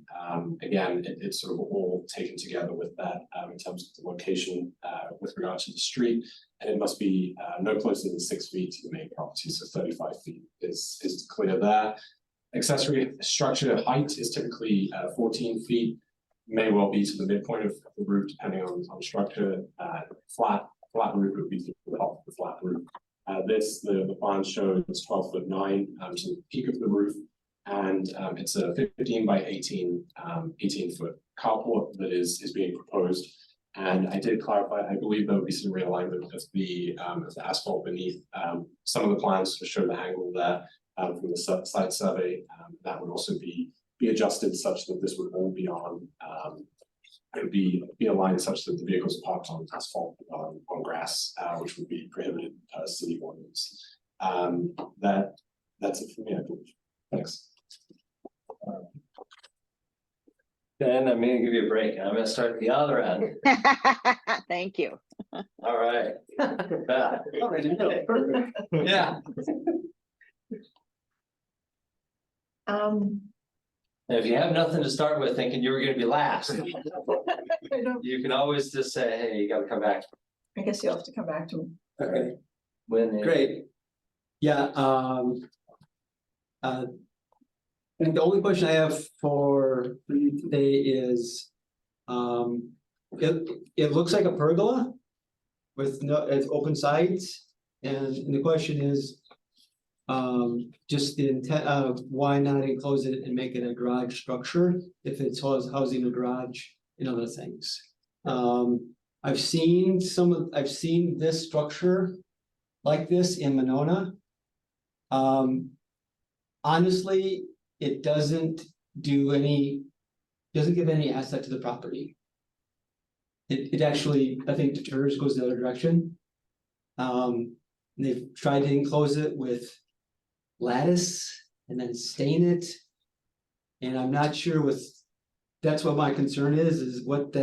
again, it's sort of all taken together with that in terms of the location with regard to the street, and it must be no closer than 6 feet to the main property, so 35 feet is clear there. Accessory structure height is typically 14 feet, may well be to the midpoint of the roof depending on structure. Flat roof would be to the top of the flat roof. The plan shows 12'9" to the peak of the roof. And it's a 15 by 18 foot carport that is being proposed. And I did clarify, I believe there'll be some realignment of the asphalt beneath. Some of the plans to show the angle there from the site survey. That would also be adjusted such that this would all be on, it would be aligned such that the vehicles parked on asphalt on grass, which would be prohibited city ordinance. That's it for me, I believe. Thanks. Ben, I'm gonna give you a break. I'm gonna start at the other end. Thank you. All right. Yeah. And if you have nothing to start with thinking you were gonna be last, you can always just say, hey, you gotta come back. I guess you'll have to come back to me. Okay. Great. Yeah, and the only question I have for you today is, it looks like a pergola with it's open sides, and the question is, just the intent of why not enclose it and make it a garage structure if it's housing a garage and other things. I've seen this structure like this in Monona. Honestly, it doesn't give any asset to the property. It actually, I think, deters, goes the other direction. They've tried to enclose it with lattice and then stain it. And I'm not sure that's what my concern is what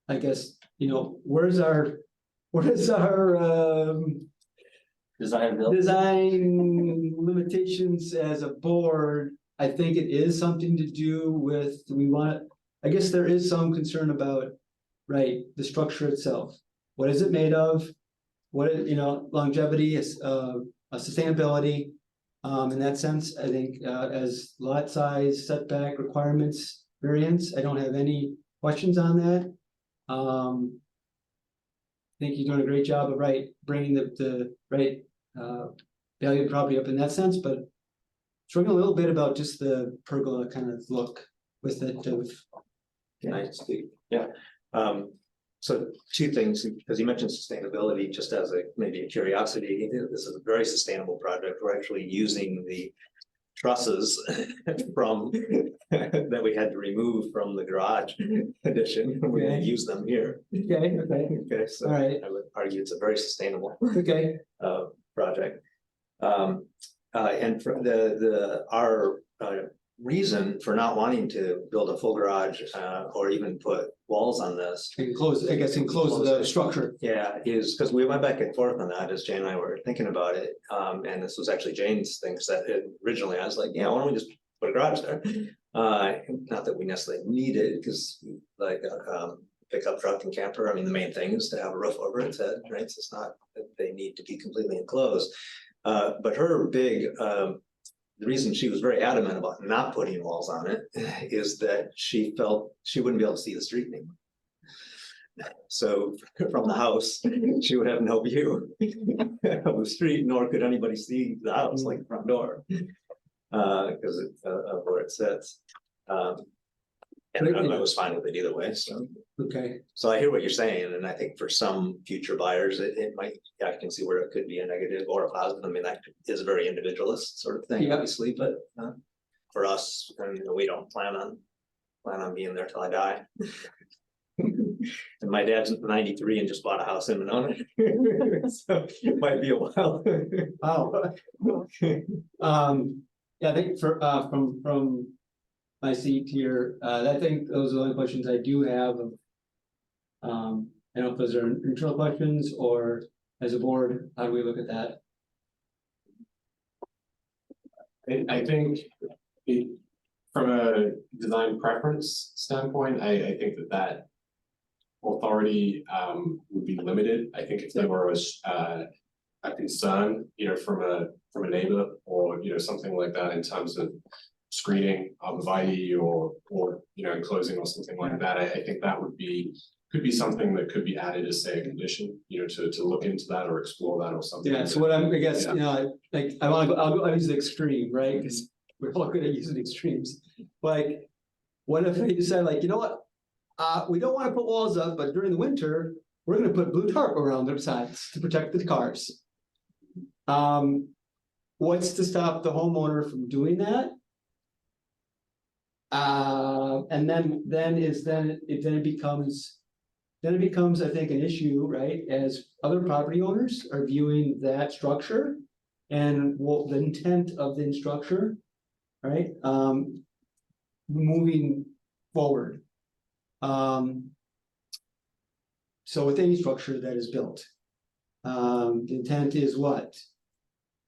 I guess, where's our design limitations as a board. I think it is something to do with, I guess there is some concern about, right, the structure itself. What is it made of? Longevity is sustainability. In that sense, I think as lot size, setback requirements, variance, I don't have any questions on that. I think you're doing a great job of bringing the right value of the property up in that sense, but struggling a little bit about just the pergola kind of look with it. Can I speak? Yeah. So two things, because you mentioned sustainability, just as a, maybe a curiosity, this is a very sustainable project. We're actually using the trusses from, that we had to remove from the garage addition. We're gonna Okay. use them here. Okay, okay, Okay, so all right, I would argue it's a very sustainable okay, project. And for our reason for not wanting to build a full garage or even put walls on this. enclose the structure. Yeah, is because we went back and forth on that as Jane and I were thinking about it. And this was actually Jane's thing, that originally I was like, yeah, why don't we just put a garage there? Not that we necessarily need it, because like pickup truck and camper, I mean, the main thing is to have a roof over its head, right? So it's not that they need to be completely enclosed. But her big the reason she was very adamant about not putting walls on it is that she felt she wouldn't be able to see the street anymore. So from the house, she would have no view of the street, nor could anybody see the house, like the front door, because of where it sits. And I was fine with it either way, so. Okay. So I hear what you're saying, and I think for some future buyers, it might, I can see where it could be a negative or a positive. I mean, that is a very individualist sort of thing, Yeah. obviously, but for us, and we don't plan on being there till I die. And my dad's 93 and just bought a house in Monona. So it might be a while. Wow. Yeah, I think from my seat here, I think those are the only questions I do have. I don't know if those are internal questions or as a board, how do we look at that? I think from a design preference standpoint, I think that authority would be limited. I think if there were a concern, from a neighbor or something like that in terms of screening arborvitae or enclosing or something like that, I think that could be something that could be added as, say, a condition, to look into that or explore that or something. Yeah, so what I guess, like, I'll use the extreme, right? Because we're all good at using extremes. Like, what if they decide, like, you know what? We don't want to put walls up, but during the winter, we're gonna put blue tarp around their sides to protect the cars. What's to stop the homeowner from doing that? And then it becomes, I think, an issue, right? As other property owners are viewing that structure and what the intent of the structure, right? Moving forward. So with any structure that is built, the intent is what?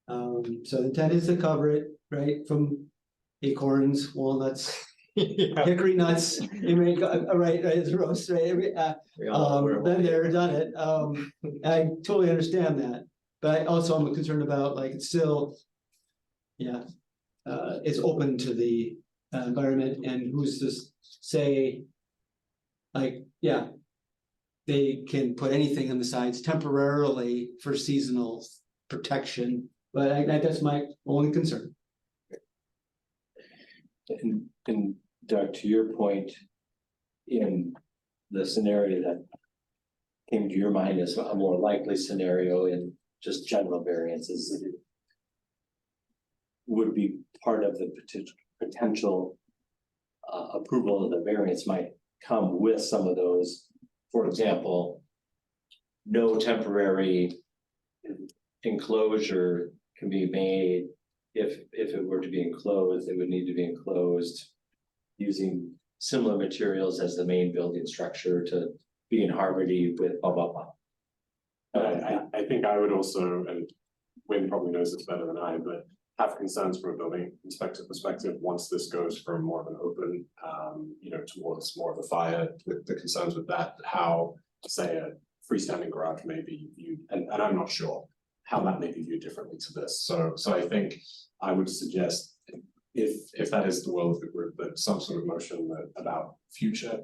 So the intent is to cover it, right, from acorns, walnuts, hickory nuts, right, it's roast, right? Been there, done it. I totally understand that, but I'm concerned about, like, it's still, it's open to the environment, and who's to say, like, they can put anything on the sides temporarily for seasonal protection, but that's my only concern. And Doug, to your point, in the scenario that came to your mind as a more likely scenario in just general variances, would be part of the potential approval of the variance might come with some of those. For example, no temporary enclosure can be made. If it were to be enclosed, it would need to be enclosed using similar materials as the main building structure to be in harmony with blah, blah, blah. I think I would also, and Wynn probably knows this better than I, but have concerns from a building inspector perspective once this goes from more of an open, towards more of a fire, the concerns with that, how, say, a freestanding garage may be viewed, and I'm not sure how that may be viewed differently to this. So I think I would suggest, if that is the will of the group, that some sort of motion about future.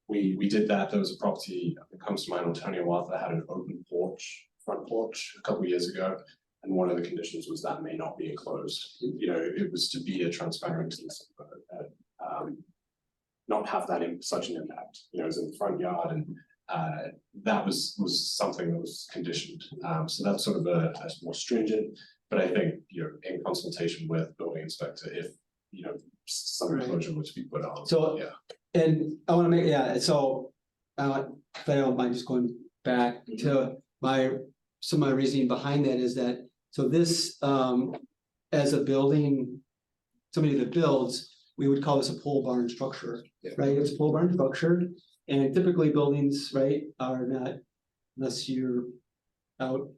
We did that. There was a property that comes to mind, Antonio Walther, had an open front porch a couple of years ago. And one of the conditions was that may not be enclosed. It was to be a transparent, not have that such an impact, as in the front yard. And that was something that was conditioned. So that's sort of a more stringent, but I think, you know, in consultation with building inspector, if, you know, some Right. enclosure was to be put on. So- Yeah. And I wanna make, yeah, so, if I don't mind just going back to some of my reasoning behind that is that, so this, as a building, somebody that builds, we would call this a pole barn structure, right? It's a pole barn structure, and typically buildings, right, are not, unless you're out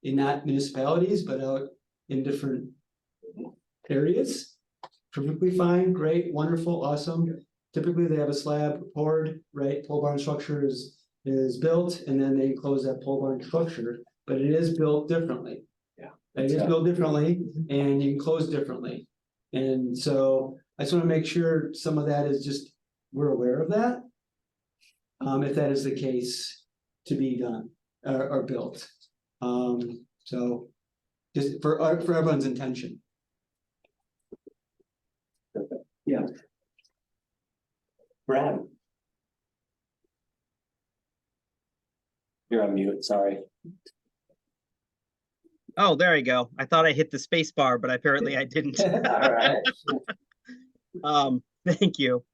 in not municipalities, but out in different areas. Perfectly fine, great, wonderful, awesome. Typically, they have a slab poured, right, pole barn structure is built, and then they close that pole barn structure, but it is built differently. Yeah. It is built differently, and you can close differently. And so I just wanna make sure some of that is just, we're aware of that. If that is the case to be done, or built. So just for everyone's intention. Yeah. Brad. You're on mute, sorry. Oh, there you go. I thought I hit the space bar, but apparently I didn't. All right. Thank you.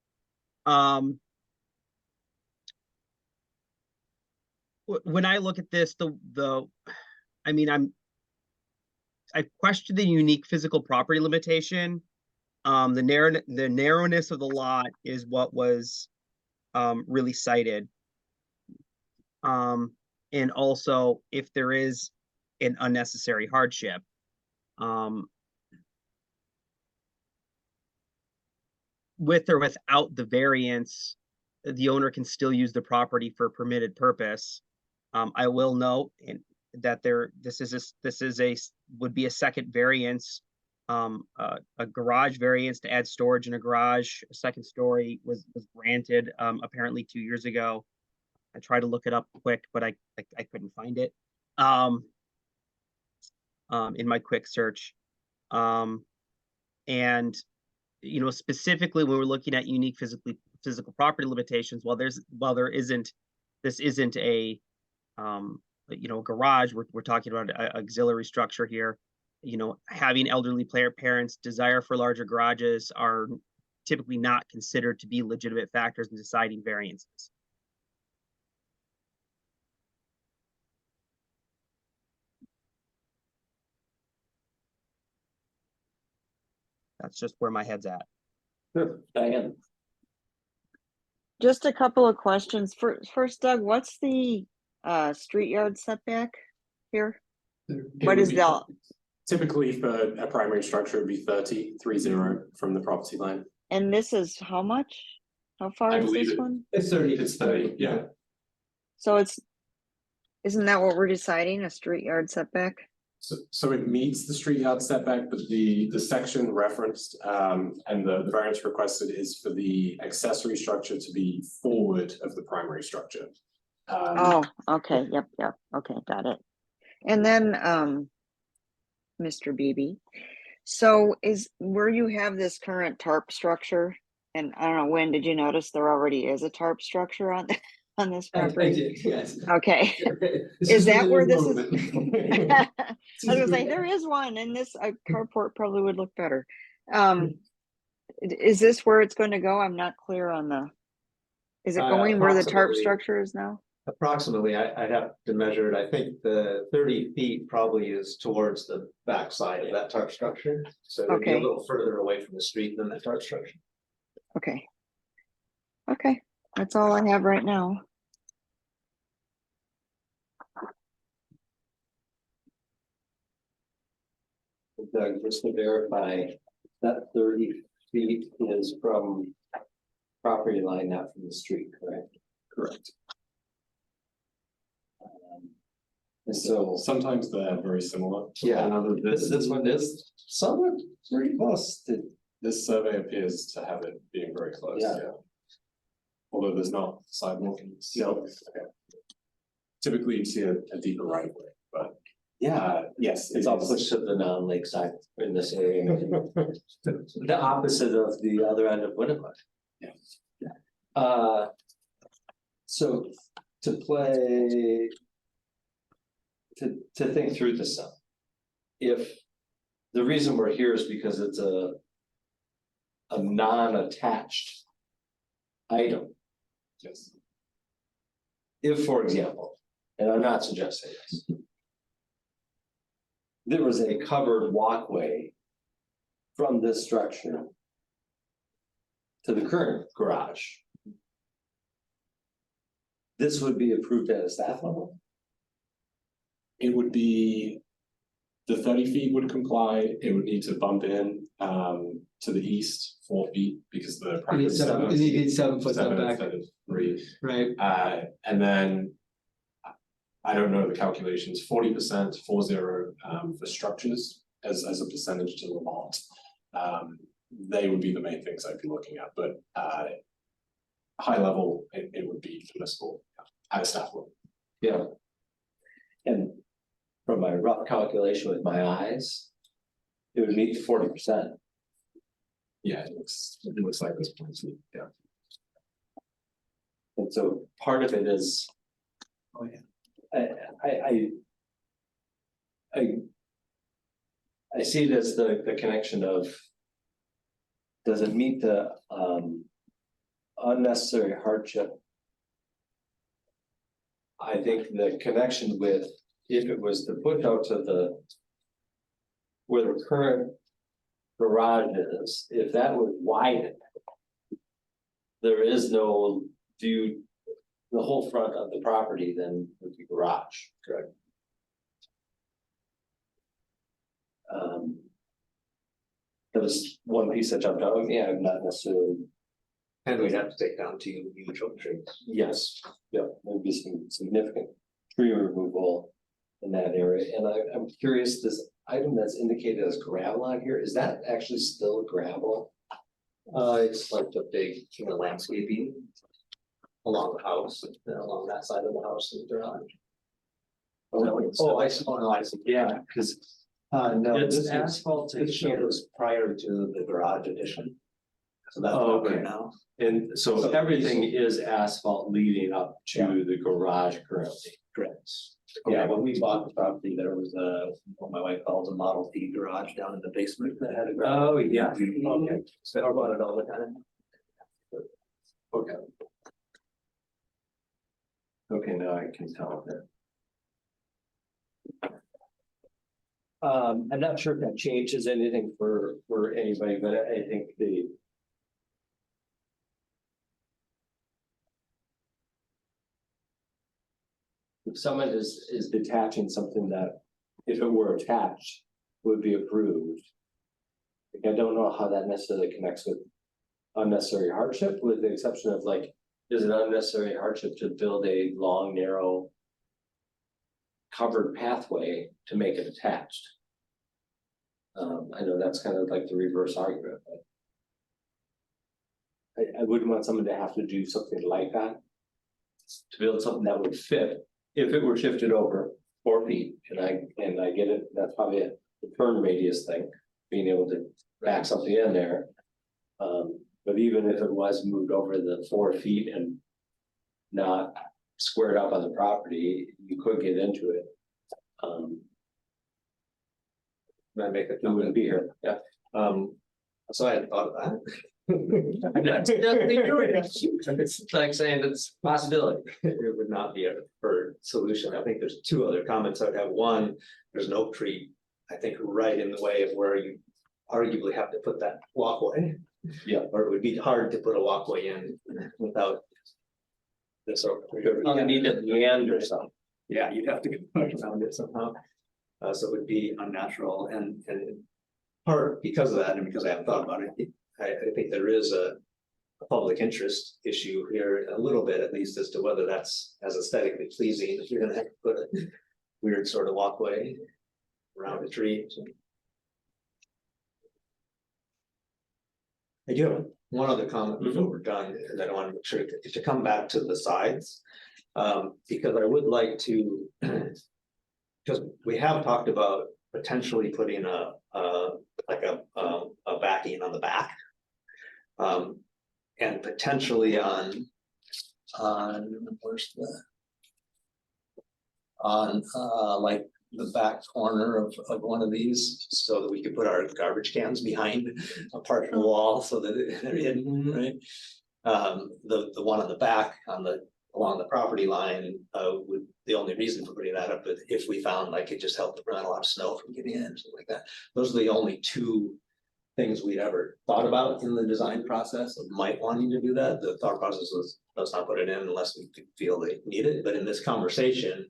When I look at this, I mean, I question the unique physical property limitation. The narrowness of the lot is what was really cited. And also if there is an unnecessary hardship. With or without the variance, the owner can still use the property for a permitted purpose. I will note that would be a second variance. A garage variance to add storage in a garage, a second story was granted apparently 2 years ago. I tried to look it up quick, but I couldn't find it in my quick search. And you know, specifically when we're looking at unique physical property limitations, this isn't a you know, a garage. We're talking about an auxiliary structure here. You know, having elderly parents' desire for larger garages are typically not considered to be legitimate factors in deciding variances. That's just where my head's at. Sure, Diane. Just a couple of questions. First, Doug, what's the street yard setback here? What is the, Typically for a primary structure, it'd be 30 from the property line. and this is how much? How far I is believe this it- one? It's 30. It's 30, yeah. So isn't that what we're deciding, a street yard setback? So it meets the street yard setback, but the section referenced and the variance requested is for the accessory structure to be forward of the primary structure. Oh, okay, yep, okay, got it. And then, Mr. Beebe, so where you have this current tarp structure, and I don't know, when did you notice there already is a tarp structure on this I property? did, yes. Okay. This Is that really where a this is? movement. I was gonna say, there is one, and this carport probably would look better. Is this where it's going to go? I'm not clear on is it going where the tarp Approximately. structure is now? Approximately, I'd have to measure it. I think the 30 feet probably is towards the backside of that tarp structure. So it'd be a Okay. little further away from the street than that tarp structure. Okay. Okay, that's all I have right now. Doug, just to verify, that 30 feet is from property line, not from the street, correct? Correct. And so, Sometimes they're very similar. yeah, Another, this one is somewhat pretty close to, this survey appears to have it being very close, Yeah. yeah. Although there's not sidewalk. No. Typically you see a deeper right of way, but yeah, yes, it's opposite the non-lake side in this area. The opposite of the other end of Winnicott. Yeah. So to play. To think through this some. If the reason we're here is because it's a non-attached item. Yes. If, for example, and I'm not suggesting this. There was a covered walkway from this structure to the current garage. This would be approved at a staff level? It would be, the 30 feet would comply, it would need to bump in to the east 4 feet because the. You need seven, you need 7 foot seven setback, instead of 3. right? And then I don't know the calculations, 40%, 40 for structures as a percentage to the lot. They would be the main things I'd be looking at, but high level, it would be permissible at a staff level. Yeah. And from my rough calculation with my eyes, it would meet 40%. Yeah, it looks like this point, yeah. And so part of it is. Oh, yeah. I see it as the connection of. Does it meet the unnecessary hardship? I think the connection with, if it was to push out to the. Where the current garage is, if that was widened. There is no view, the whole front of the property then would be garage. Correct. That was one piece that jumped out, yeah, not necessarily. And we'd have to take down 2 huge oak trees. Yes, yeah, there'd be some significant tree removal in that area, and I'm curious, this item that's indicated as gravel on here, is that actually still gravel? It's like the big, landscaping along the house, and along that side of the house and the garage. Oh, I see. Oh, no, I see. Yeah, because. No, It's this asphalt is prior to the garage addition. So that's Oh, not right okay. now. And so everything is asphalt leading up to the garage currently. Correct. Yeah, when we bought the property, there was what my wife calls a Model T garage down in the basement that had a garage. Oh, yeah, Okay, so I bought it all the time. okay. Okay, now I can tell that. I'm not sure if that changes anything for anybody, but I think if someone is detaching something that, if it were attached, would be approved. Like, I don't know how that necessarily connects with unnecessary hardship, with the exception of like, is it unnecessary hardship to build a long, narrow covered pathway to make it attached? I know that's kind of like the reverse argument, but I wouldn't want someone to have to do something like that to build something that would fit if it were shifted over 4 feet. And I get it. That's probably a turn radius thing, being able to back something in there. But even if it was moved over the 4 feet and not squared up on the property, you could get into it. May I make a It wouldn't be here. Yeah. So I hadn't thought of that. I'm not definitely doing it. It's like saying it's a possibility. It would not be a preferred solution. I think there's 2 other comments I would have. One, there's an oak tree, I think, right in the way of where you arguably have to put that walkway. Yeah. Or it would be hard to put a walkway in without this oak tree. You need to meander something. Yeah, you'd have to get around it somehow. So it would be unnatural and part because of that, and because I haven't thought about it, I think there is a public interest issue here a little bit, at least, as to whether that's as aesthetically pleasing, if you're gonna have to put a weird sort of walkway around a tree. I do have one other comment before we're done, and I don't want to make sure to come back to the sides. Because I would like to, because we have talked about potentially putting a backing on the back. And potentially on on, where's the? On, like the back corner of one of these, so that we could put our garbage cans behind a partial wall so that they're hidden, right? The one on the back along the property line, would, the only reason for putting that up is if we found like it just helped to prevent a lot of snow from getting in, something like that. Those are the only two things we'd ever thought about in the design process of might wanting to do that. The thought process was, let's not put it in unless we feel they need it, but in this conversation,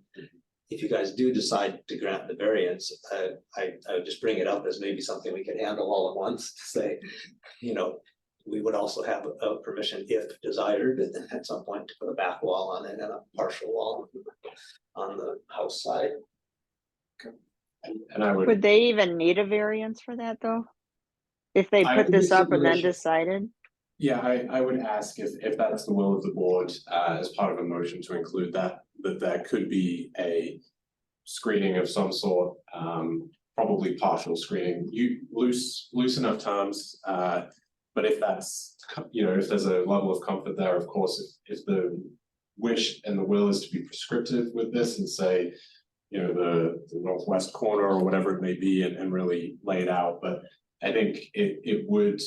if you guys do decide to grant the variance, I would just bring it up as maybe something we could handle all at once to say, you know, we would also have a permission if desired at some point to put a back wall on it and a partial wall on the house side. And I would. Would they even need a variance for that though? If they I put think this up and then stipulation- decided? Yeah, I would ask if that's the will of the board, as part of a motion to include that there could be a screening of some sort, probably partial screening, loose enough terms, but if that's, you know, if there's a level of comfort there, of course, if the wish and the will is to be prescriptive with this and say, you know, the northwest corner or whatever it may be and really lay it out, but I think it would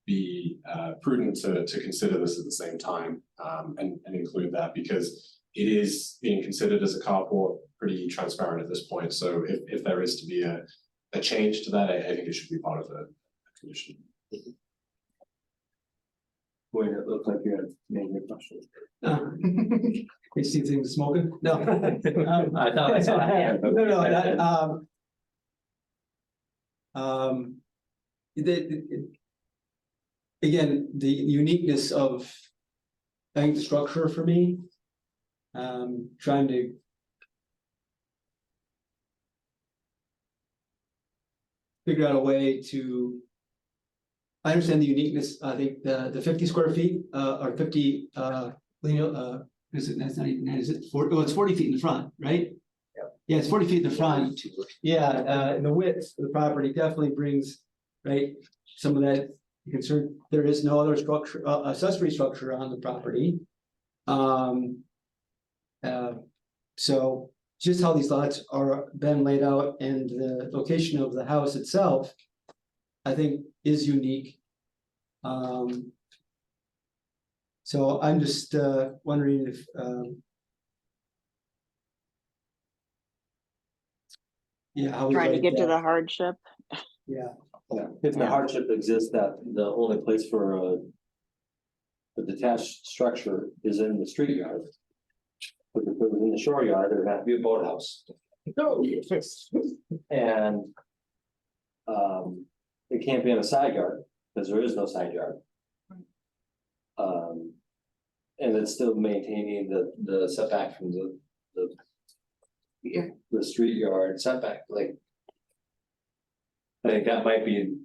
be prudent to consider this at the same time, and include that, because it is being considered as a carport, pretty transparent at this point. So if there is to be a change to that, I think it should be part of the condition. Boy, it looked like you had made your question. You see things smoking? No. I thought I saw a hand, but- No, again, the uniqueness of, I think, the structure for me, trying to figure out a way to, I understand the uniqueness. I think the 50 square feet, or 50, is it, that's not even, is it 40, well, it's 40 feet in the front, right? Yeah, it's 40 feet in the front. Yeah, and the width of the property definitely brings, right, some of that concern. There is no other structure, accessory structure on the property. So just how these lots are been laid out and the location of the house itself, I think is unique. So I'm just wondering if yeah, how we Trying to write get to that. the hardship. Yeah. Yeah, if the hardship exists, that the only place for a detached structure is in the street yard. But if it was in the shore yard, there'd have to be a boathouse. And it can't be in a side yard, because there is no side yard. And it's still maintaining the setback from the street yard setback, like. I think that might be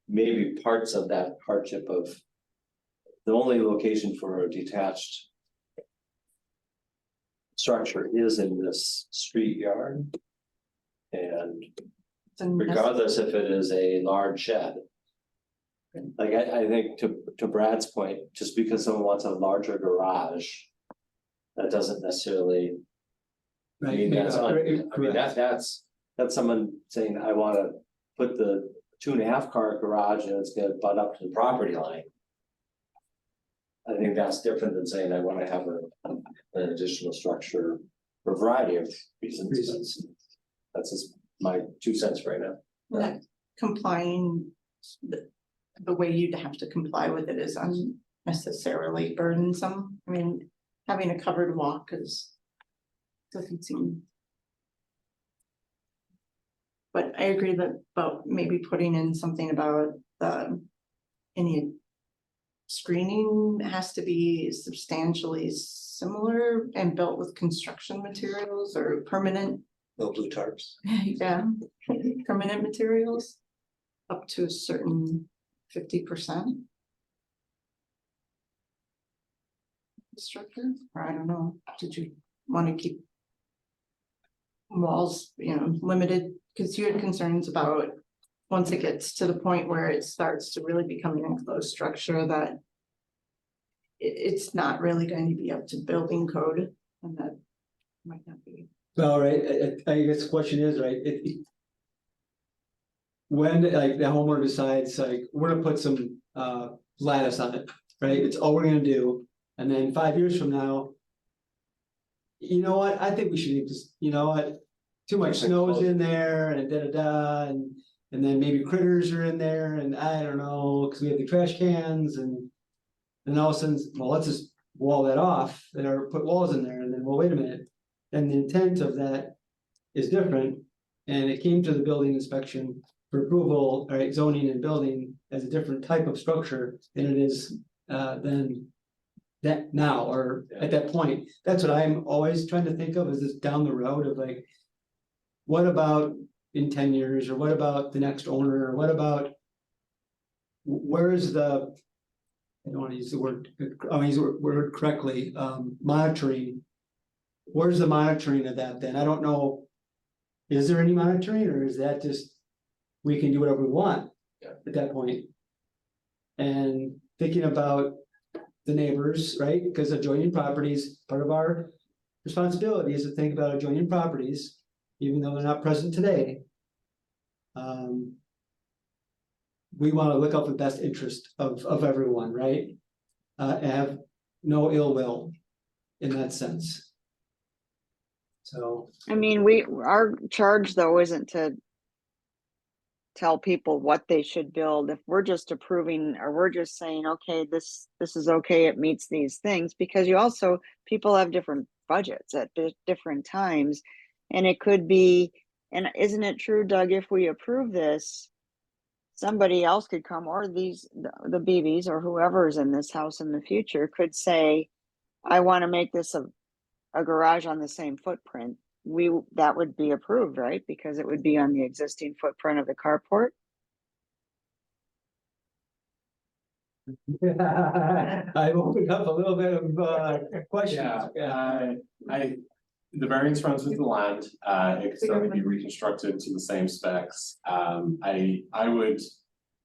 maybe parts of that hardship of the only location for a detached structure is in this street yard. And regardless if it is a large shed. Like I think to Brad's point, just because someone wants a larger garage, that doesn't necessarily mean that's, I mean, that's someone saying, I wanna put the 2.5 car garage and it's gonna butt up to the property line. I think that's different than saying I wanna have an additional structure for a variety of reasons. That's just my 2 cents right now. That complying, the way you'd have to comply with it is unnecessarily burdensome. I mean, having a covered walk doesn't seem. But I agree about maybe putting in something about any screening has to be substantially similar and built with construction materials or permanent. No blue tarps. Yeah, permanent materials up to a certain 50%. Structure, or I don't know, did you want to keep walls, limited, because you had concerns about once it gets to the point where it starts to really become an enclosed structure that it's not really going to be up to building code, and that might not be. Well, right, I guess the question is, right, when like the homeowner decides like, we're gonna put some lattice on it, right, it's all we're gonna do, and then 5 years from now. You know what, I think we should just, you know what, too much snow is in there and and then maybe critters are in there and I don't know, cause we have the trash cans and. And all of a sudden, well, let's just wall that off or put walls in there and then, well, wait a minute. And the intent of that is different. And it came to the building inspection for approval, right, zoning and building as a different type of structure than it is than that now or at that point. That's what I'm always trying to think of is this down the road of like, what about in 10 years or what about the next owner or what about where's the I don't want to use the word, I'll use the word correctly, monitoring. Where's the monitoring of that then? I don't know. Is there any monitoring or is that just, we can do whatever we want at that point? And thinking about the neighbors, right? Because adjoining properties, part of our responsibility is to think about adjoining properties, even though they're not present today. We want to look out for the best interest of everyone, right? And have no ill will in that sense. So. I mean, our charge though isn't to tell people what they should build. If we're just approving or we're just saying, okay, this is okay, it meets these things, because people have different budgets at different times. And it could be, and isn't it true, Doug, if we approve this, somebody else could come, or the BBs or whoever's in this house in the future could say, I want to make this a garage on the same footprint. That would be approved, right? Because it would be on the existing footprint of the carport. I've opened up a little bit of questions. The variance runs with the land, it could certainly be reconstructed to the same specs. I would,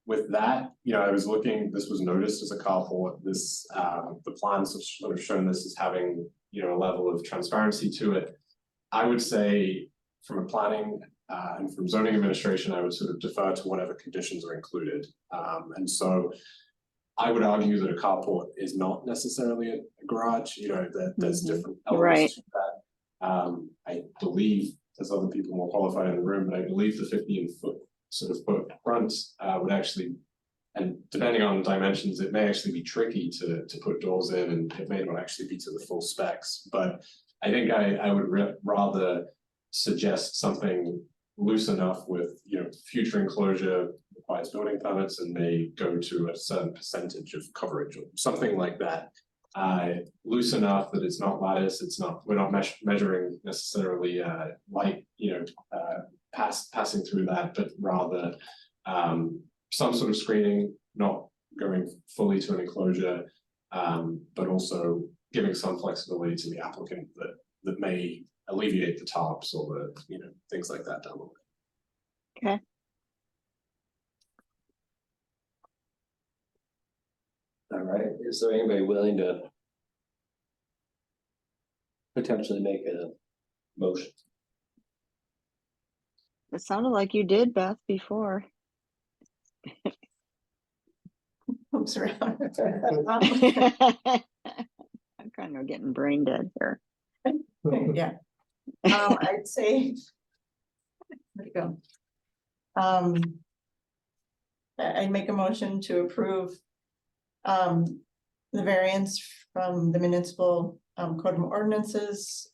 with that, I was looking, this was noticed as a carport, this, the plans have sort of shown this as having, a level of transparency to it. I would say from a planning and from zoning administration, I would sort of defer to whatever conditions are included. And so I would argue that a carport is not necessarily a garage, that there's different elements to that. I believe there's other people more qualified in the room, but I believe the 15-foot sort of footprint would actually, and depending on dimensions, it may actually be tricky to put doors in, and it may not actually be to the full specs. But I think I would rather suggest something loose enough with, future enclosure requires building permits and may go to a certain percentage of coverage or something like that. Loose enough that it's not lattice, we're not measuring necessarily light, passing through that, but rather some sort of screening, not going fully to an enclosure, but also giving some flexibility to the applicant that may alleviate the tops or the, things like that down the way. Okay. All right, is there anybody willing to potentially make a motion? It sounded like you did, Beth, before. Oops, around. I'm kind of getting brain dead here. Yeah. I'd say. There you go. I'd make a motion to approve the variance from the municipal code of ordinances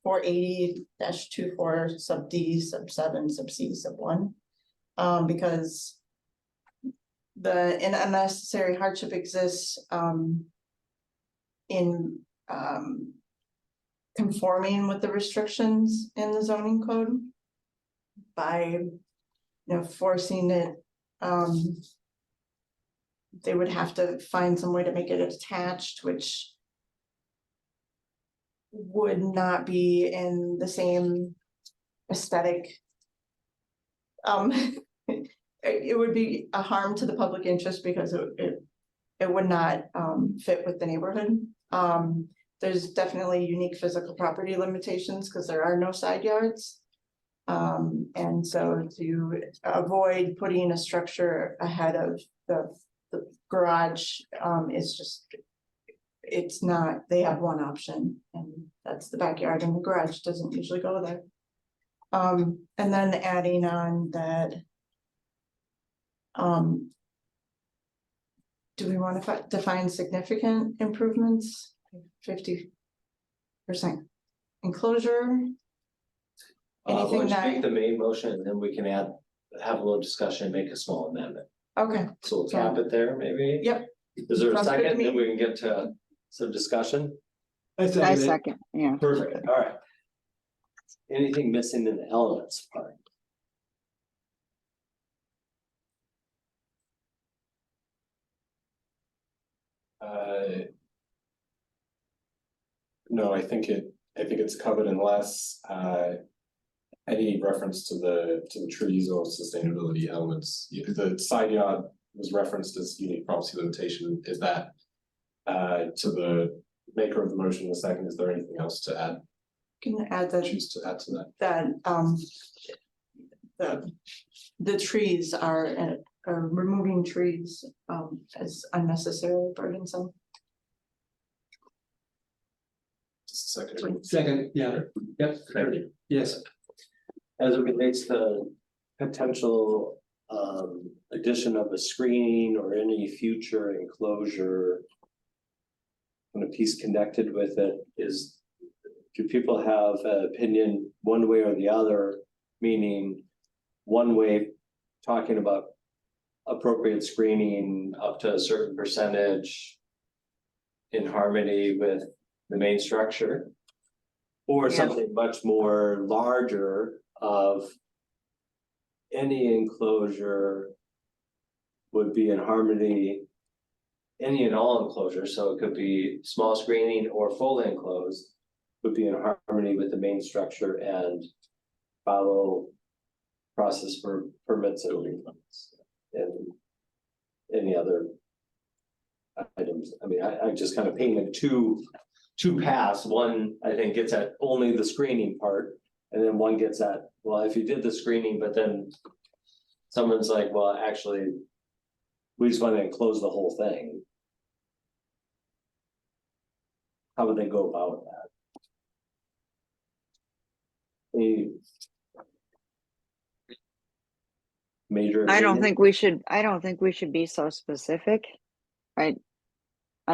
480-24 sub D, sub 7, sub C, sub 1. Because an unnecessary hardship exists in conforming with the restrictions in the zoning code by forcing it. They would have to find some way to make it attached, which would not be in the same aesthetic. It would be a harm to the public interest because it it would not fit with the neighborhood. There's definitely unique physical property limitations because there are no side yards. And so to avoid putting a structure ahead of the garage, is just, it's not, they have one option, and that's the backyard, and the garage doesn't usually go there. And then adding on that. Do we want to define significant improvements? 50% enclosure? Why Anything don't you that, make the main motion and then we can have a little discussion, and make a small amendment. okay, So we'll cap it there, maybe? yep, Is there a Sounds good to second? Then me. we can get to some discussion. I I second it. second, yeah. Perfect, all right. Anything missing in the elements part? No, I think it's covered unless any reference to the trees or sustainability elements. The side yard was referenced as unique property limitation. Is that to the maker of the motion? The second, is there anything else to add? can add that, Choose to add to that. the trees are removing trees, as unnecessarily burdensome. Just a second. Second, yeah, yep, Thank you. yes. As it relates to potential addition of a screening or any future enclosure. And a piece connected with it is, do people have an opinion one way or the other? Meaning, one way talking about appropriate screening up to a certain percentage in harmony with the main structure. Or Yeah. something much more larger of any enclosure would be in harmony, any and all enclosure, so it could be small screening or fully enclosed, would be in harmony with the main structure and follow process for permits and any other items. I mean, I just kind of painted two paths. One, I think, gets at only the screening part, and then one gets at, well, if you did the screening, but then someone's like, well, actually, we just want to enclose the whole thing. How would they go about that? Any major? I don't opinion? think we should be so specific. I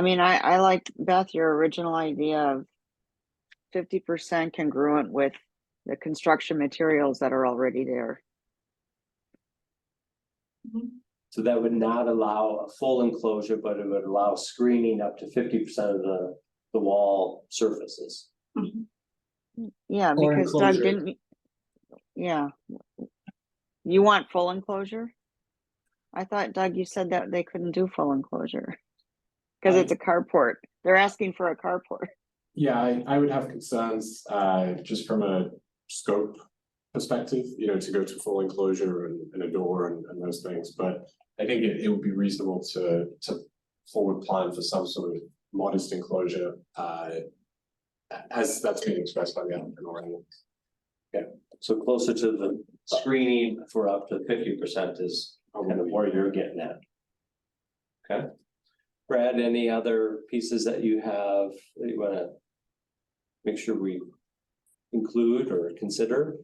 mean, I like, Beth, your original idea of 50% congruent with the construction materials that are already there. So that would not allow a full enclosure, but it would allow screening up to 50% of the wall surfaces. Yeah, Or because Doug, enclosure. didn't you? Yeah. You want full enclosure? I thought, Doug, you said that they couldn't do full enclosure. Cause it's a carport. They're asking for a carport. Yeah, I would have concerns, just from a scope perspective, to go to full enclosure and a door and those things, but I think it would be reasonable to forward plan for some sort of modest enclosure, as that's being expressed by the applicant already. Yeah, so closer to the screening for up to 50% is kind of where you're getting at. Okay. Brad, any other pieces that you have that you wanna make sure we include or consider?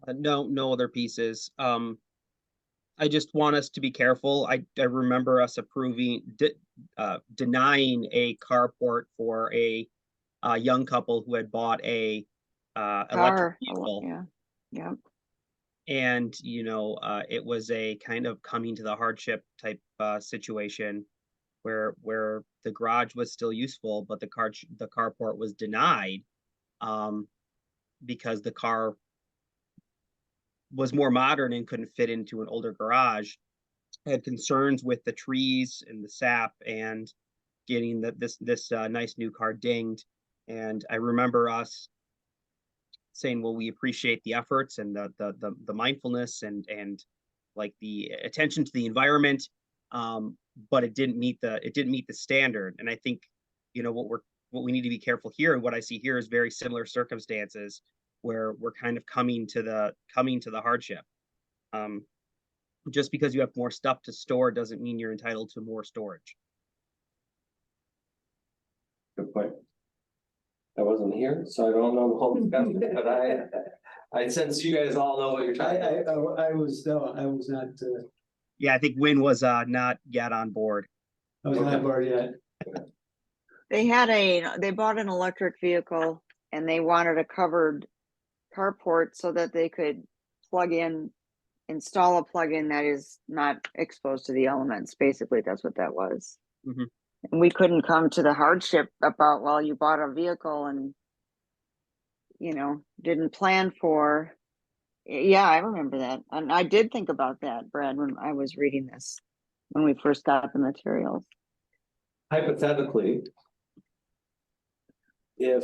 No other pieces. I just want us to be careful. I remember us denying a carport for a young couple who had bought a electric Car, vehicle. yeah. And, it was a kind of coming to the hardship type situation where the garage was still useful, but the carport was denied because the car was more modern and couldn't fit into an older garage. I had concerns with the trees and the sap and getting this nice new car dinged. And I remember us saying, well, we appreciate the efforts and the mindfulness and like the attention to the environment. but it didn't meet the standard. And I think, you know, what we need to be careful here, and what I see here is very similar circumstances where we're kind of coming to the hardship. Just because you have more stuff to store doesn't mean you're entitled to more storage. Good point. I wasn't here, so I don't know the whole discussion, but I sense you guys all know what you're talking about. I was not, Yeah, I think Win was not yet on board. I was not on board yet. They bought an electric vehicle and they wanted a covered carport so that they could install a plug-in that is not exposed to the elements. Basically, that's what that was. Mhm. And we couldn't come to the hardship about, well, you bought a vehicle and, you know, didn't plan for. Yeah, I remember that. And I did think about that, Brad, when I was reading this, when we first got the materials. Hypothetically, if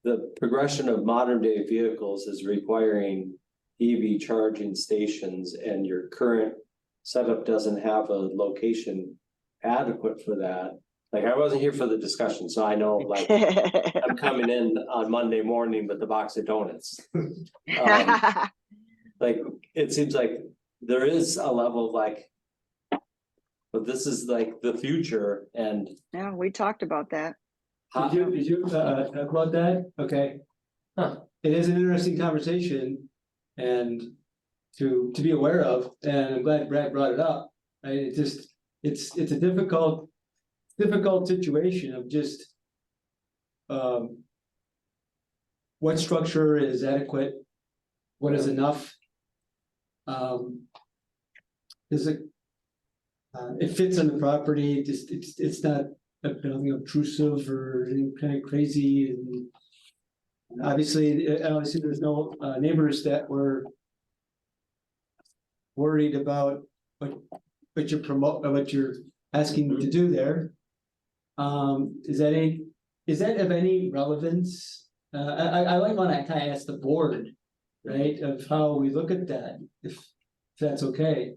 the progression of modern day vehicles is requiring EV charging stations and your current setup doesn't have a location adequate for that. Like, I wasn't here for the discussion, so I know, like, I'm coming in on Monday morning with a box of donuts. Like, it seems like there is a level of like, but this is like the future, and Yeah, we talked about that. Did you talk about that? Okay. It is an interesting conversation and to be aware of, and I'm glad Brad brought it up. Right? It's a difficult situation of just what structure is adequate, what is enough. Is it it fits on the property, it's not nothing obtrusive or any kind of crazy, and obviously there's no neighbors that were worried about what you're asking to do there. Is that of any relevance? I like when I kind of ask the board, right, of how we look at that, if that's okay.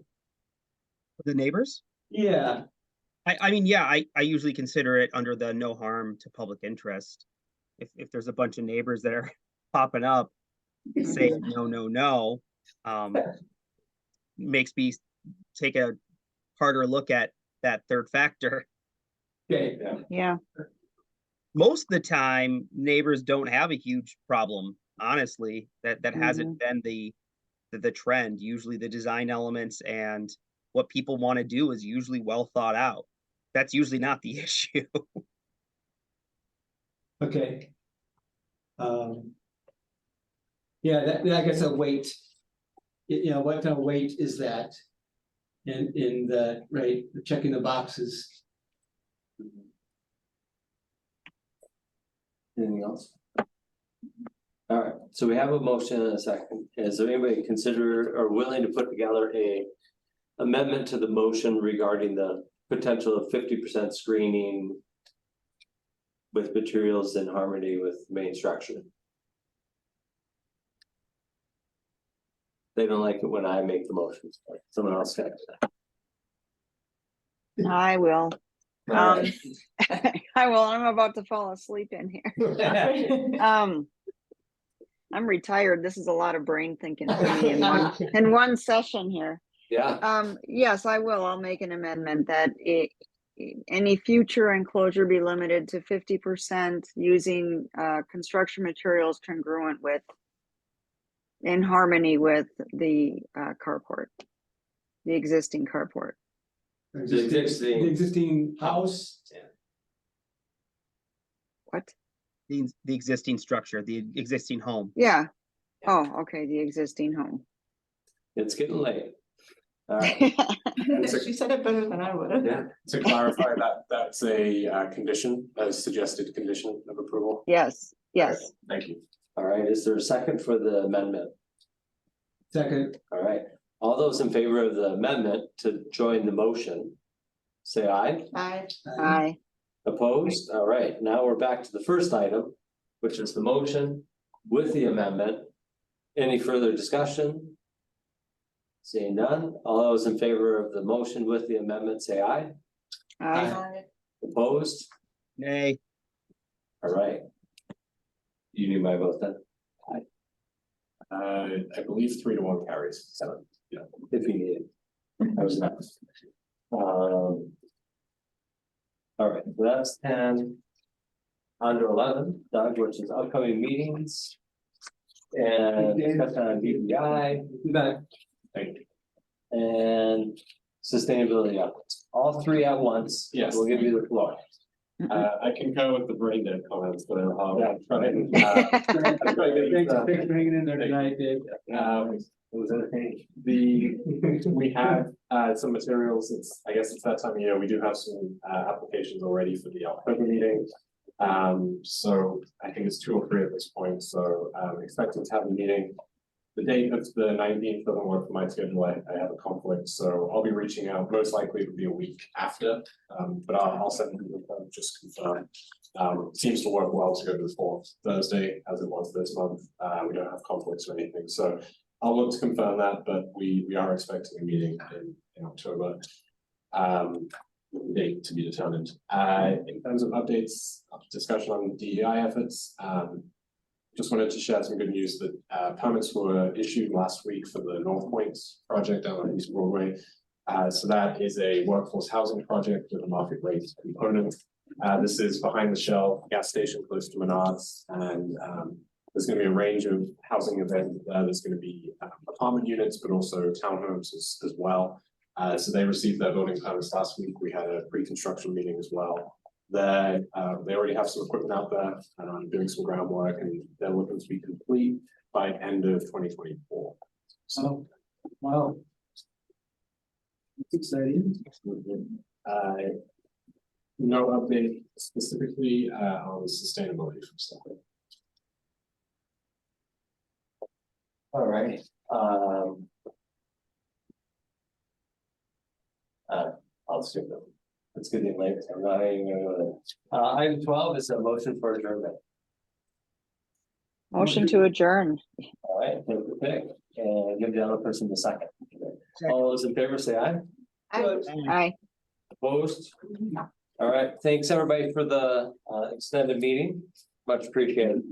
The neighbors? Yeah. I mean, yeah, I usually consider it under the no harm to public interest. If there's a bunch of neighbors that are popping up saying no, makes me take a harder look at that third factor. Okay. Yeah. Most of the time, neighbors don't have a huge problem, honestly. That hasn't been the trend. Usually the design elements and what people want to do is usually well thought out. That's usually not the issue. Okay. Yeah, I guess a weight, you know, what kind of weight is that in the, right, checking the boxes? Anything else? All right, so we have a motion and a second. Is there anybody consider or willing to put together a amendment to the motion regarding the potential of 50% screening with materials in harmony with main structure? They don't like it when I make the motions. Someone else got it. I will. All right. I will. I'm about to fall asleep in here. I'm retired. This is a lot of brain thinking for me in one session here. Yeah. Yes, I will. I'll make an amendment that any future enclosure be limited to 50% using construction materials congruent with, in harmony with the carport, the existing carport. The existing house. What? The existing structure, the existing home. Yeah. Oh, okay. The existing home. It's getting late. All right. She said it better than I would have. Yeah. To clarify, that's a condition, a suggested condition of approval. Yes. Yes. Thank you. All right. Is there a second for the amendment? Second. All right. All those in favor of the amendment to join the motion, say aye. Aye. Aye. Opposed? All right. Now we're back to the first item, which is the motion with the amendment. Any further discussion? Seeing none, all those in favor of the motion with the amendment, say aye. Aye. Opposed? Nay. All right. You need my vote then, I believe 3-1 carries, so, yeah. if you need it. I was not. All right, so that's 10. Under 11, Doug, which is upcoming meetings. And discussion on BPI. Thank you. And sustainability updates, all three at once. Yes. We'll give you the floor. I concur with the brain dead comments, but I'll try and. Thanks for hanging in there tonight, Dave. Was anything, we have some materials, I guess it's that time of year, we do have some applications already for the October meeting. So I think it's 2 or 3 at this point, so expecting to have a meeting. The date of the 19th doesn't work for my schedule, I have a conflict, so I'll be reaching out, most likely it will be a week after. But I'll send you just confirm. Seems to work well to go to the 4th Thursday as it was this month. We don't have conflicts or anything, so I'll look to confirm that, but we are expecting a meeting in October. With the date to be determined. In terms of updates, discussion on DEI efforts, just wanted to share some good news that permits were issued last week for the North Point project down on East Broadway. So that is a workforce housing project with a market rate component. This is behind the Shell gas station close to Menards, and there's going to be a range of housing events. There's going to be apartment units, but also townhomes as well. So they received their building permits last week. We had a pre-construction meeting as well. They already have some equipment out there, doing some groundwork, and they're looking to be complete by end of 2024. So, Wow. That's exciting. No update specifically on sustainability from stuff. All right. I'll skip them. It's getting late, so I'm not even gonna go there. Item 12 is a motion for adjournment. Motion to adjourn. All right, take the pick and give the other person the second. All those in favor say aye. Aye. Opposed? All right, thanks everybody for the extended meeting. Much appreciated.